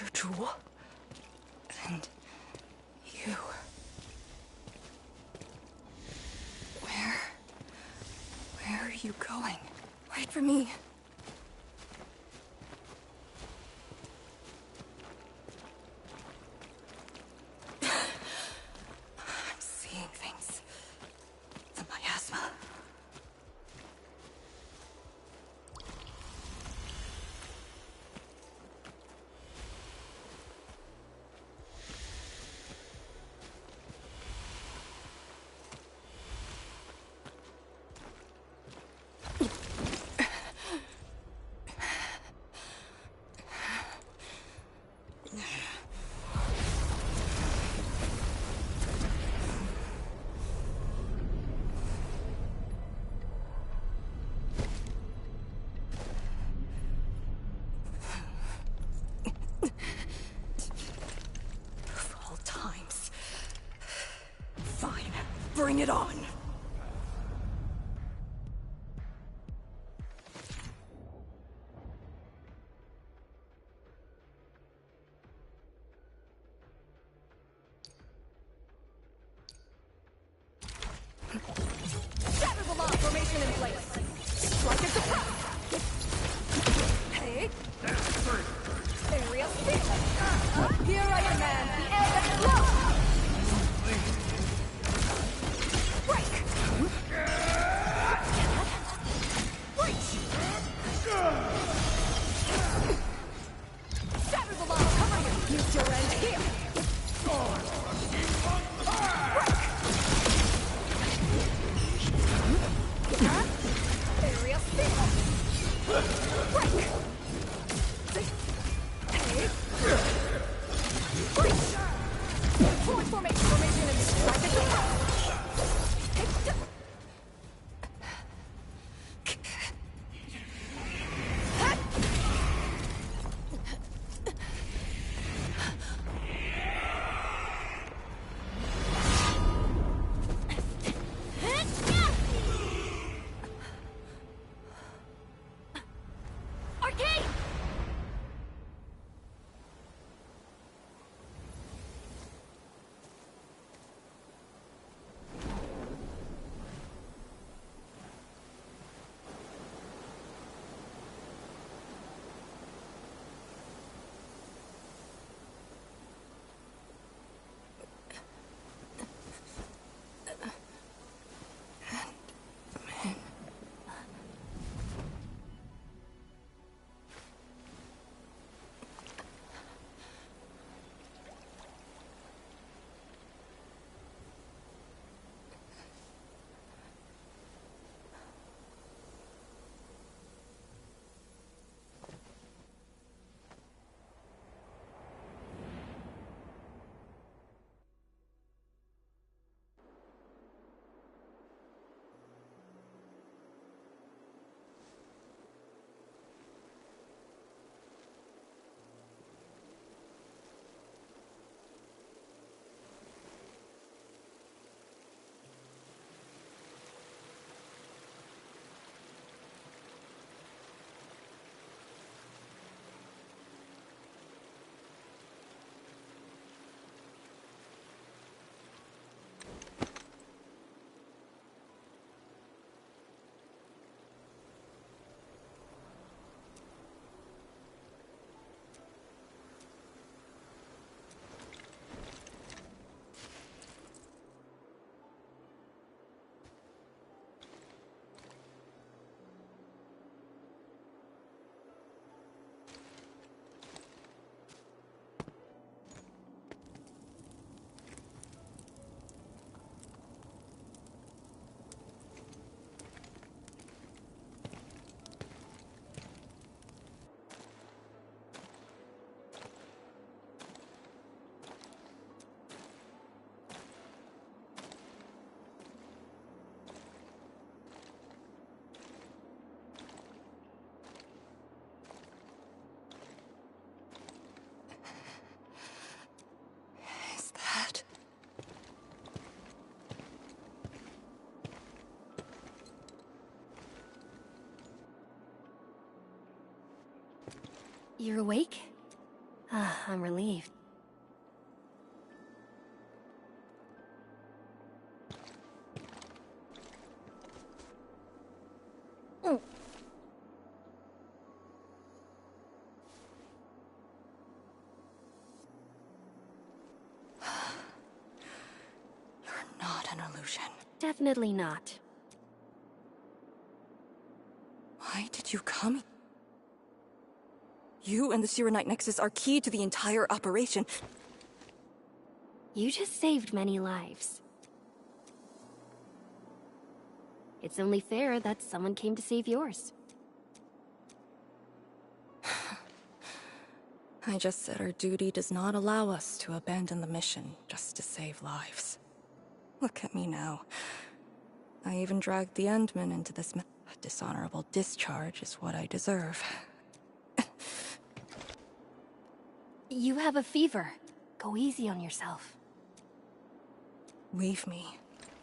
Dr. Jewel? And you... Where are you going? Wait for me. I'm seeing things. The miasma. Of all times. Fine. Bring it on! Shatter the lock formation in place! Strike at the top! Hey! Area speed! Here I command the air that flows! Break! Breach! Shatter the lock, cover you! Use your end here! Area speed! Break! Forward formation and strike at the top! Arcane! You're awake? I'm relieved. Not an illusion. Definitely not. Why did you come? You and the Sirenite Nexus are key to the entire operation. You just saved many lives. It's only fair that someone came to save yours. I just said our duty does not allow us to abandon the mission just to save lives. Look at me now. I even dragged the Endmen into this dishonorable discharge is what I deserve. You have a fever. Go easy on yourself. Leave me.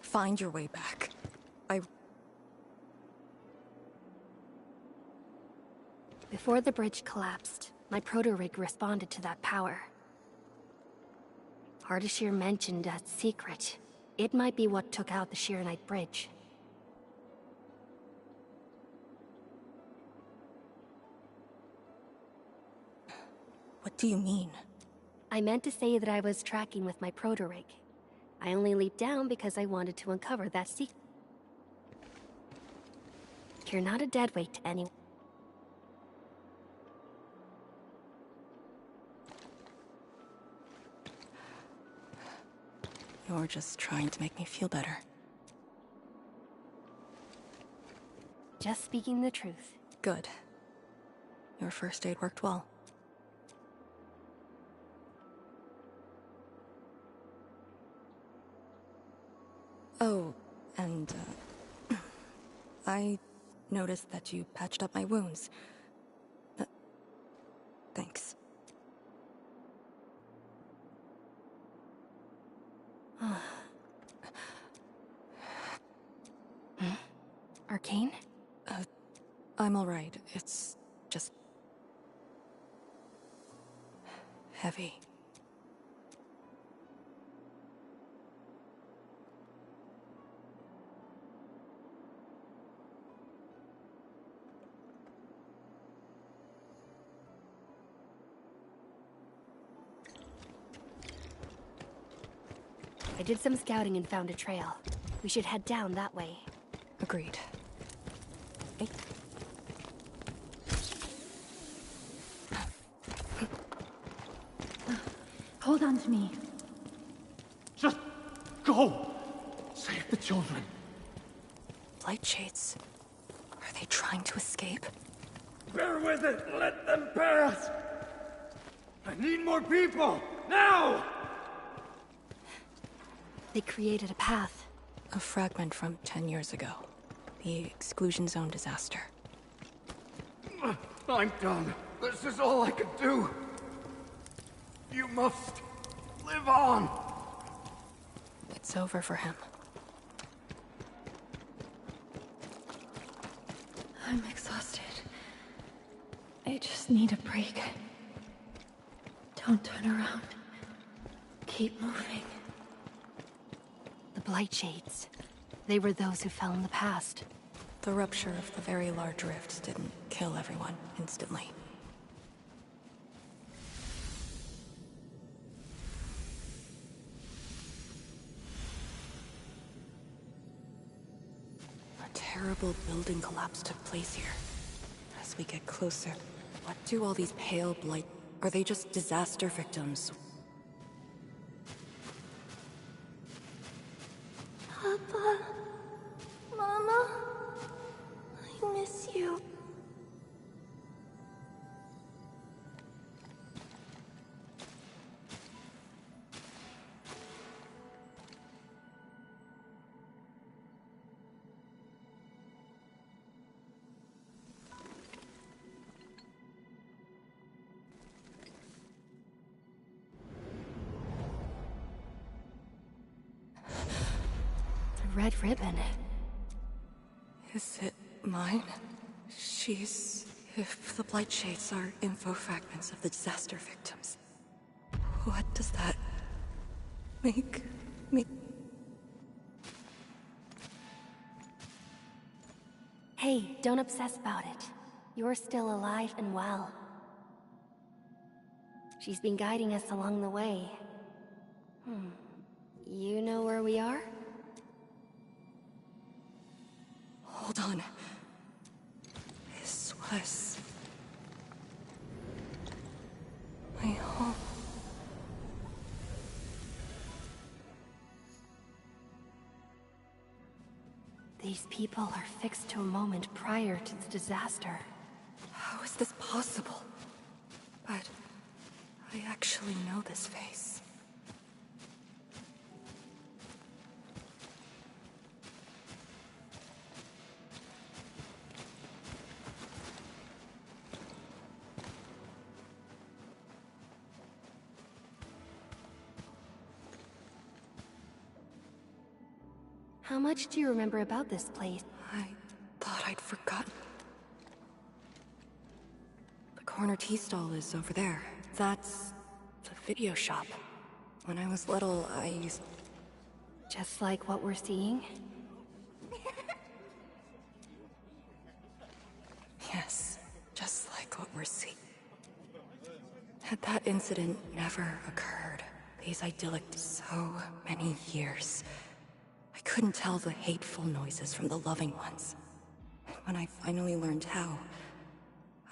Find your way back. Before the bridge collapsed, my proto-rig responded to that power. Ardashir mentioned a secret. It might be what took out the Shirenite bridge. What do you mean? I meant to say that I was tracking with my proto-rig. I only leaped down because I wanted to uncover that secret. You're not a deadweight to anyone. You're just trying to make me feel better. Just speaking the truth. Good. Your first aid worked well. Oh, and, I noticed that you patched up my wounds. Thanks. Arcane? I'm alright. It's just... heavy. I did some scouting and found a trail. We should head down that way. Agreed. Hey. Hold on to me. Just go! Save the children. Light shades. Are they trying to escape? Bear with it! Let them pass! I need more people! Now! They created a path. A fragment from 10 years ago. The exclusion zone disaster. I'm done. This is all I can do. You must live on. It's over for him. I'm exhausted. I just need a break. Don't turn around. Keep moving. The Blight Shades. They were those who fell in the past. The rupture of the very large rift didn't kill everyone instantly. A terrible building collapse took place here. As we get closer, what do all these pale blight... Are they just disaster victims? Papa... Mama... I miss you. The red ribbon. Is it mine? She's If the Blight Shades are info fragments of the disaster victims, what does that make me? Hey, don't obsess about it. You're still alive and well. She's been guiding us along the way. You know where we are? Hold on. This was my home. These people are fixed to a moment prior to the disaster. How is this possible? But I actually know this face. How much do you remember about this place? I thought I'd forgotten. The corner tea stall is over there. That's the video shop. When I was little, I used... Just like what we're seeing? Yes, just like what we're seeing. Had that incident never occurred, these idyllic so many years, I couldn't tell the hateful noises from the loving ones. When I finally learned how,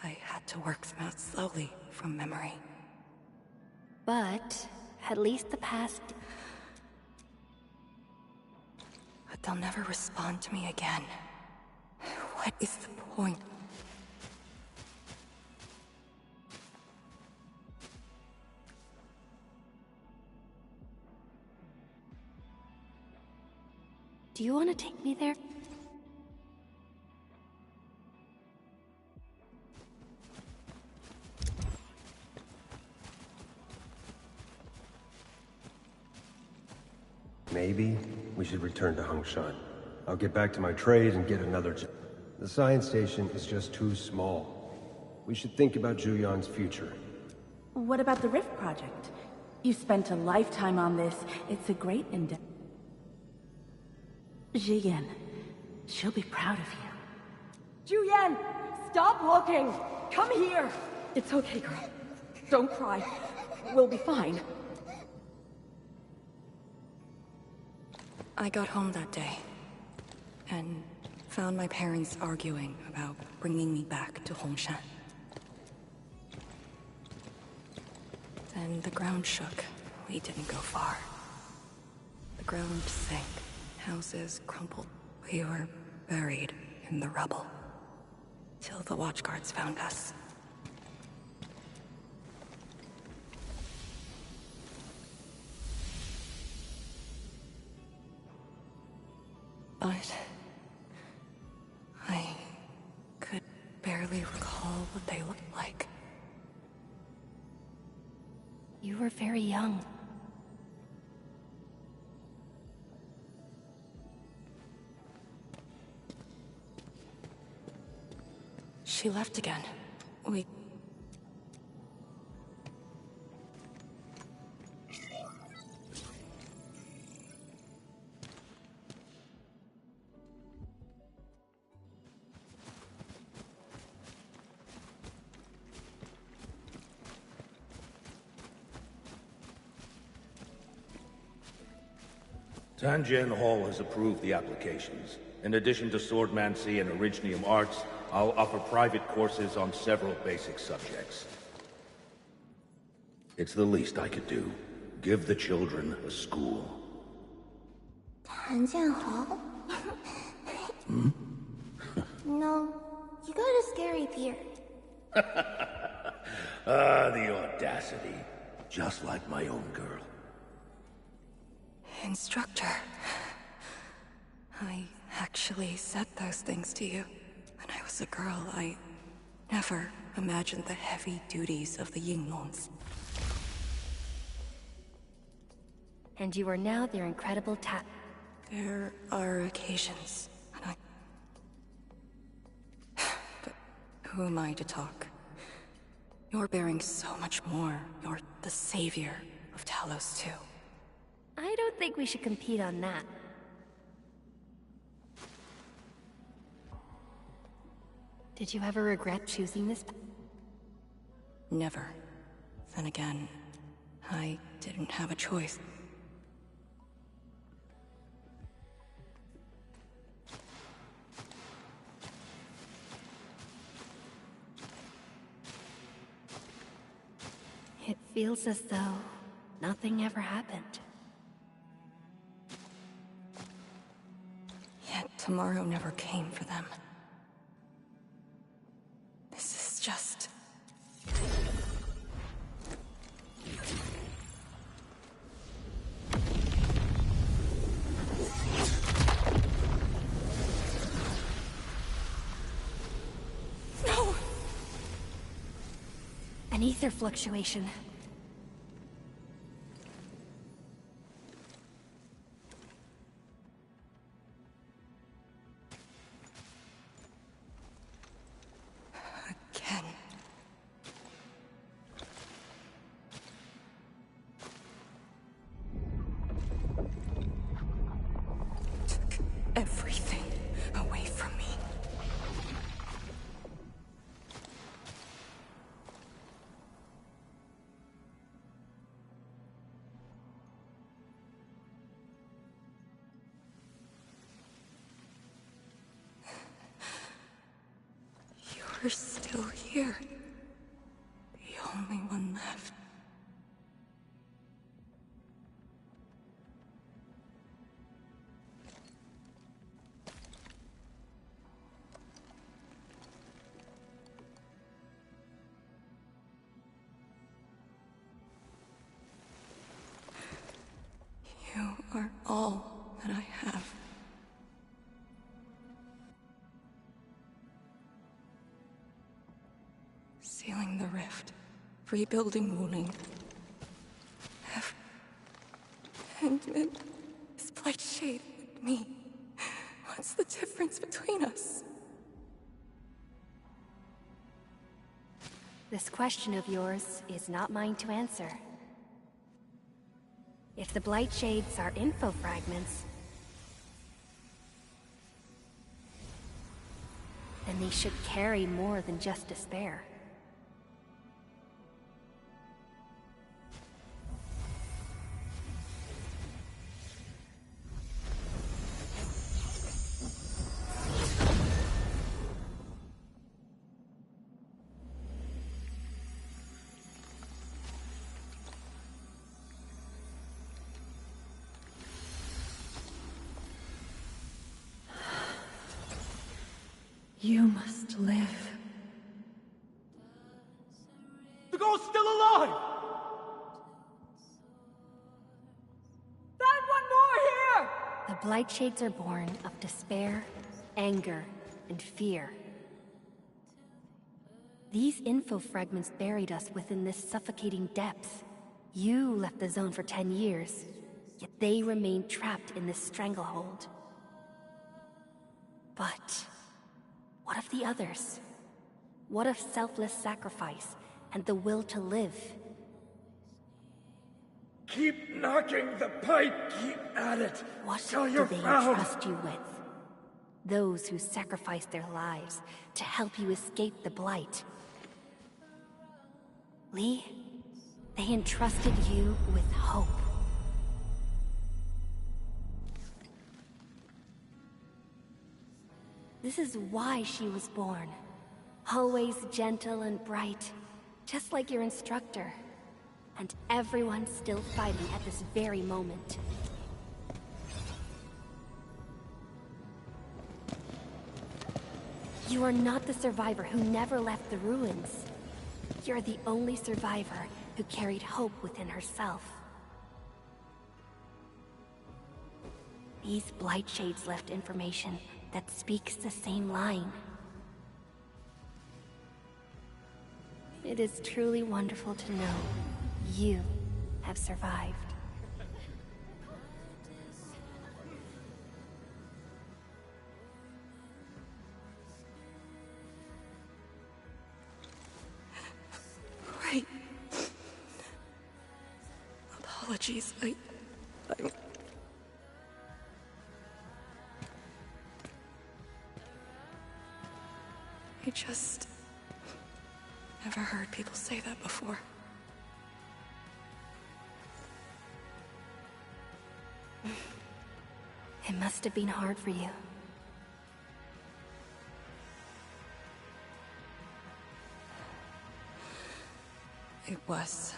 I had to work them out slowly from memory. But at least the past... But they'll never respond to me again. What is the point? Do you want to take me there? Maybe we should return to Hongshan. I'll get back to my trade and get another job. The science station is just too small. We should think about Juyan's future. What about the Rift Project? You spent a lifetime on this. It's a great endeavor. Jiyan, she'll be proud of you. Juyan, stop looking! Come here! It's okay, girl. Don't cry. We'll be fine. I got home that day, and found my parents arguing about bringing me back to Hongshan. Then the ground shook. We didn't go far. The ground sank. Houses crumbled. We were buried in the rubble. Till the watchguards found us. But I could barely recall what they looked like. You were very young. She left again. We... Tanjian Hall has approved the applications. In addition to swordmancy and originium arts, I'll offer private courses on several basic subjects. It's the least I could do. Give the children a school. Tanjian Hall? No, you got a scary beard. Ah, the audacity. Just like my own girl. Instructor. I actually said those things to you. When I was a girl, I never imagined the heavy duties of the Yinglongs. And you are now their incredible There are occasions when I... But Who am I to talk? You're bearing so much more. You're the savior of Talos too. I don't think we should compete on that. Did you ever regret choosing this? Never. Then again, I didn't have a choice. It feels as though nothing ever happened. Yet tomorrow never came for them. This is just... No! An ether fluctuation. Again. Took everything away from me. You're still here. The only one left. You are all that I have. Sealing the rift, rebuilding Wuling. And this blight shade with me. What's the difference between us? This question of yours is not mine to answer. If the Blight Shades are info fragments, then they should carry more than just despair. You must live. The girl's still alive! Find one more here! The Blight Shades are born of despair, anger, and fear. These info fragments buried us within this suffocating depth. You left the zone for 10 years, yet they remained trapped in this stranglehold. But what of the others? What of selfless sacrifice and the will to live? Keep knocking the pipe, keep at it. What till do you're they found. trust you with? Those who sacrificed their lives to help you escape the Blight. Lee, they entrusted you with hope. This is why she was born. Always gentle and bright, just like your instructor. And everyone's still fighting at this very moment. You are not the survivor who never left the ruins. You're the only survivor who carried hope within herself. These Blight Shades left information that speaks the same line. It is truly wonderful to know you have survived. Apologies, I just never heard people say that before. It must have been hard for you. It was.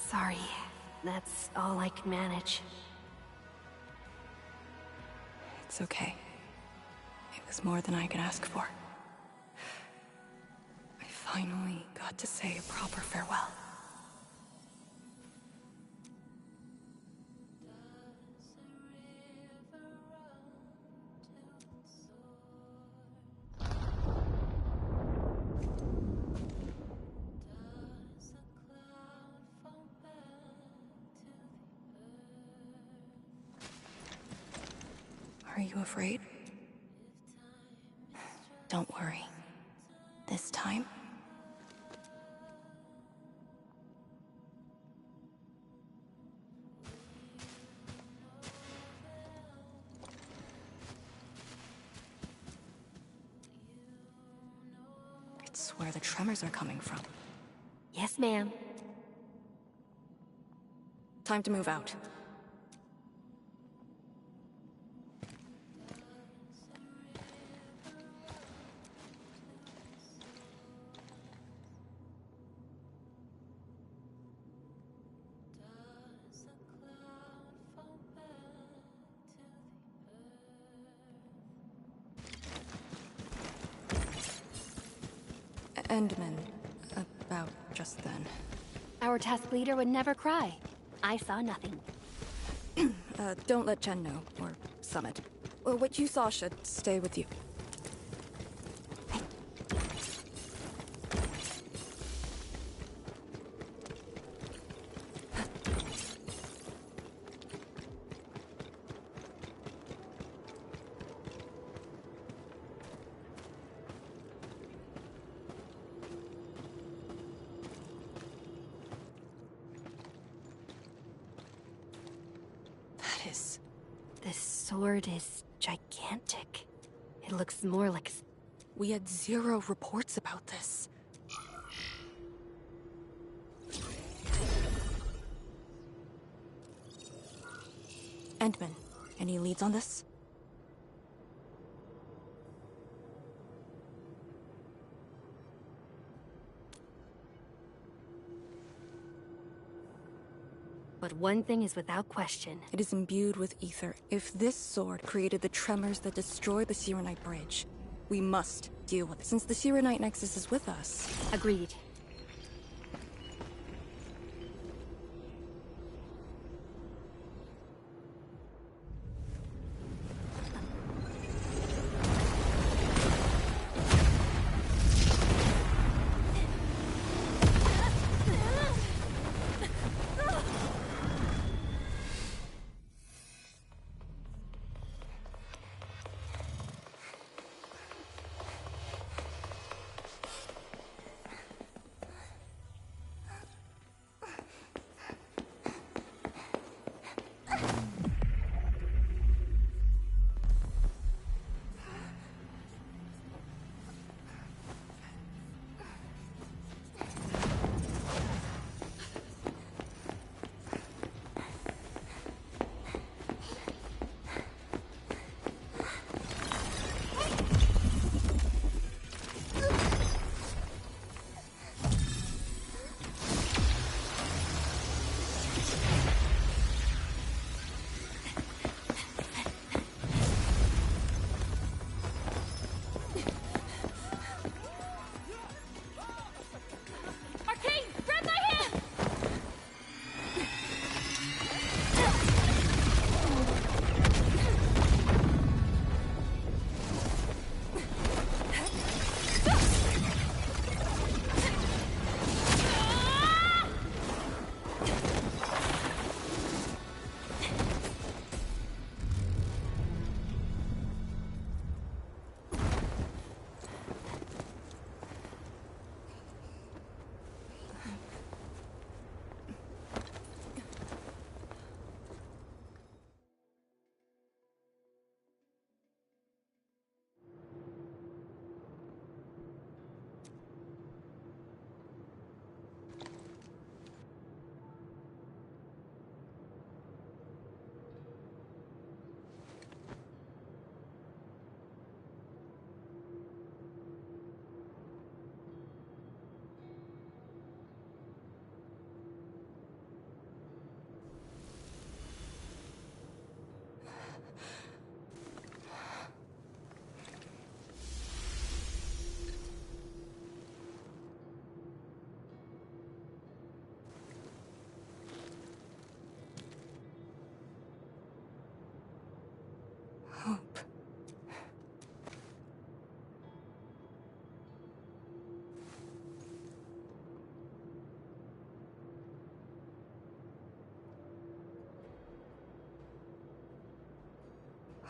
Sorry. That's all I can manage. It's okay. It was more than I could ask for. I finally got to say a proper farewell. Are you afraid? Don't worry. This time, it's where the tremors are coming from. Yes, ma'am. Time to move out. Endman, about just then. Our task leader would never cry. I saw nothing. Don't let Jen know, or Summit. Well, what you saw should stay with you. This sword is gigantic. It looks more like... We had 0 reports about this. Endman, any leads on this? But one thing is without question. It is imbued with ether. If this sword created the tremors that destroyed the Sirenite Bridge, we must deal with it, since the Sirenite Nexus is with us. Agreed.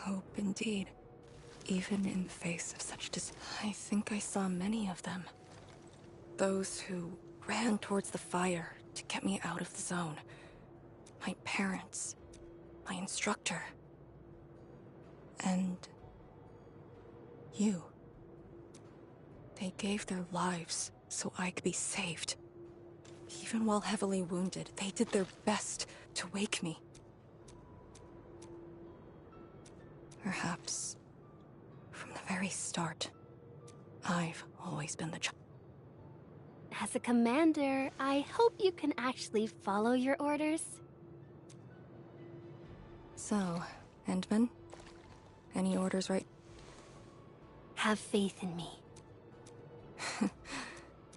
Hope indeed. Even in the face of such I think I saw many of them. Those who ran towards the fire to get me out of the zone. My parents. My instructor. And you. They gave their lives so I could be saved. Even while heavily wounded, they did their best to wake me. Perhaps, from the very start, I've always been the child. As a commander, I hope you can actually follow your orders. So, Endman? Any orders right? Have faith in me.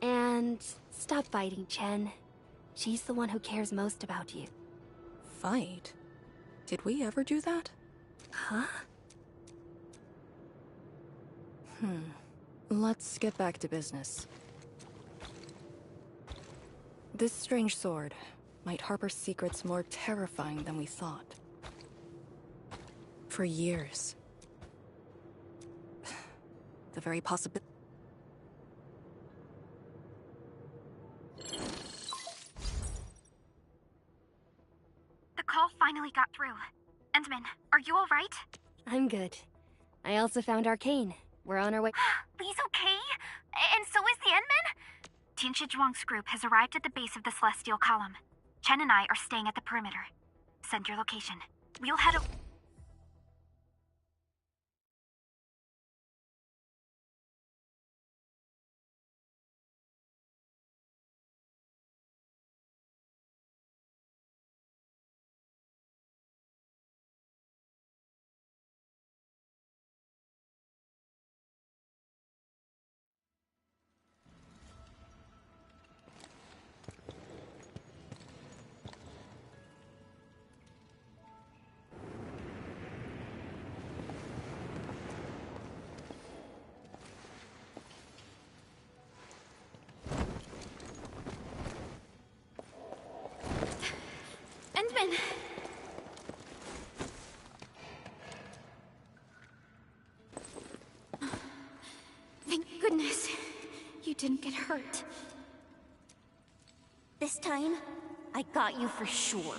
And stop fighting, Chen. She's the one who cares most about you. Fight? Did we ever do that? Huh? Let's get back to business. This strange sword might harbor secrets more terrifying than we thought. For years. The very possibility. The call finally got through. Endman, are you alright? I'm good. I also found Arcane. We're on our way. Lee's okay? And so is the Endman? Tianshi Zhuang's group has arrived at the base of the Celestial Column. Chen and I are staying at the perimeter. Send your location. We'll head over. Endman! Thank goodness you didn't get hurt. This time, I got you for sure.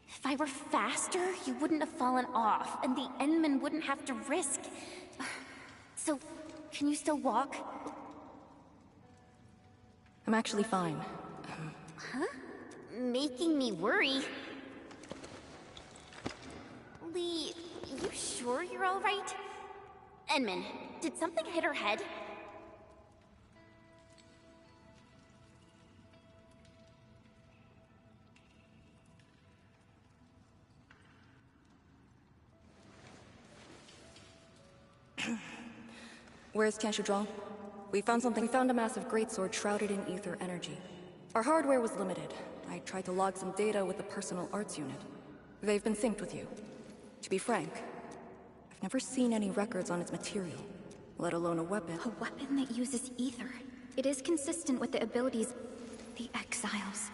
If I were faster, you wouldn't have fallen off, and the Endman wouldn't have to risk. So, can you still walk? I'm actually fine. Huh? Making me worry. Lee, you sure you're all right? Endman, did something hit her head? Where's Tianshi Zhuang? We found something. We found a massive greatsword shrouded in ether energy. Our hardware was limited. I tried to log some data with the personal arts unit. They've been synced with you. To be frank, I've never seen any records on its material, let alone a weapon. A weapon that uses ether. It is consistent with the abilities the Exiles.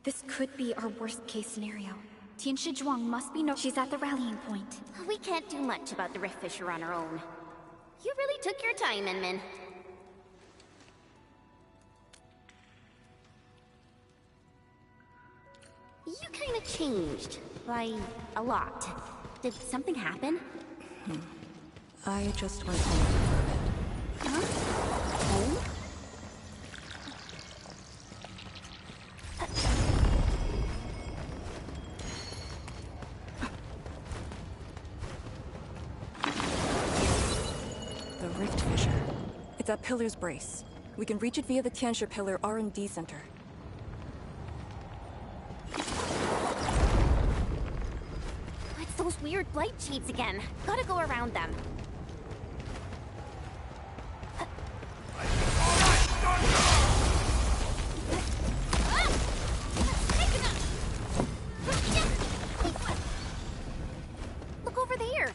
This could be our worst-case scenario. Tianshi Zhuang must be she's at the rallying point. We can't do much about the Rift Fisher on our own. You really took your time, Endman. You kinda changed. By a lot. Did something happen? I just went home for a bit. Huh? Home? The Rift Fisher. It's at Pillar's Brace. We can reach it via the Tianshi Pillar R&D Center. It's those weird blight shapes again. Gotta go around them. Look over there.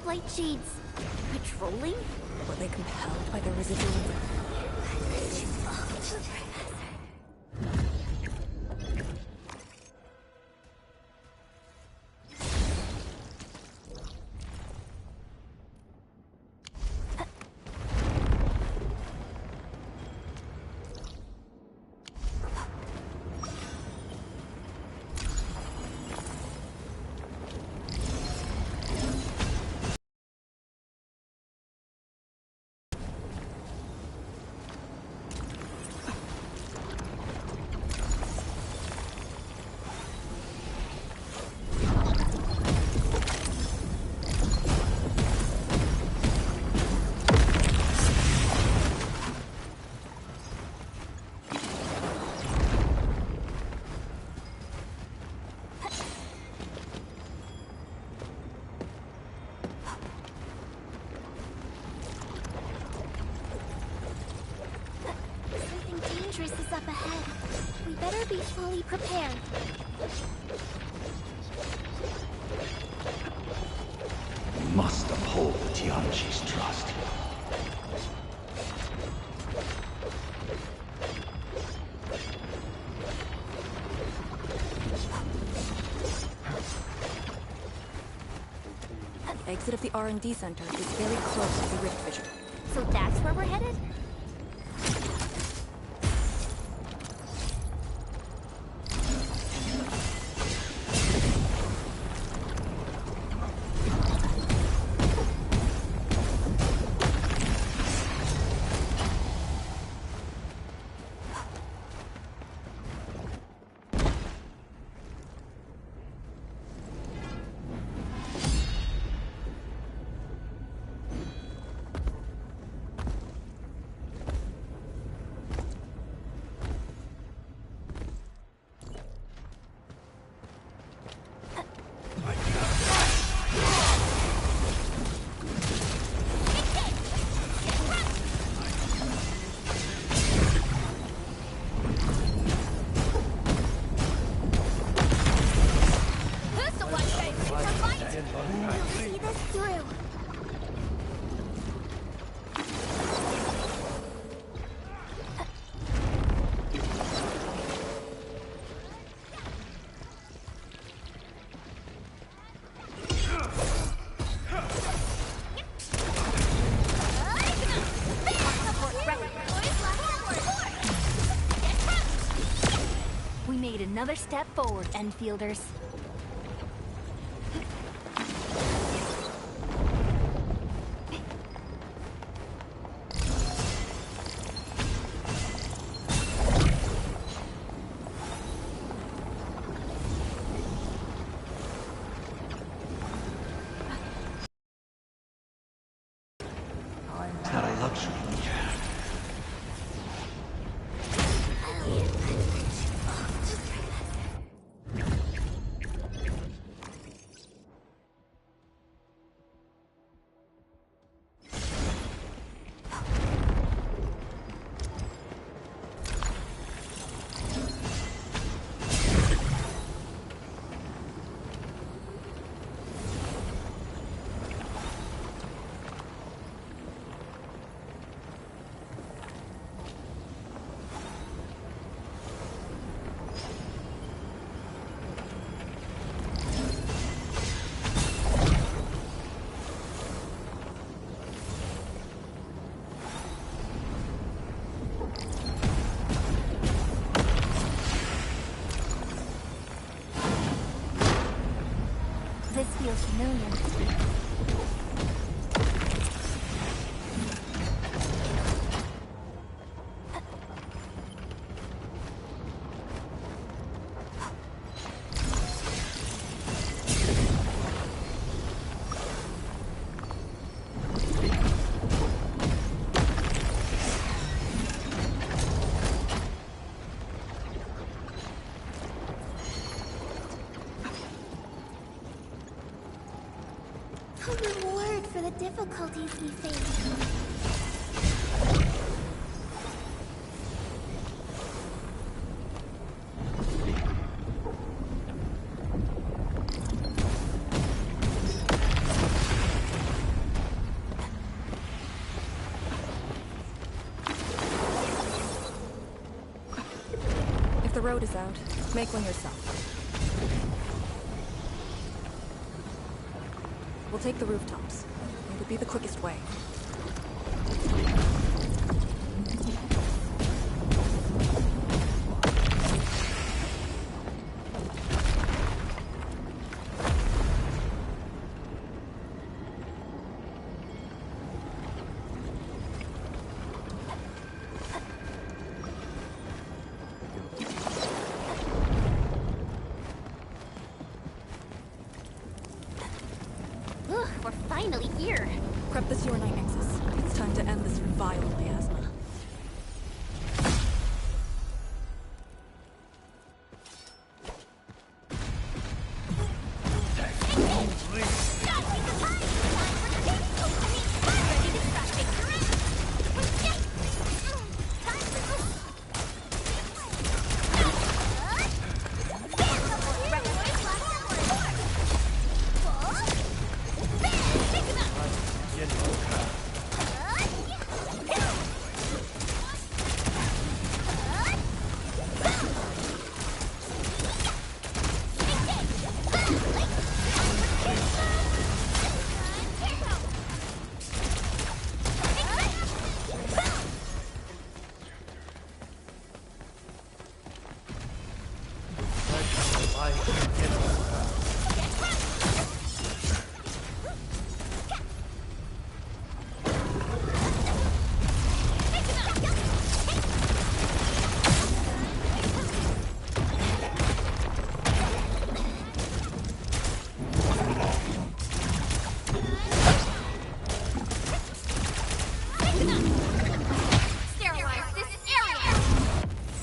flight shades. Patrolling? Were they compelled by the residual? Is up ahead. We better be fully prepared. We must uphold the Tianqi's trust. The exit of the R&D center is very close to the Rift Vision. So that's where we're headed? Another step forward, Enfielders. It's not a luxury. This feels familiar. A reward for the difficulties we face. road is out. Make one yourself. We'll take the rooftops. It would be the quickest way. We're finally here. Prep the sewer night nexus. It's time to end this vile miasma.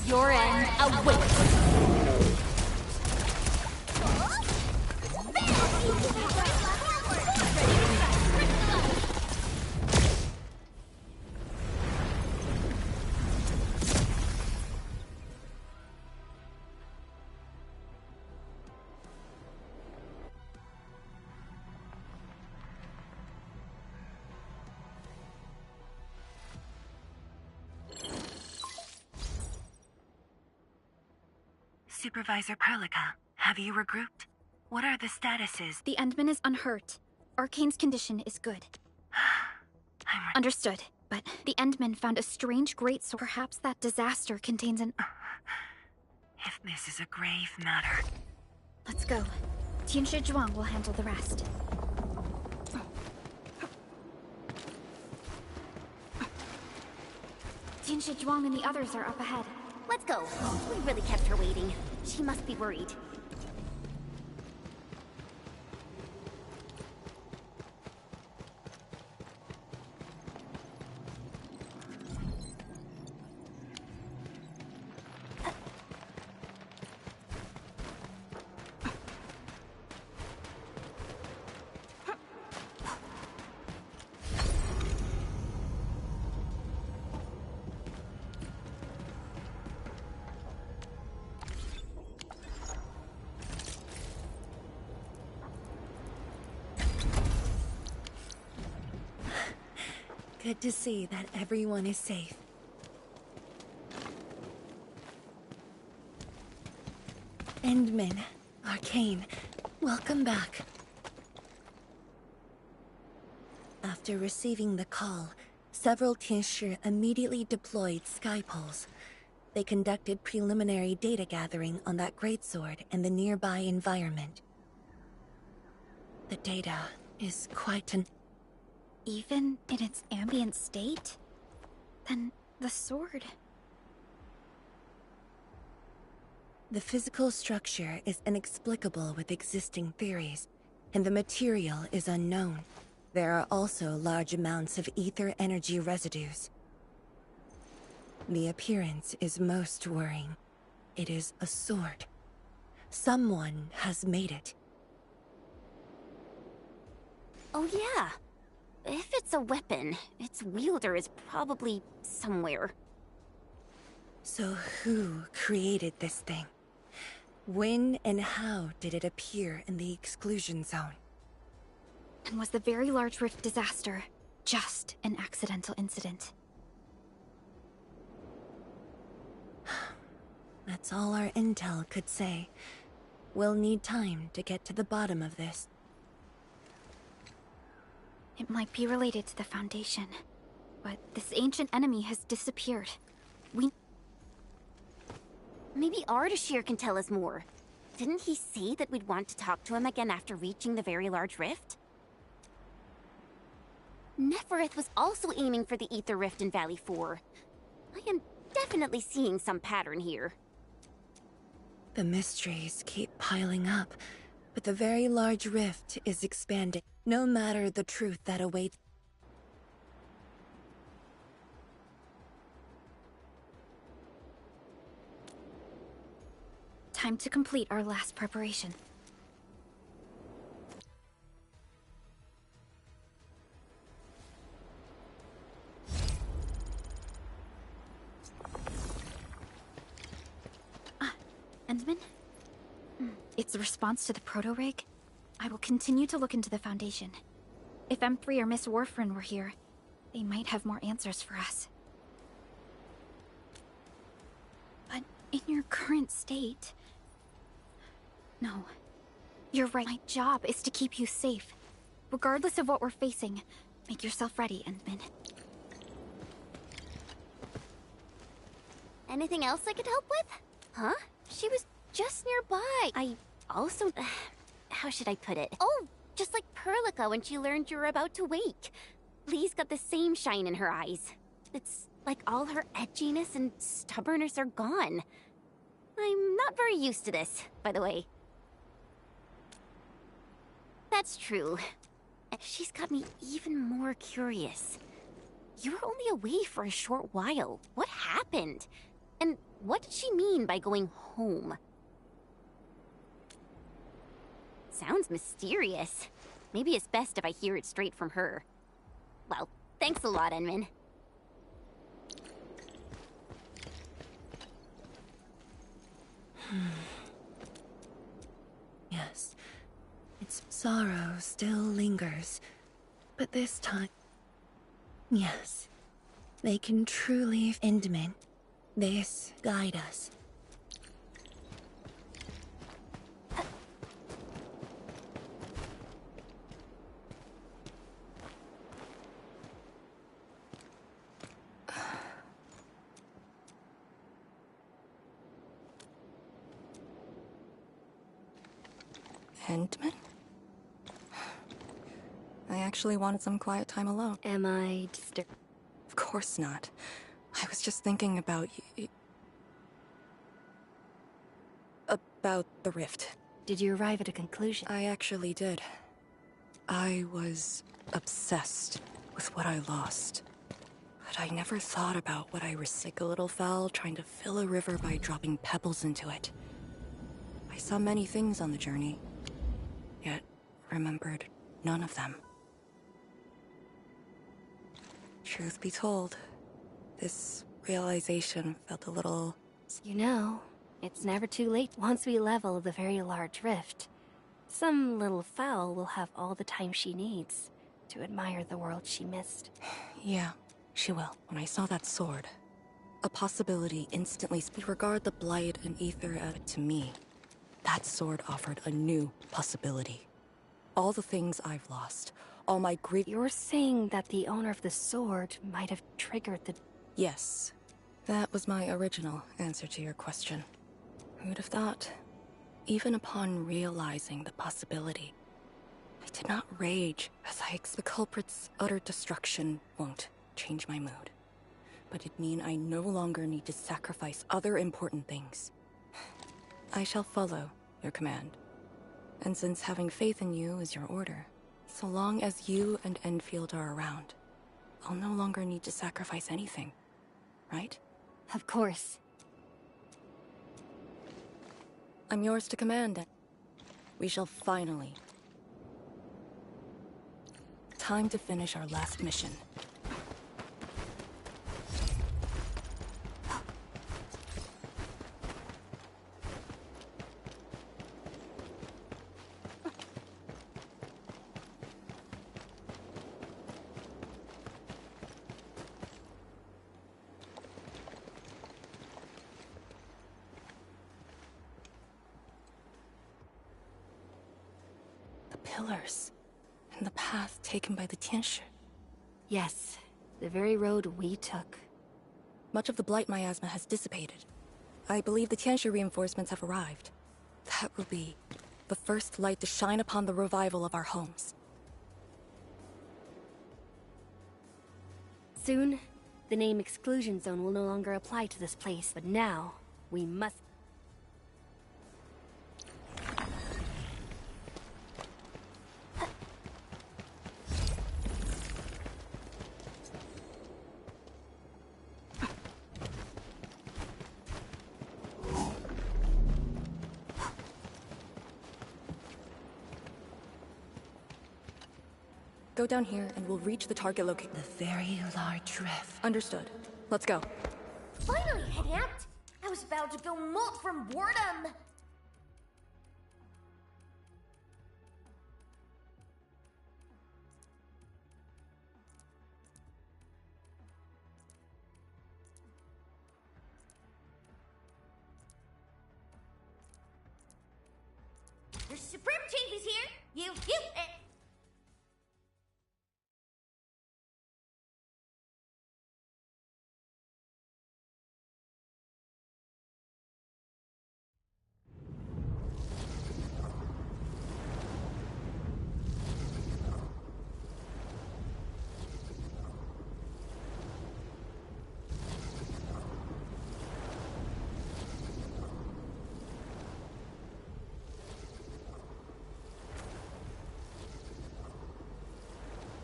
Your end awaits. Supervisor Perlica, have you regrouped? What are the statuses? The Endman is unhurt. Arcane's condition is good. Understood. But the Endman found a strange greatsword. Perhaps that disaster contains an... If this is a grave matter... Let's go. Tianshi Zhuang will handle the rest. Tianshi Zhuang and the others are up ahead. Let's go. We really kept her waiting. She must be worried. Good to see that everyone is safe. Endman, Arcane, welcome back. After receiving the call, several Tianshi immediately deployed skypoles. They conducted preliminary data gathering on that greatsword and the nearby environment. The data is quite an... Even in its ambient state? Then the sword... The physical structure is inexplicable with existing theories, and the material is unknown. There are also large amounts of ether energy residues. The appearance is most worrying. It is a sword. Someone has made it. Oh yeah. If it's a weapon, its wielder is probably somewhere. So who created this thing? When and how did it appear in the exclusion zone? And was the Very Large Rift disaster just an accidental incident? Let's That's all our intel could say. We'll need time to get to the bottom of this. It might be related to the Foundation, but this ancient enemy has disappeared. Maybe Ardashir can tell us more. Didn't he say that we'd want to talk to him again after reaching the very large rift? Neferith was also aiming for the Ether Rift in Valley 4. I am definitely seeing some pattern here. The mysteries keep piling up, but the very large rift is expanding. No matter the truth that awaits. Time to complete our last preparation. Endman? Its response to the proto-rig? I will continue to look into the Foundation. If M3 or Miss Warfarin were here, they might have more answers for us. But in your current state... No. You're right. My job is to keep you safe. Regardless of what we're facing, make yourself ready, Endman. Anything else I could help with? Huh? She was just nearby. I also... how should I put it? Oh, just like Perlica when she learned you were about to wake. Lee's got the same shine in her eyes. It's like all her edginess and stubbornness are gone. I'm not very used to this, by the way. That's true. She's got me even more curious. You were only away for a short while. What happened? And what did she mean by going home? Sounds mysterious. Maybe it's best if I hear it straight from her. Well, thanks a lot, Enmin. Yes. Its sorrow still lingers. But this time... Yes. They can truly... Endman. This guide us. Endman? I actually wanted some quiet time alone. Am I disturbed? Of course not. I was just thinking about about the rift. Did you arrive at a conclusion? I actually did. I was obsessed with what I lost. But I never thought about what I risked. A little foul trying to fill a river by dropping pebbles into it. I saw many things on the journey, yet remembered none of them. Truth be told, this realization felt a little... You know, it's never too late. Once we level the very large rift, some little fowl will have all the time she needs to admire the world she missed. Yeah, she will. When I saw that sword, a possibility instantly... Regard the blight and ether added to me. That sword offered a new possibility. All the things I've lost, all my grief... You're saying that the owner of the sword might have triggered the... Yes. That was my original answer to your question. Who'd have thought? Even upon realizing the possibility, I did not rage as the culprit's utter destruction won't change my mood. But it'd mean I no longer need to sacrifice other important things. I shall follow your command. And since having faith in you is your order, so long as you and Endfield are around, I'll no longer need to sacrifice anything, right? Of course. I'm yours to command, then. We shall finally... Time to finish our last mission. pillars. And the path taken by the Tianshi. Yes, the very road we took. Much of the blight miasma has dissipated. I believe the Tianshi reinforcements have arrived. That will be the first light to shine upon the revival of our homes. Soon, the name Exclusion Zone will no longer apply to this place, but now, we must... Go down here and we'll reach the target location. The very large rift. Understood. Let's go. Finally, head out! I was about to go molt from boredom! The Supreme Chief is here!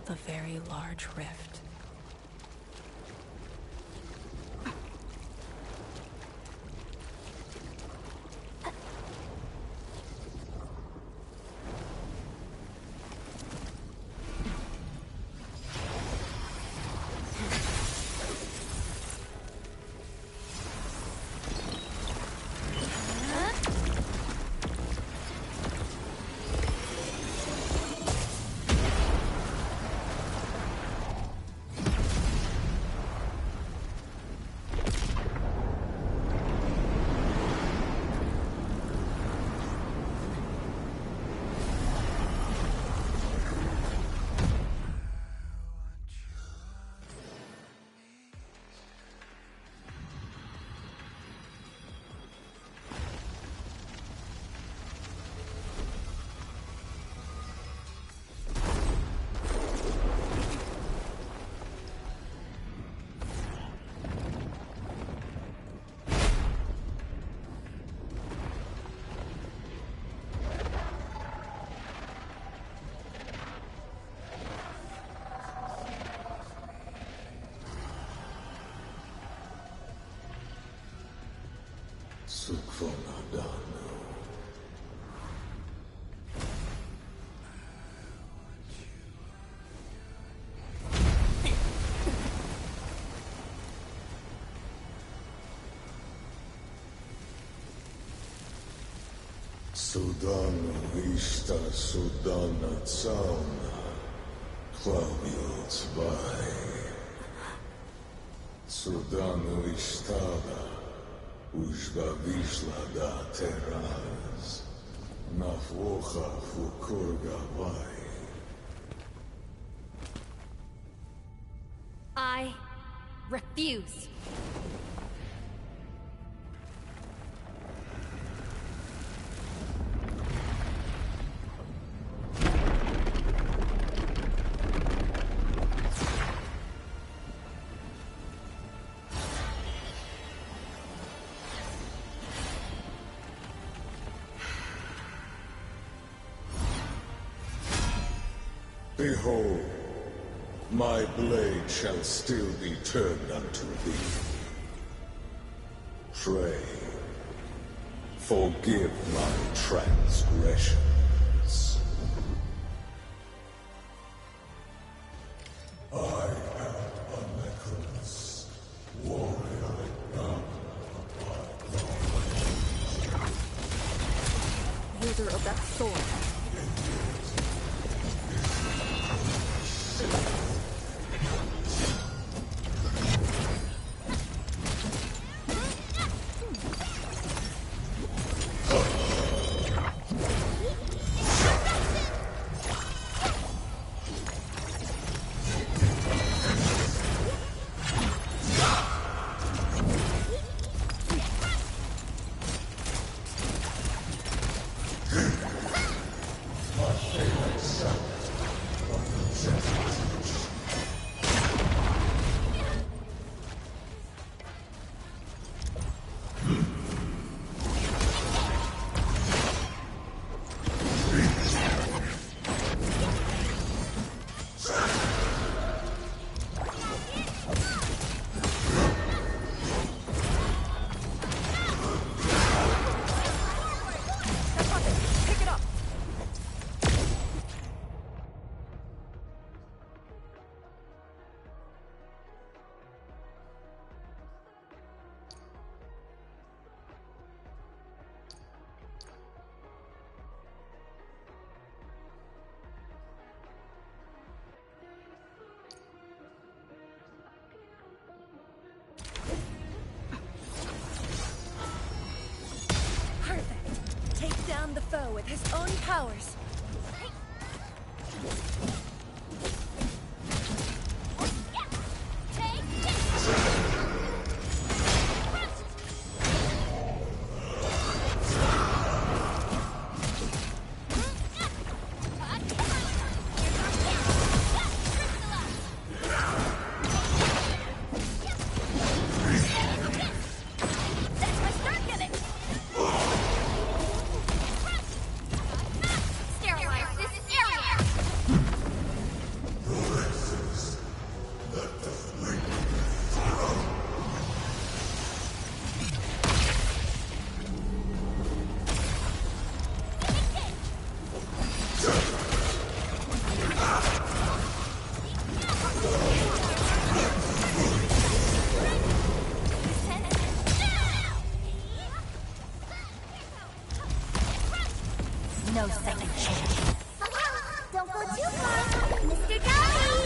The very large rift. Sudana ista Sudana Zauna, Claudio Zwei. Sudano istada, Ujba Vishla da Terraz, Nafwocha Fukurga Vai. I refuse. Behold, my blade shall still be turned unto thee. Pray, forgive my transgressions. I am a necromancer, warrior none User of that sword. foe with his own powers. No second chance. Don't go too far, Mr. Dolly!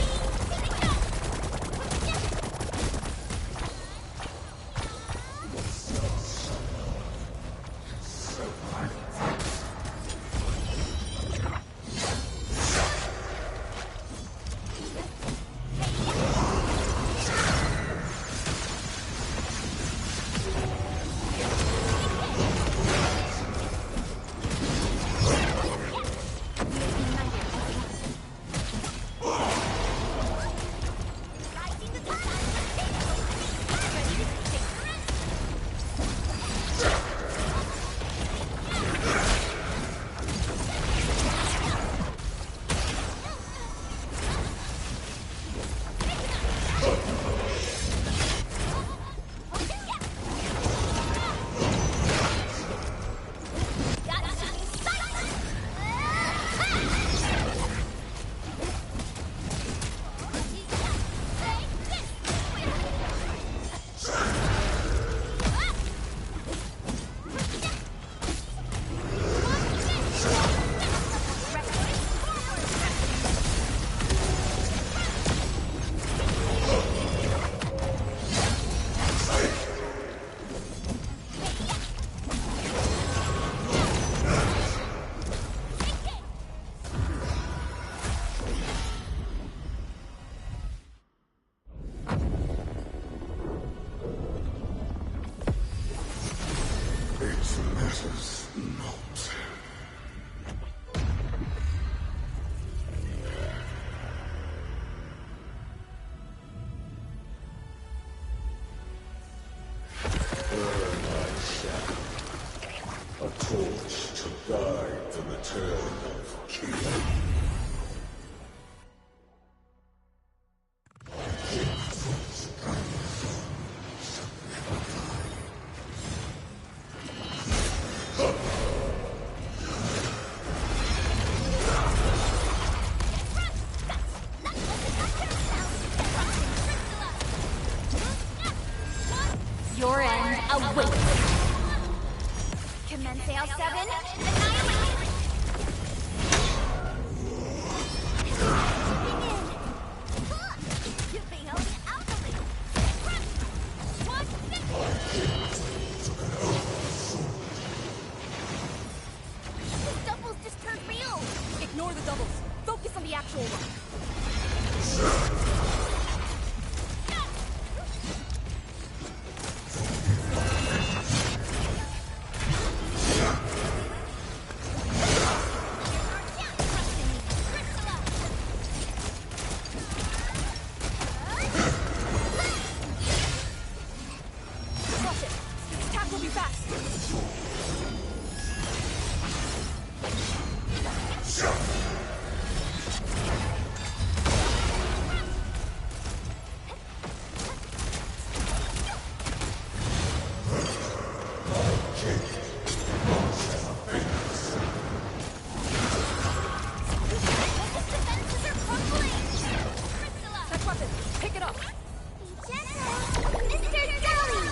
A torch to guide the return of King. Your end awaits. Commence AL7, annihilate! You failed outly! The doubles just turned real! Ignore the doubles. Focus on the actual one. Pick it up! Mr. Dolly!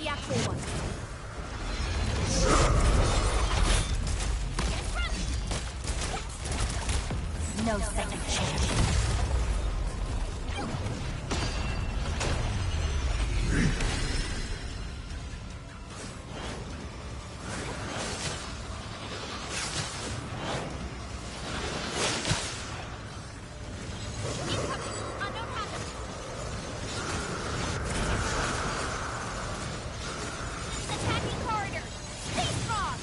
actual one. No second chance. Attacking corridor! Stay strong!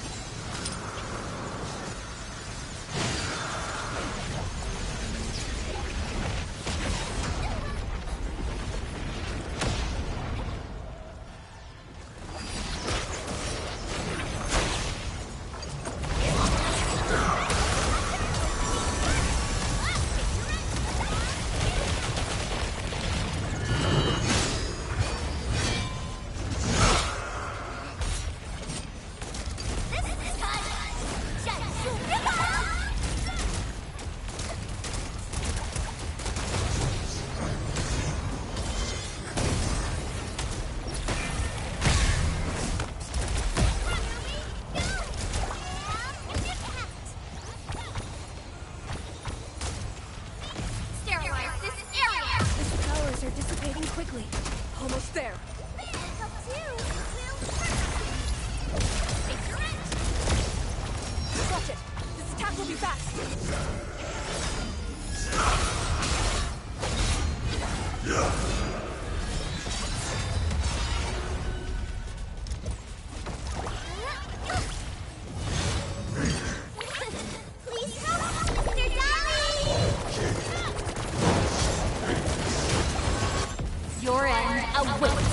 Sterilize this area! The towers are dissipating quickly. Almost there. Watch it. This attack will be fast. Please help, Mr. Dolly! Your end awaits.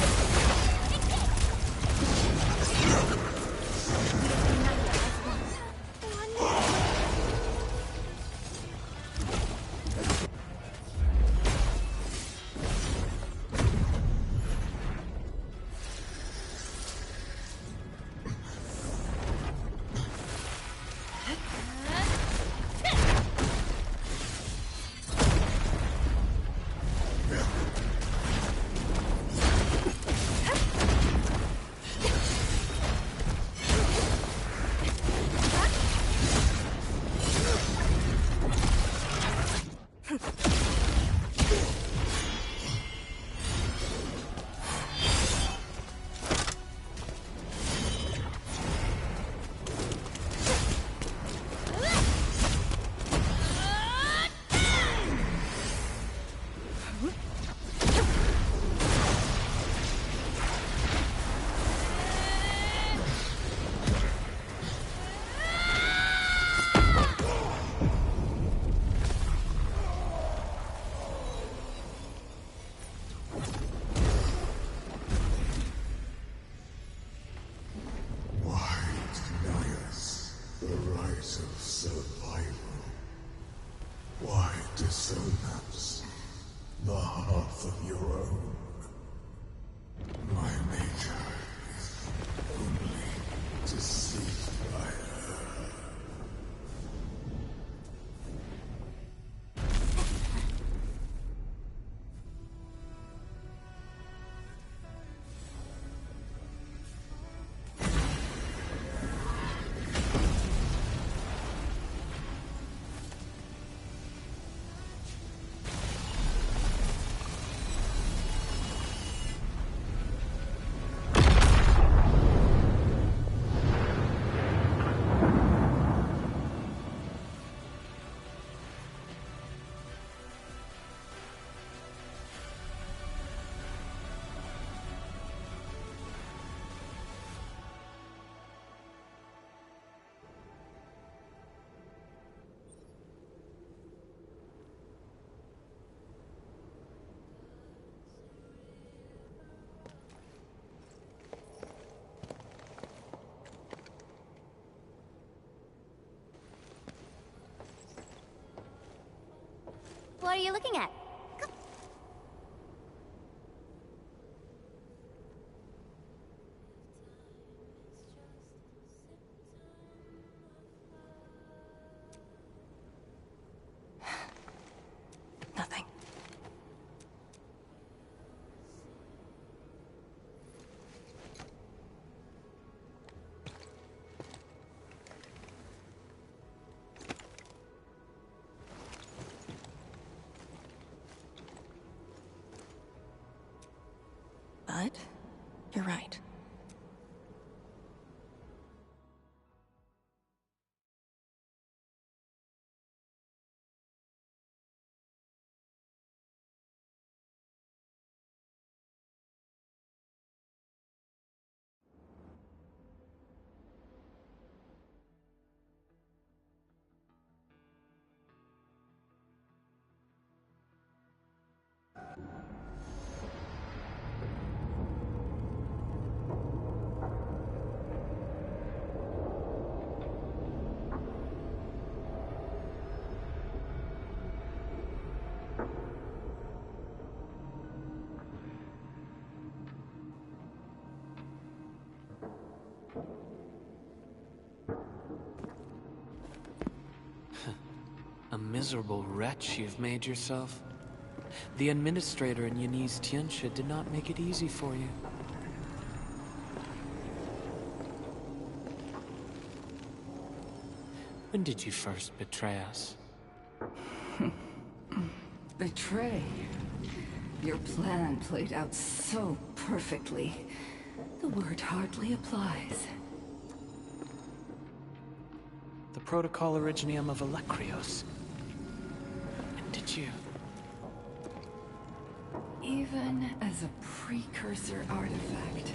Why deny us the right of survival? Why disown us, the hearth of your own? My nature is only deceived by her. What are you looking at? Nothing. what? You're right. A miserable wretch you've made yourself. The administrator in Yanni's Tianxia did not make it easy for you. When did you first betray us? Betray? Your plan played out so perfectly. The word hardly applies. The Protocol Originium of Electrios. And did you? Even as a precursor artifact,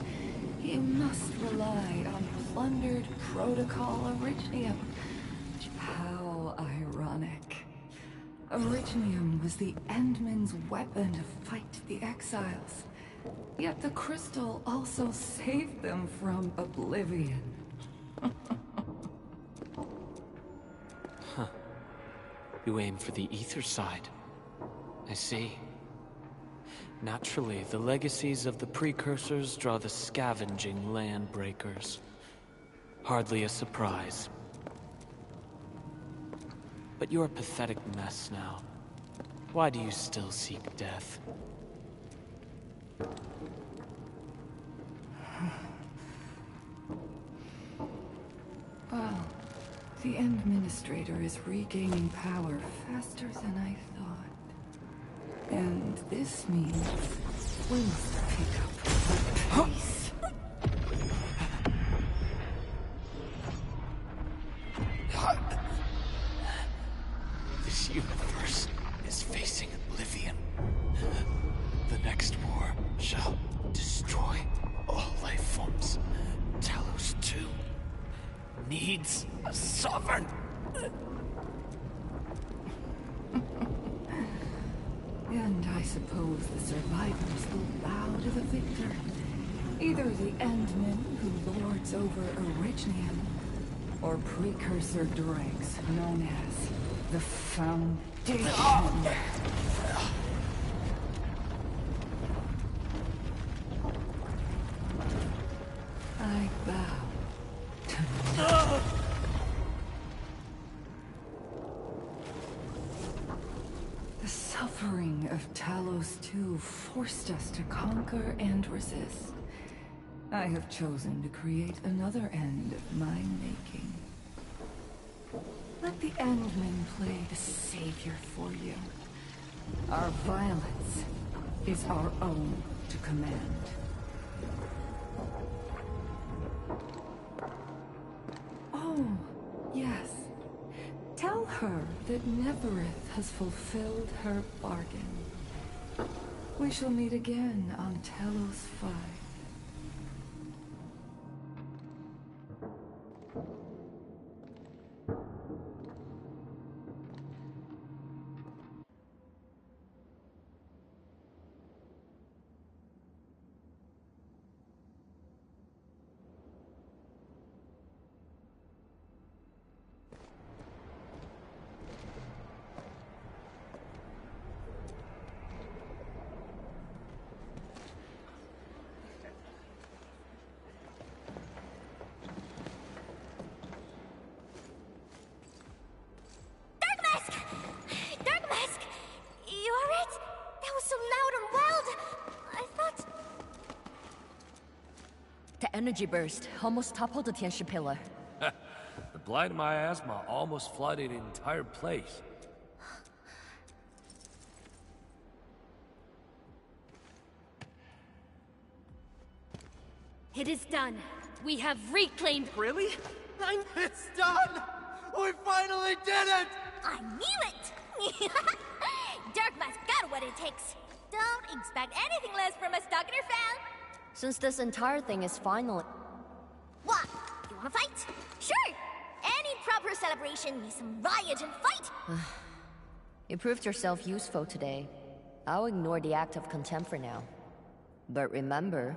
you must rely on plundered Protocol Originium. How ironic. Originium was the Endmen's weapon to fight the Exiles. Yet the crystal also saved them from oblivion. Huh. You aim for the ether side. I see. Naturally, the legacies of the precursors draw the scavenging land breakers. Hardly a surprise. But you're a pathetic mess now. Why do you still seek death? Well, the Administrator is regaining power faster than I thought. And this means we must pick up the pace. This universe is facing oblivion. The next war shall destroy all life forms. Talos 2 needs a sovereign. And I suppose the survivors will bow to the victor. Either the Endmen who lords over Originium, or precursor dregs known as the Foundation. I bow to none. The suffering of Talos 2 forced us to conquer and resist. I have chosen to create another end of my making. Let the Endmen play the savior for you. Our violence is our own to command. Oh, yes. Tell her that Neverith has fulfilled her bargain. We shall meet again on Talos 5. The energy burst almost toppled the Tianxia pillar. The blight miasma almost flooded the entire place. It is done. We have reclaimed... Really? It's done! We finally did it! I knew it! Darkman's got what it takes. Don't expect anything less from a Stalker fan. Since this entire thing is final... What? You wanna fight? Sure! Any proper celebration needs some riot and fight! You proved yourself useful today. I'll ignore the act of contempt for now. But remember...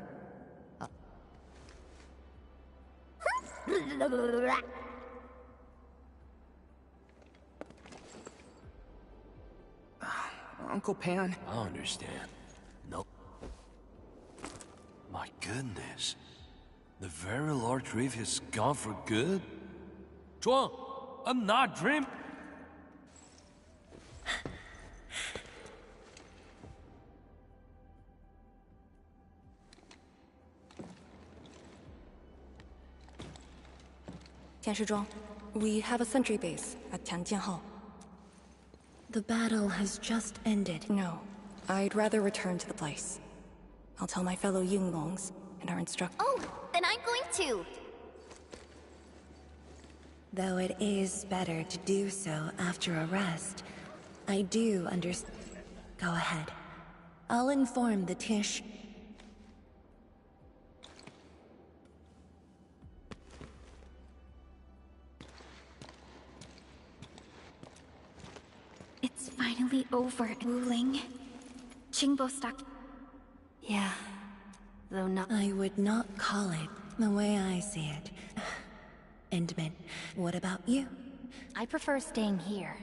Uncle Pan. I understand. No. My goodness. The very large reef is gone for good? Zhuang, I'm not dreaming. Tianshizhuang, we have a sentry base at Tianjianhao. The battle has just ended. No, I'd rather return to the place. I'll tell my fellow Yinglongs and our instructor. Oh, then I'm going to. Though it is better to do so after a rest, I do understand. Go ahead. I'll inform the Tish. It's finally over, Wuling. Qingbo stuck. Yeah, though not... I would not call it the way I see it. Endman, what about you? I prefer staying here.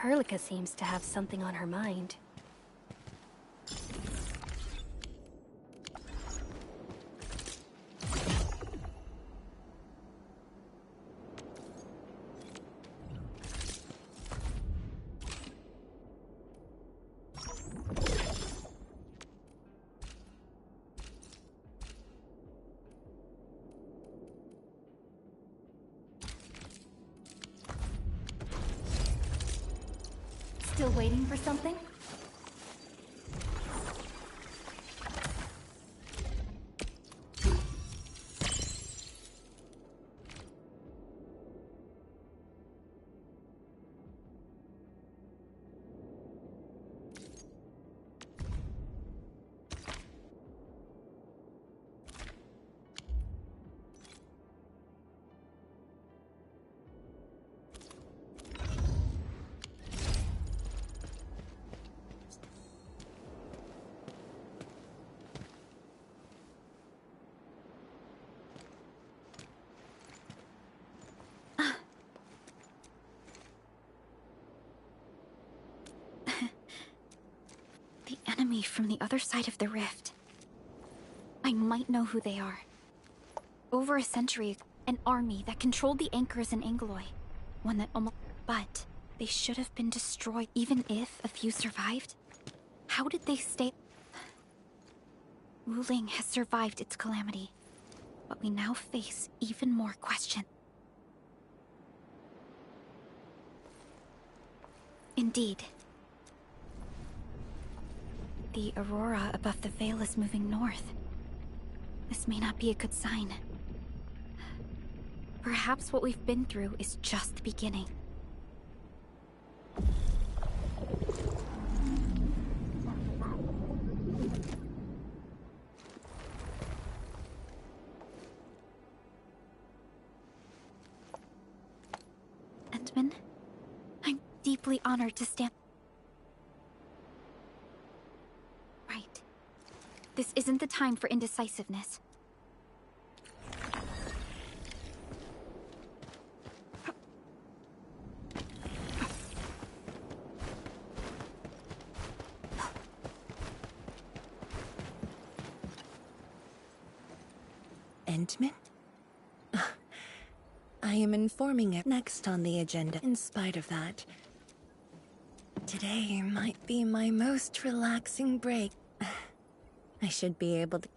Perlica seems to have something on her mind. Still waiting for something? Enemy from the other side of the rift. I might know who they are. Over a century, an army that controlled the anchors in Angaloy. One that almost... But they should have been destroyed even if a few survived. How did they stay... Wuling has survived its calamity, but we now face even more questions. Indeed. The aurora above the veil is moving north. This may not be a good sign. Perhaps what we've been through is just the beginning. Endman, I'm deeply honored to stand... Right. This isn't the time for indecisiveness. Endman? I am informing it next on the agenda. In spite of that, Today might be my most relaxing break. I should be able to...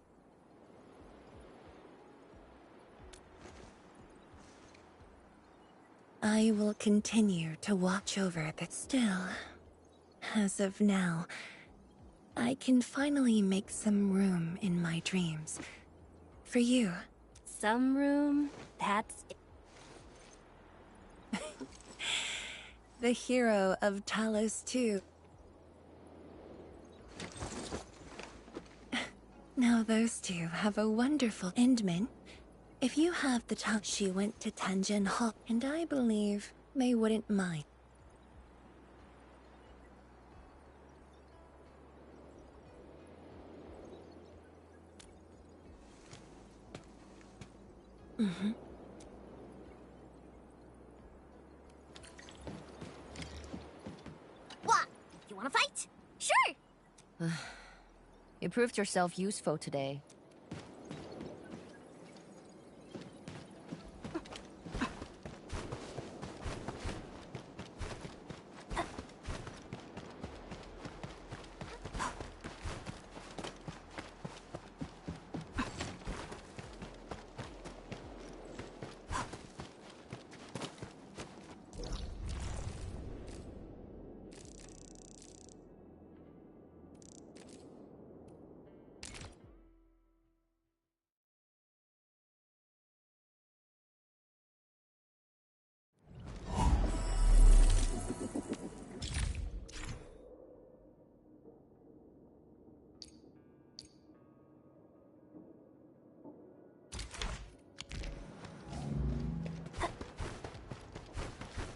I will continue to watch over the... Still, as of now, I can finally make some room in my dreams. For you. Some room? That's... The hero of Talos 2. Now those two have a wonderful endman. If you have the time, she went to Tanjin Hall, and I believe May wouldn't mind. What? You wanna fight? Sure! You proved yourself useful today.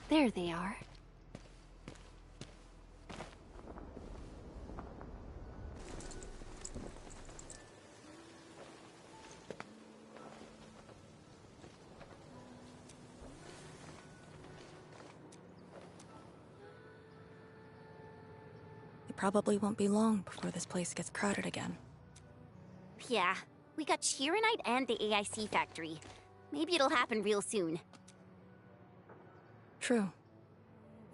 There they are. It probably won't be long before this place gets crowded again. Yeah, we got Chironite and the AIC factory. Maybe it'll happen real soon. True.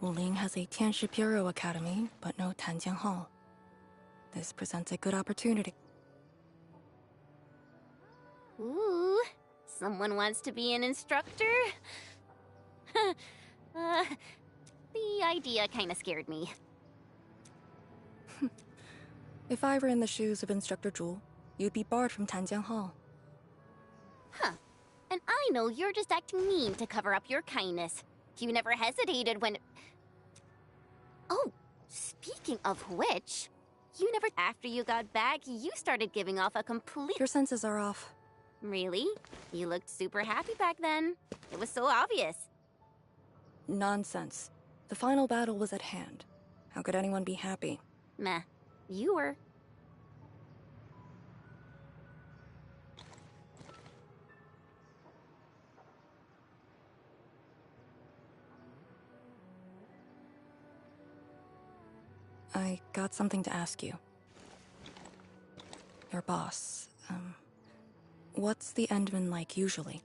Wuling has a Tianshi Bureau Academy, but no Tanjiang Hall. This presents a good opportunity. Ooh, someone wants to be an instructor? The idea kinda scared me. If I were in the shoes of Instructor Zhu, you'd be barred from Tanjiang Hall. Huh. And I know you're just acting mean to cover up your kindness. You never hesitated when... Oh, speaking of which, you never... After you got back, you started giving off a complete... Your senses are off. Really? You looked super happy back then. It was so obvious. Nonsense. The final battle was at hand. How could anyone be happy? Meh. You were. I got something to ask you. Your boss, what's the Endman like usually?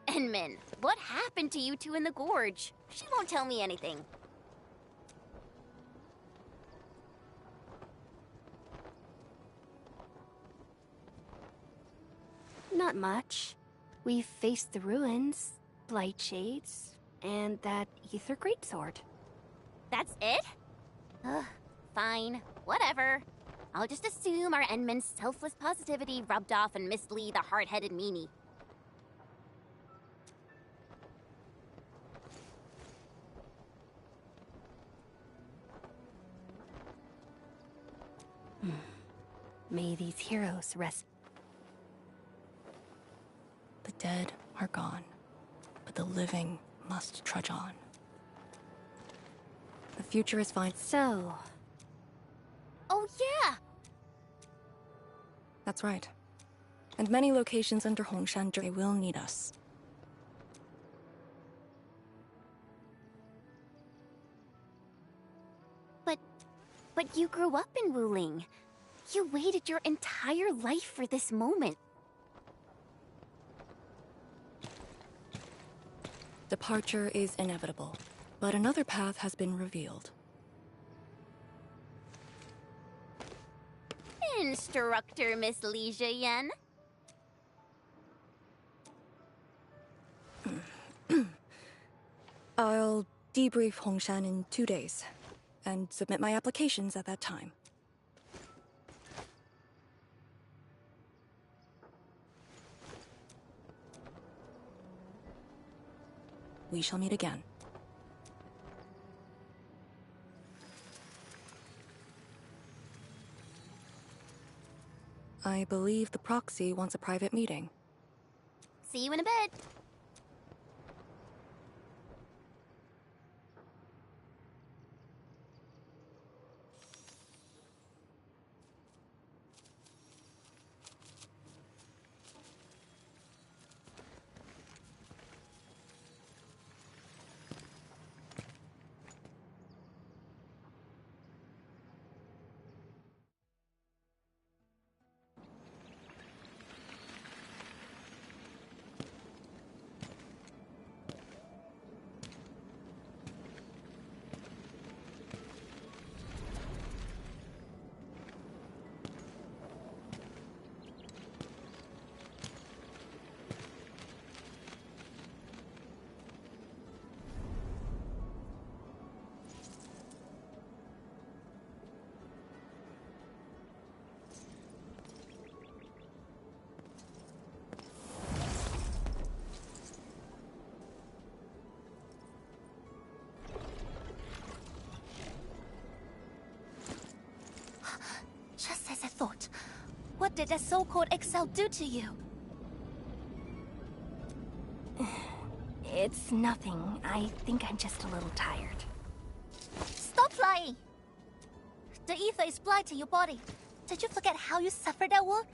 Enmin, what happened to you two in the gorge? She won't tell me anything. Not much. We faced the ruins, blight shades, and that ether greatsword. That's it? Ugh, fine. Whatever. I'll just assume our Enmin's selfless positivity rubbed off on Miss Lee, the hard-headed meanie. May these heroes rest. The dead are gone, but the living must trudge on. The future is fine. So... Oh yeah! That's right. And many locations under Hongshan will need us. You grew up in Wuling. You waited your entire life for this moment. Departure is inevitable, but another path has been revealed. Instructor Miss Li Yan. I'll debrief Hongshan in 2 days, and submit my applications at that time. We shall meet again. I believe the proxy wants a private meeting. See you in a bit. Just as I thought. What did that so-called Excel do to you? It's nothing. I think I'm just a little tired. Stop lying! The ether is blind to your body. Did you forget how you suffered that wound?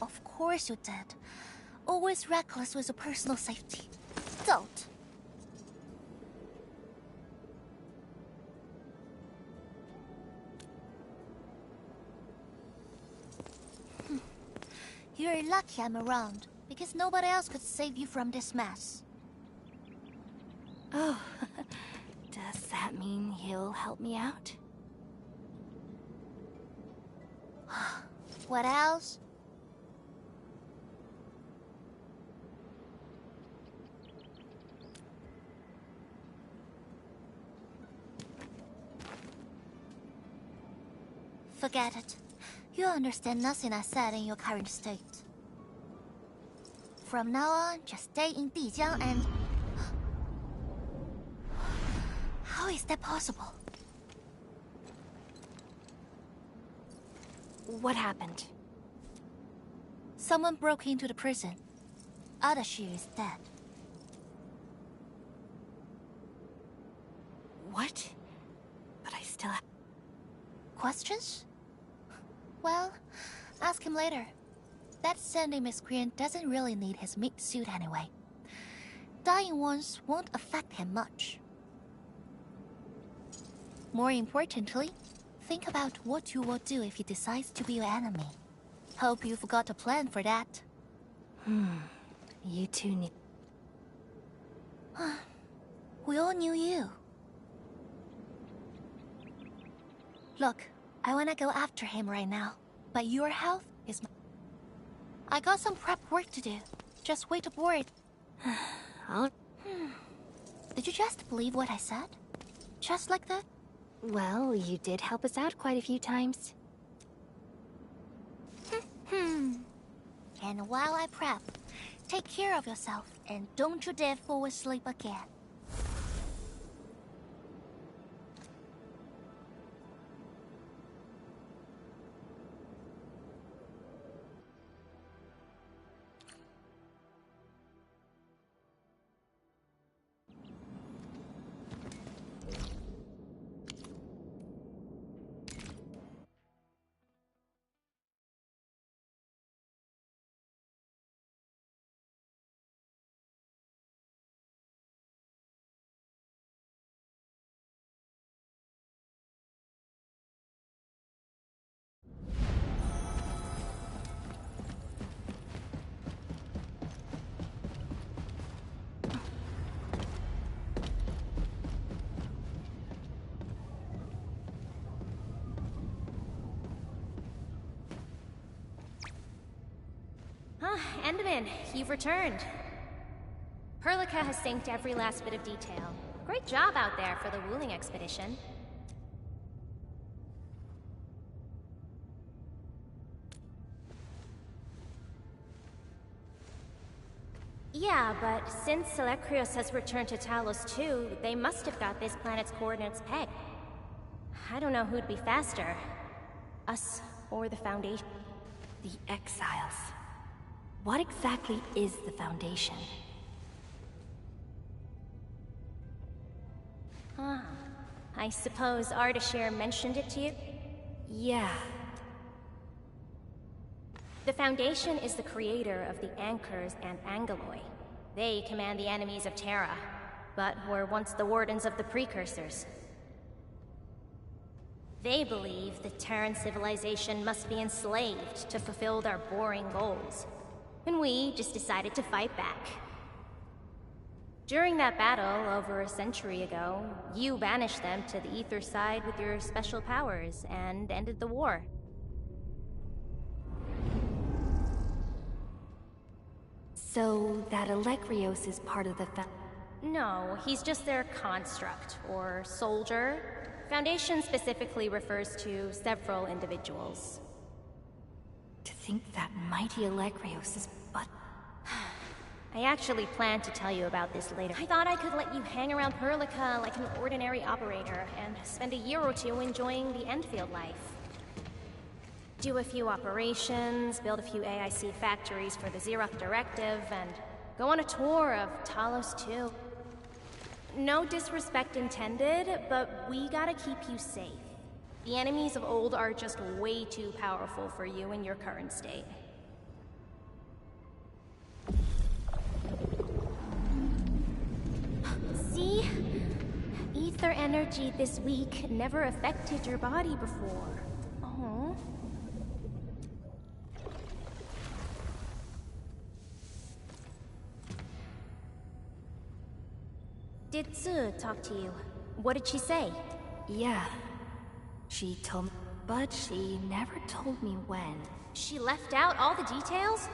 Of course you did. Always reckless with your personal safety. Don't. You're lucky I'm around, because nobody else could save you from this mess. Oh, does that mean he'll help me out? What else? Forget it. You understand nothing I said in your current state. From now on, just stay in Dijiang and... How is that possible? What happened? Someone broke into the prison. Adashi is dead. What? But I still have... Questions? Well, ask him later. That sending miscreant doesn't really need his meat suit anyway. Dying ones won't affect him much. More importantly, think about what you will do if he decides to be your enemy. Hope you've got a plan for that. You two need... We all knew you. Look, I wanna go after him right now, but your health is... I got some prep work to do. Just wait aboard. Did you just believe what I said? Just like that? Well, you did help us out quite a few times. And while I prep, take care of yourself and don't you dare fall asleep again. Ah, Endman, you've returned. Perlica has synced every last bit of detail. Great job out there for the Wuling expedition. Yeah, but since Seleucus has returned to Talos too, they must have got this planet's coordinates pegged. I don't know who'd be faster. Us or the Foundation. The Exiles. What exactly is the Foundation? Huh. I suppose Ardashir mentioned it to you? Yeah. The Foundation is the creator of the Anchors and Angeloi. They command the enemies of Terra, but were once the Wardens of the Precursors. They believe the Terran civilization must be enslaved to fulfill their boring goals. And we just decided to fight back. During that battle, over a century ago, you banished them to the Ether side with your special powers and ended the war. So that Alekrios is part of the No, he's just their construct, or soldier. Foundation specifically refers to several individuals. To think that mighty Alekrios is but... I actually planned to tell you about this later. I thought I could let you hang around Perlica like an ordinary operator, and spend a year or two enjoying the Endfield life. Do a few operations, build a few AIC factories for the Xeroth Directive, and go on a tour of Talos too. No disrespect intended, but we gotta keep you safe. The enemies of old are just way too powerful for you in your current state. See? Ether energy this week never affected your body before. Oh. Did Tzu talk to you? What did she say? Yeah. She told me, but she never told me when. She left out all the details?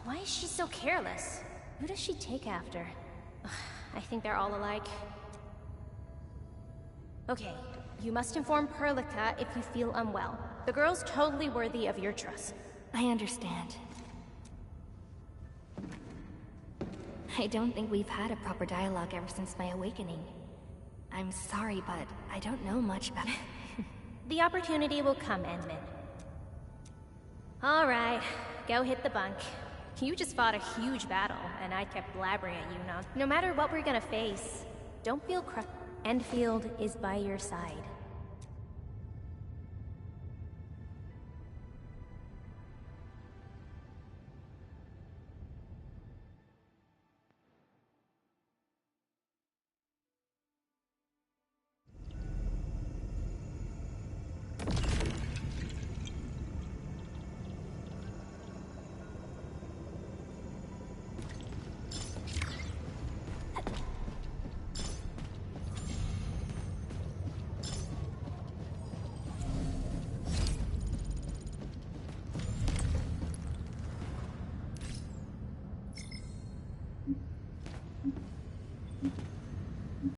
Why is she so careless? Who does she take after? I think they're all alike. Okay, you must inform Perlica if you feel unwell. The girl's totally worthy of your trust. I understand. I don't think we've had a proper dialogue ever since my awakening. I'm sorry, but I don't know much about it. The opportunity will come, Endman. Alright, go hit the bunk. You just fought a huge battle, and I kept blabbering at you no matter what we're gonna face. Don't feel Endfield is by your side.